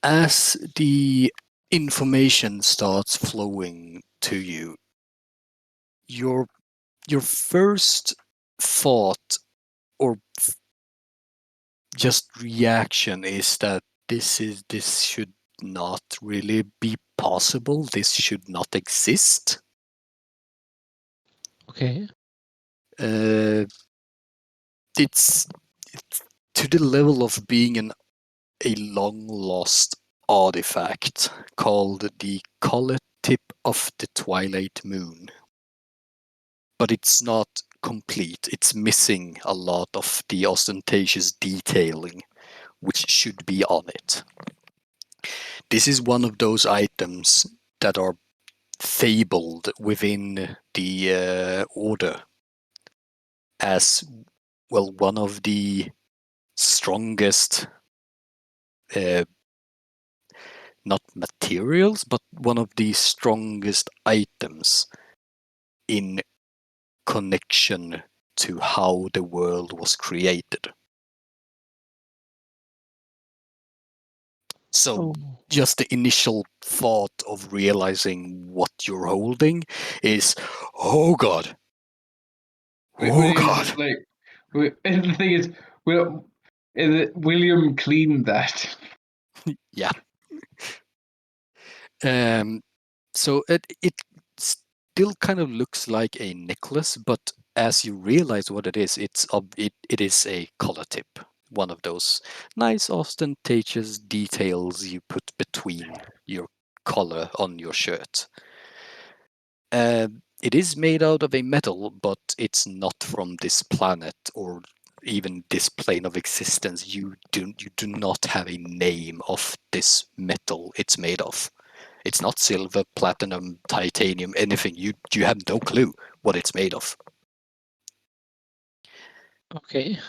As the information starts flowing to you, your first thought or just reaction is that this should not really be possible. This should not exist. Okay. It's to the level of being a long lost artifact called the collar tip of the twilight moon. But it's not complete. It's missing a lot of the ostentatious detailing which should be on it. This is one of those items that are fabled within the order as, well, one of the strongest, not materials, but one of the strongest items in connection to how the world was created. So just the initial thought of realizing what you're holding is, oh god. Oh William's god. just like, and the thing is, William cleaned that. Yeah. So it still kind of looks like a necklace, but as you realize what it is, it is a collar tip. One of those nice ostentatious details you put between your collar on your shirt. It is made out of a metal, but it's not from this planet or even this plane of existence. You do not have a name of this metal it's made of. It's not silver, platinum, titanium, anything. You have no clue what it's made of. Okay.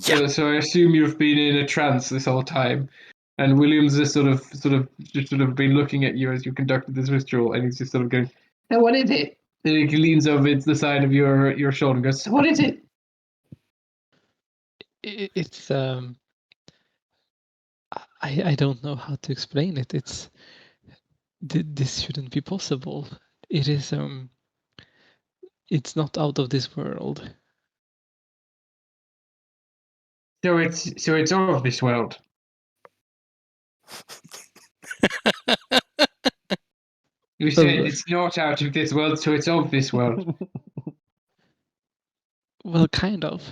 Yeah. So I assume you've been in a trance this whole time, and Williams has sort of been looking at you as you conducted this ritual, and he's just sort of going, "Now what is it?" And he leans over to the side of your shoulder and goes, "So what is it?" It's I don't know how to explain it. It's this shouldn't be possible. It is it's not out of this world. So it's of this world. You said it's not out of this world, so it's of this world. Well, kind of.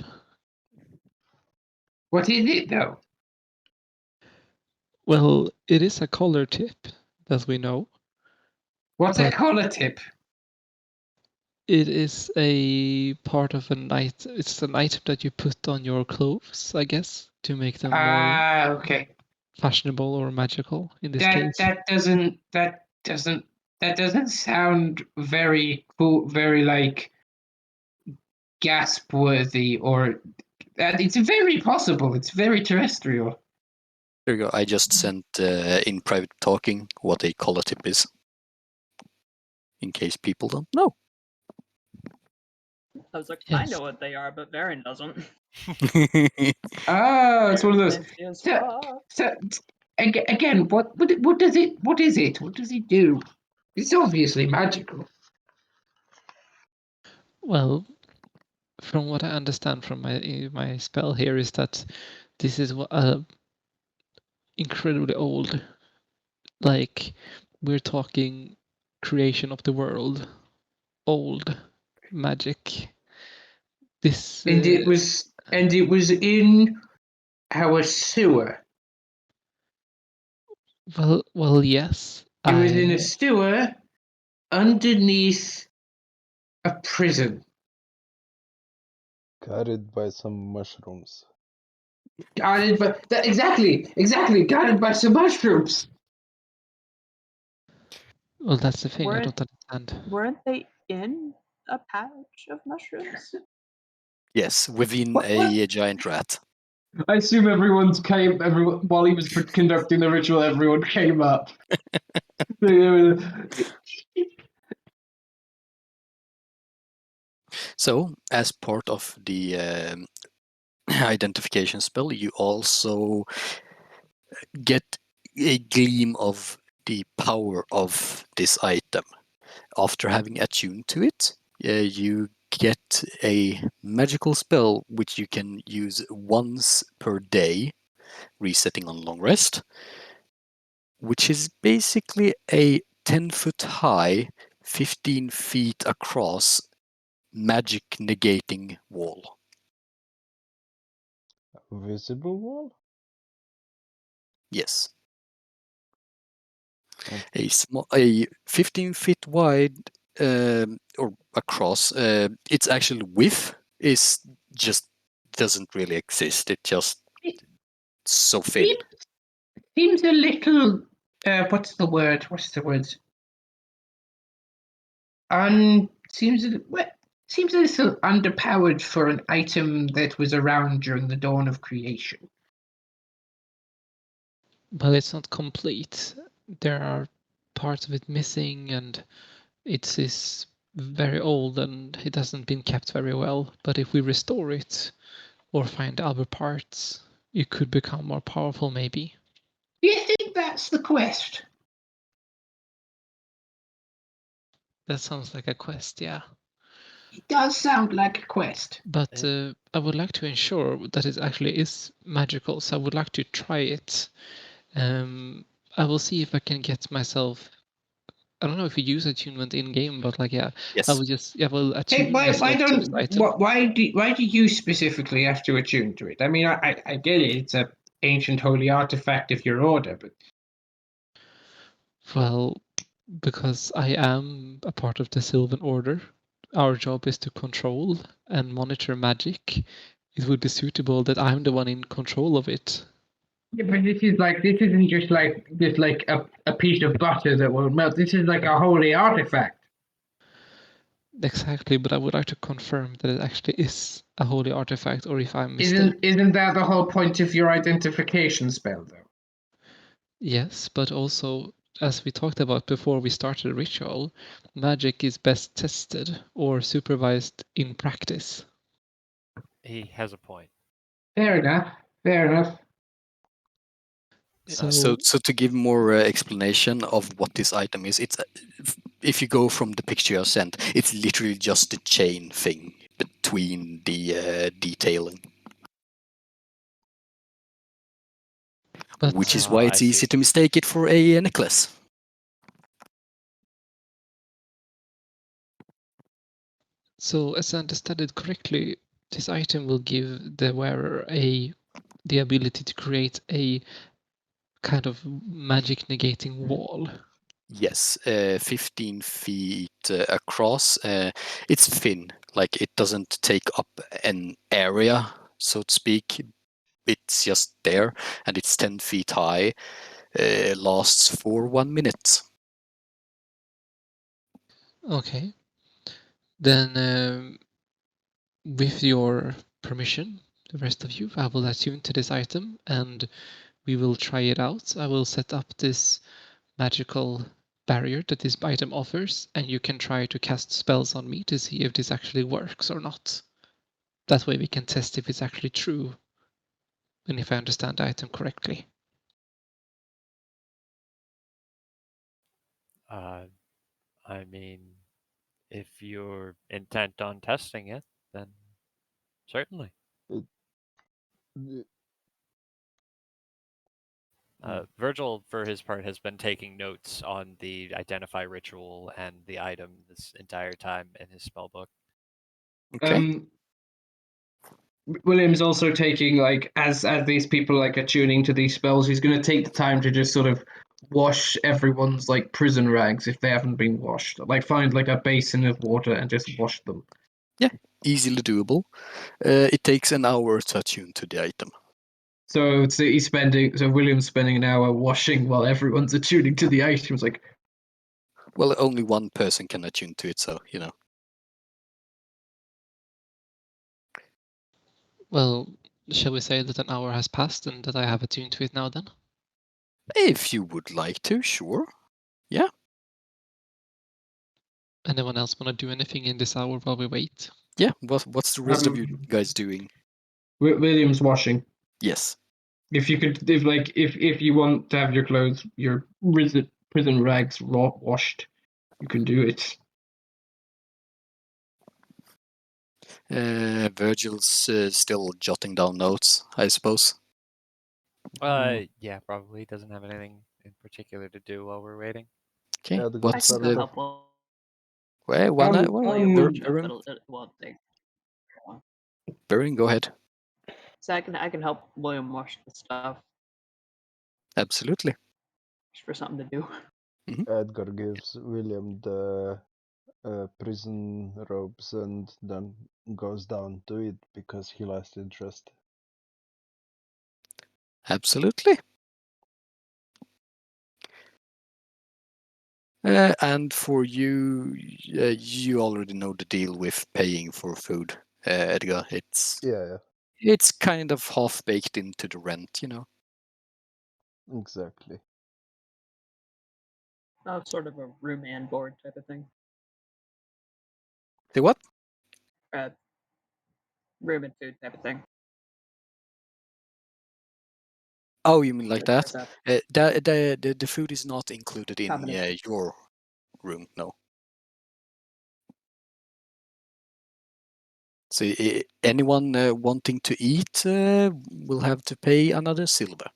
What is it though? Well, it is a collar tip, as we know. What's a But collar tip? it is a part of it's an item that you put on your clothes, I guess, to make them more Okay. fashionable or magical in this case. That doesn't sound very cool, very like gasp worthy, or it's very possible. It's very terrestrial. There you go. I just sent in private talking what a collar tip is, in case people don't know. I was like, I Yes. know what they are, but Varen doesn't. It's one of those. Fancy as So, fuck. so again, what does it? What is it? What does it do? It's obviously magical. Well, from what I understand from my spell here is that this is incredibly old. Like we're talking creation of the world. old magic. This And it was in our sewer. well, yes. It was in a sewer underneath a prison. Carried by some mushrooms. Guarded by exactly guarded by some mushrooms. Well, that's the thing. I Weren't- don't understand. Weren't they in a patch of mushrooms? Yes, within What- a giant rat. I assume everyone while he was conducting the ritual, everyone came up. So, as part of the identification spell, you also get a gleam of the power of this item. After having attuned to it, you get a magical spell which you can use once per day, resetting on long rest, which is basically a 10-foot high, 15 feet across magic negating wall. Visible wall? Yes. Oh. A 15 feet wide or across. Its actual width is just doesn't really exist. It just so thin. Seems a little. What's the word? Seems seems a little underpowered for an item that was around during the dawn of creation. But it's not complete. There are parts of it missing, and it is very old and it hasn't been kept very well. But if we restore it or find other parts, it could become more powerful, maybe. Do you think that's the quest? That sounds like a quest, yeah. It does sound like a quest. But I would like to ensure that it actually is magical, so I would like to try it. I will see if I can get myself. I don't know if you use attunement in game, but like, yeah, Yes. I will attune Hey, why myself to this item. why do you specifically have to attune to it? I mean, I get it. It's a ancient holy artifact of your order, but Well, because I am a part of the Sylvan Order, our job is to control and monitor magic. It would be suitable that I'm the one in control of it. yeah, but this isn't just like a piece of butter that will melt. This is like a holy artifact. Exactly, but I would like to confirm that it actually is a holy artifact, or if I'm mistaken. Isn't that the whole point of your identification spell, though? Yes, but also, as we talked about before we started the ritual, magic is best tested or supervised in practice. He has a point. Fair enough. Fair enough. So to give more explanation of what this item is, it's if you go from the picture you sent, it's literally just the chain thing between the detailing, But which is why I it's see. easy to mistake it for a necklace. so, as I understand it correctly, this item will give the wearer the ability to create a kind of magic negating wall. Yes, 15 feet across. It's thin, like it doesn't take up an area, so to speak. It's just there, and it's 10 feet high. Lasts for 1 minute. Okay. Then, with your permission, the rest of you, I will attune to this item and we will try it out. I will set up this magical barrier that this item offers, and you can try to cast spells on me to see if this actually works or not. That way we can test if it's actually true and if I understand the item correctly. I mean, if you're intent on testing it, then certainly. It- Virgil, for his part, has been taking notes on the identify ritual and the item this entire time in his spellbook. Okay. William's also taking, like, as these people like are tuning to these spells, he's going to take the time to just sort of wash everyone's like prison rags if they haven't been washed. Like find like a basin of water and just wash them. Easily doable. It takes an hour to attune to the item. So William's spending an hour washing while everyone's attuning to the items. Like, Well, only one person can attune to it, so Well, shall we say that an hour has passed and that I have attuned to it now then? If you would like to, sure. Anyone else want to do anything in this hour while we wait? Yeah. What's the rest of you guys doing? William's washing. Yes. If you want to have your prison rags washed, you can do it. Virgil's still jotting down notes, I suppose. Yeah, probably doesn't have anything in particular to do while we're waiting. Okay. Yeah, the I What's can good go stuff. help Um, William. Baron, It won't take long. Baron, go ahead. So I can help William wash the stuff Absolutely. just for something to do. Edgar gives William the prison robes and then goes down to it because he lost interest. Absolutely. And for you, you already know the deal with paying for food, Edgar. Yeah, It's kind of half baked into the rent, exactly. Oh, sort of a room and board type of thing. Say what? Room and food type of thing. Oh, you mean like that? There's a The food is not included in combination. your room, no. So anyone wanting to eat will have to pay another silver.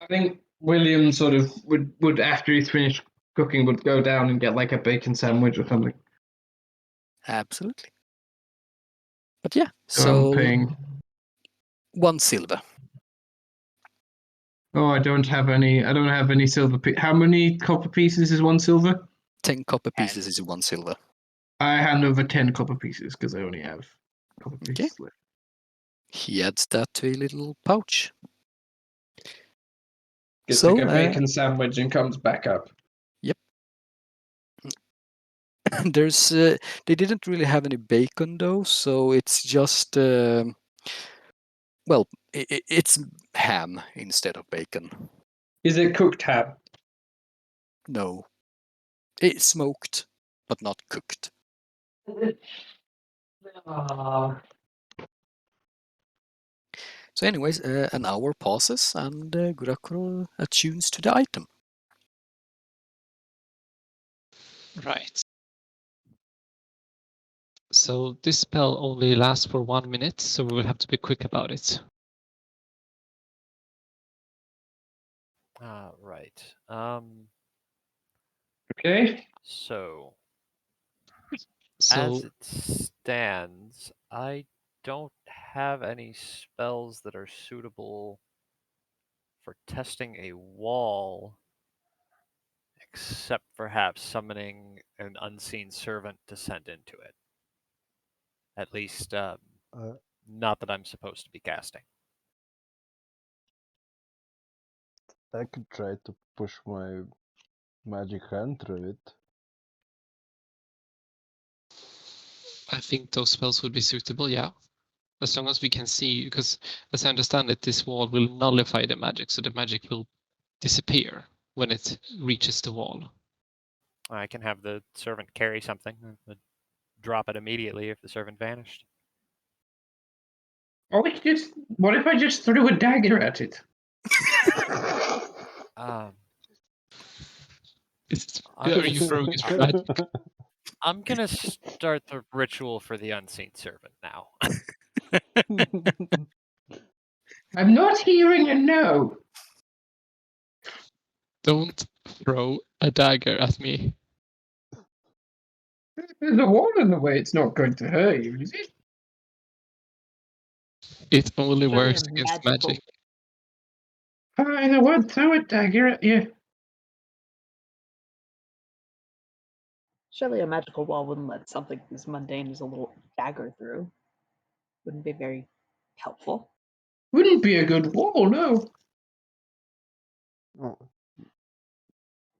I think William sort of would after he's finished cooking would go down and get like a bacon sandwich or something. Absolutely. But yeah, So I'm so paying. 1 silver. Oh, I don't have any silver. How many copper pieces is 1 silver? 10 copper 10. pieces is 1 silver. I hand over 10 copper pieces because I only have copper pieces left. He adds that to a little pouch. Gets So, like a bacon sandwich and comes back up. Yep. There's they didn't really have any bacon though, so it's just well, it's ham instead of bacon. Is it cooked ham? No, it's smoked, but not cooked. So, anyways, an hour passes and Gurakuro attunes to the item. Right. So this spell only lasts for 1 minute, so we will have to be quick about it. Right. Okay. So So as it stands, I don't have any spells that are suitable for testing a wall, except perhaps summoning an unseen servant to send into it. At least, not that I'm supposed to be casting. I could try to push my magic hand through it. I think those spells would be suitable, yeah. As long as we can see, because as I understand it, this wall will nullify the magic, so the magic will disappear when it reaches the wall. I can have the servant carry something, drop it immediately if the servant vanished. Or what if I just threw a dagger at it? Are you throwing it for magic? I'm gonna start the ritual for the unseen servant now. I'm not hearing a no. Don't throw a dagger at me. There's a wall in the way. It's not going to hurt you, is it? It only Surely works a against magical- magic. Fine, I won't throw a dagger at you. Surely a magical wall wouldn't let something as mundane as a little dagger through. Wouldn't be very helpful. Wouldn't be a good wall, no. Oh,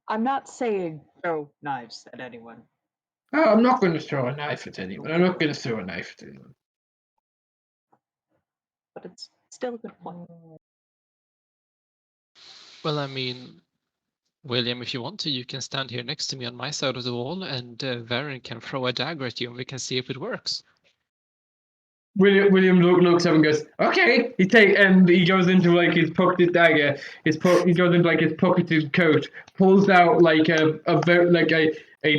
I'm not saying throw knives at anyone. Oh, I'm not going to throw a knife at anyone. I'm not going to throw a knife at anyone. But it's still a good point. Well, I mean, William, if you want to, you can stand here next to me on my side of the wall, and Varen can throw a dagger at you, and we can see if it works. William looks up and goes, "Okay." And he goes into like his pocketed dagger. He goes into like his pocketed coat, pulls out like a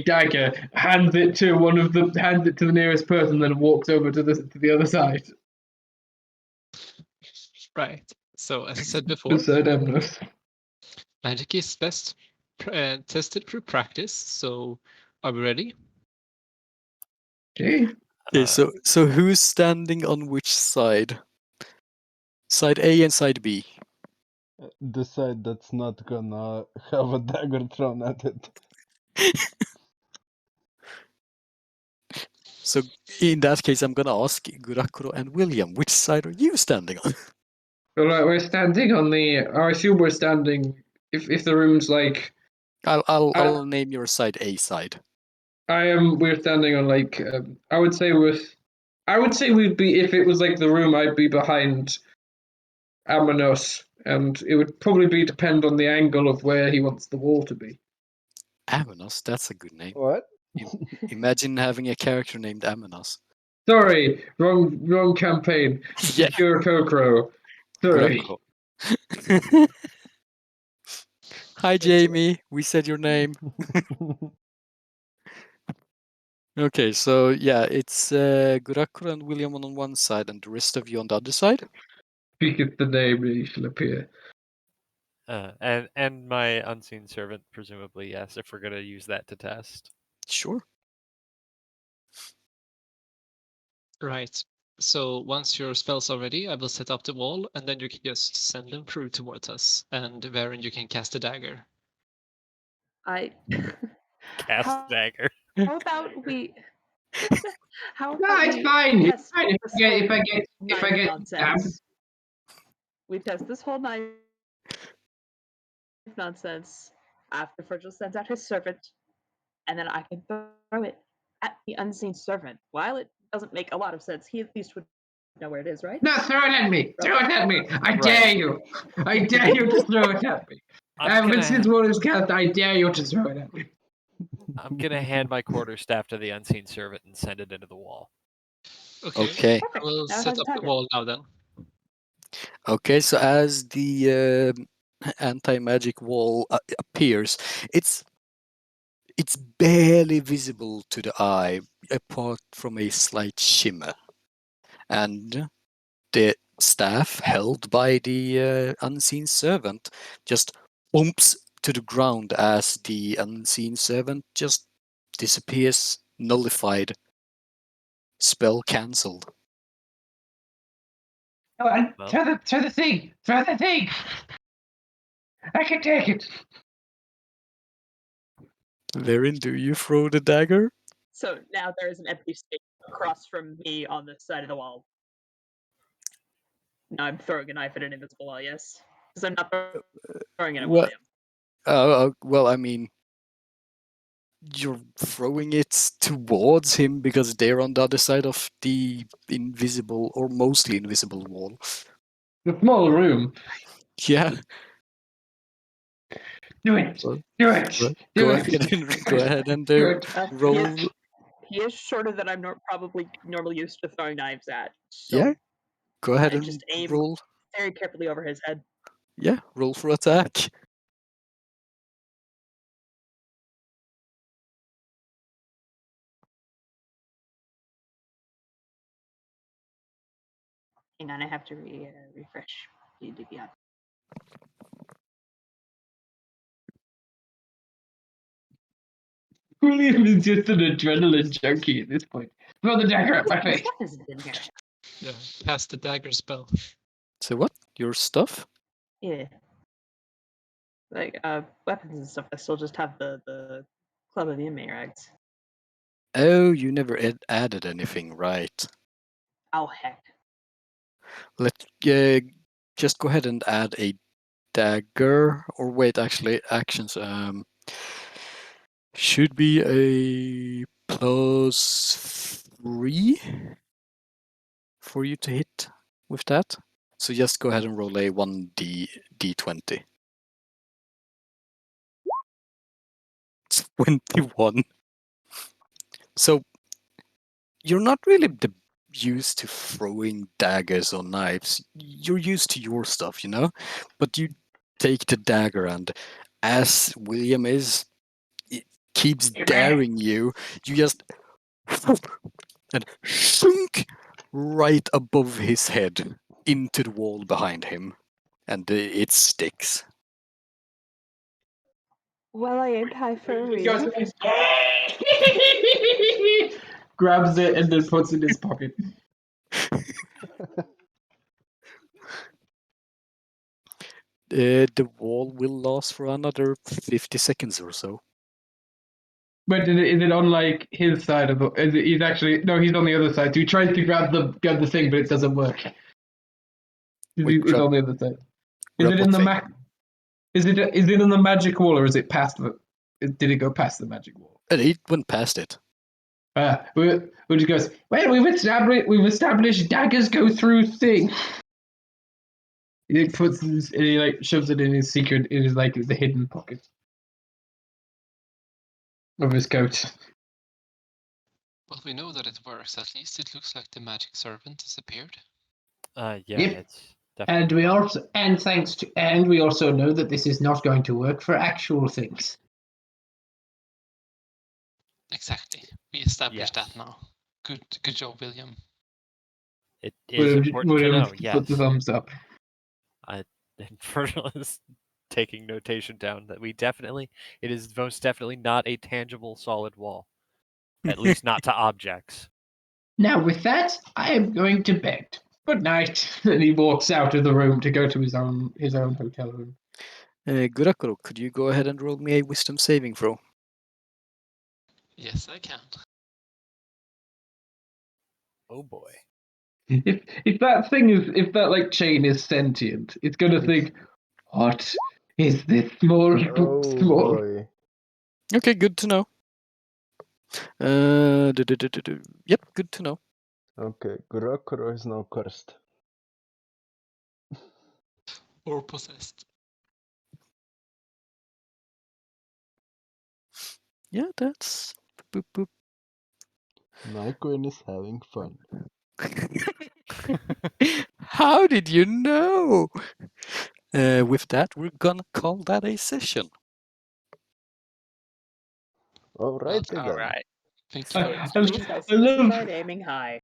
dagger, hands it to the nearest person, then walks over to the other side. Right. So, as I said before, Beside Emnus. magic is best tested through practice. So, are we ready? Okay. Okay, so who's standing on which side? Side A and side B. the side that's not gonna have a dagger thrown at it. So in that case, I'm gonna ask Gurakuro and William, which side are you standing on? All right, we're standing on the. I assume we're standing. If the room's like, I'll name your side A side. we're standing on like. I would say we'd be, if it was like the room, I'd be behind Amanos, and it would probably depend on the angle of where he wants the wall to be. Amanos, that's a good name. What? Imagine having a character named Amanos. Sorry, wrong campaign. Yeah. Pure Kokro. Sorry. Gurakuro. Hi Jamie, we said your name. Okay, so yeah, it's Gurakuro and William on one side and the rest of you on the other side. Speaketh the name, he shall appear. And my unseen servant, presumably, yes, if we're gonna use that to test. Sure. Right. So, once your spells are ready, I will set up the wall, and then you can just send them through towards us. And Varen, you can cast a dagger. I Cast How- dagger. how about we how No, about it's we fine. It's test fine. this whole If I knife get nonsense? We test this whole knife nonsense after Virgil sends out his servant, and then I can throw it at the unseen servant. While it doesn't make a lot of sense, he at least would know where it is, right? No, throw it at me. Throw it at me. I Right. dare you. I dare you to throw it at me. I'm Ever since gonna, one is cast, I dare you to throw it at me. I'm gonna hand my quarterstaff to the unseen servant and send it into the wall. Okay. I Perfect. will Now it set has a up the target. wall now then. Okay, so as the anti-magic wall appears, it's barely visible to the eye, apart from a slight shimmer, and the staff held by the unseen servant just bumps to the ground as the unseen servant just disappears, nullified, spell cancelled. Come on, Well. throw the thing. Throw the thing. I can take it. Wherein do you throw the dagger? So now there is an empty space across from me on this side of the wall. Now I'm throwing a knife at an invisible wall, yes? Because I'm not throwing it at What? William. Well, I mean, you're throwing it towards him because they're on the other side of the invisible or mostly invisible wall. The small room. Yeah. Do it. Well, Do it. Go Do ahead it. and go ahead and Do it. roll. He is shorter than I'm probably normally used to throwing knives at. So Yeah. Go ahead I and just aim roll. very carefully over his head. Yeah, roll for attack. Hang on, I have to refresh. DDBI. William is just an adrenaline junkie at this point. Throw the dagger at my My face. stuff isn't in here. Yeah, cast the dagger spell. So what? Your stuff? Yeah. Like weapons and stuff. I still just have the club of the inmate rags. Oh, you never added anything, right? Oh heck. Let just go ahead and add a dagger. Or wait, actually, actions. Should be a +3 for you to hit with that. So just go ahead and roll a 1d20. 21. So you're not really used to throwing daggers or knives. You're used to your stuff, you know? But you take the dagger, and as William keeps daring you, you just and sink right above his head into the wall behind him, and it sticks. Well, I aimed high for a He goes, reason. grabs it and then puts it in his pocket. The wall will last for another 50 seconds or so. But is it on like his side of the? He's actually no, he's on the other side. So he tries to grab the thing, but it doesn't work. Wait, It's on the other side. Is grab it in what the thing? Is it in the magic wall, or is it past the? Did it go past the magic wall? And he went past it. We just goes. Well, we've established daggers go through thing. He puts and he like shoves it in his secret in his like the hidden pocket of his coat. Well, we know that it works. At least it looks like the magic servant disappeared. Yeah, Yep. it's definitely. We also know that this is not going to work for actual things. Exactly. We established Yes. that now. Good job, William. It is important to know. Yes. Put the thumbs up. Virgil is taking notation down that it is most definitely not a tangible solid wall. At least not to objects. Now, with that, I am going to bed. Good night. And he walks out of the room to go to his own hotel room. Gurakuro, could you go ahead and roll me a wisdom saving throw? Yes, I can. Oh boy. If that like chain is sentient, it's gonna think, what is this small Oh small? boy. Okay, good to know. Yep, good to know. Okay, Gurakuro is now cursed. Or possessed. Yeah, that's boop boop. Nyquin is having fun. How did you know? With that, we're gonna call that a session. Alrighty Well, then. All right. Thank you very I much. At least I love tried aiming high.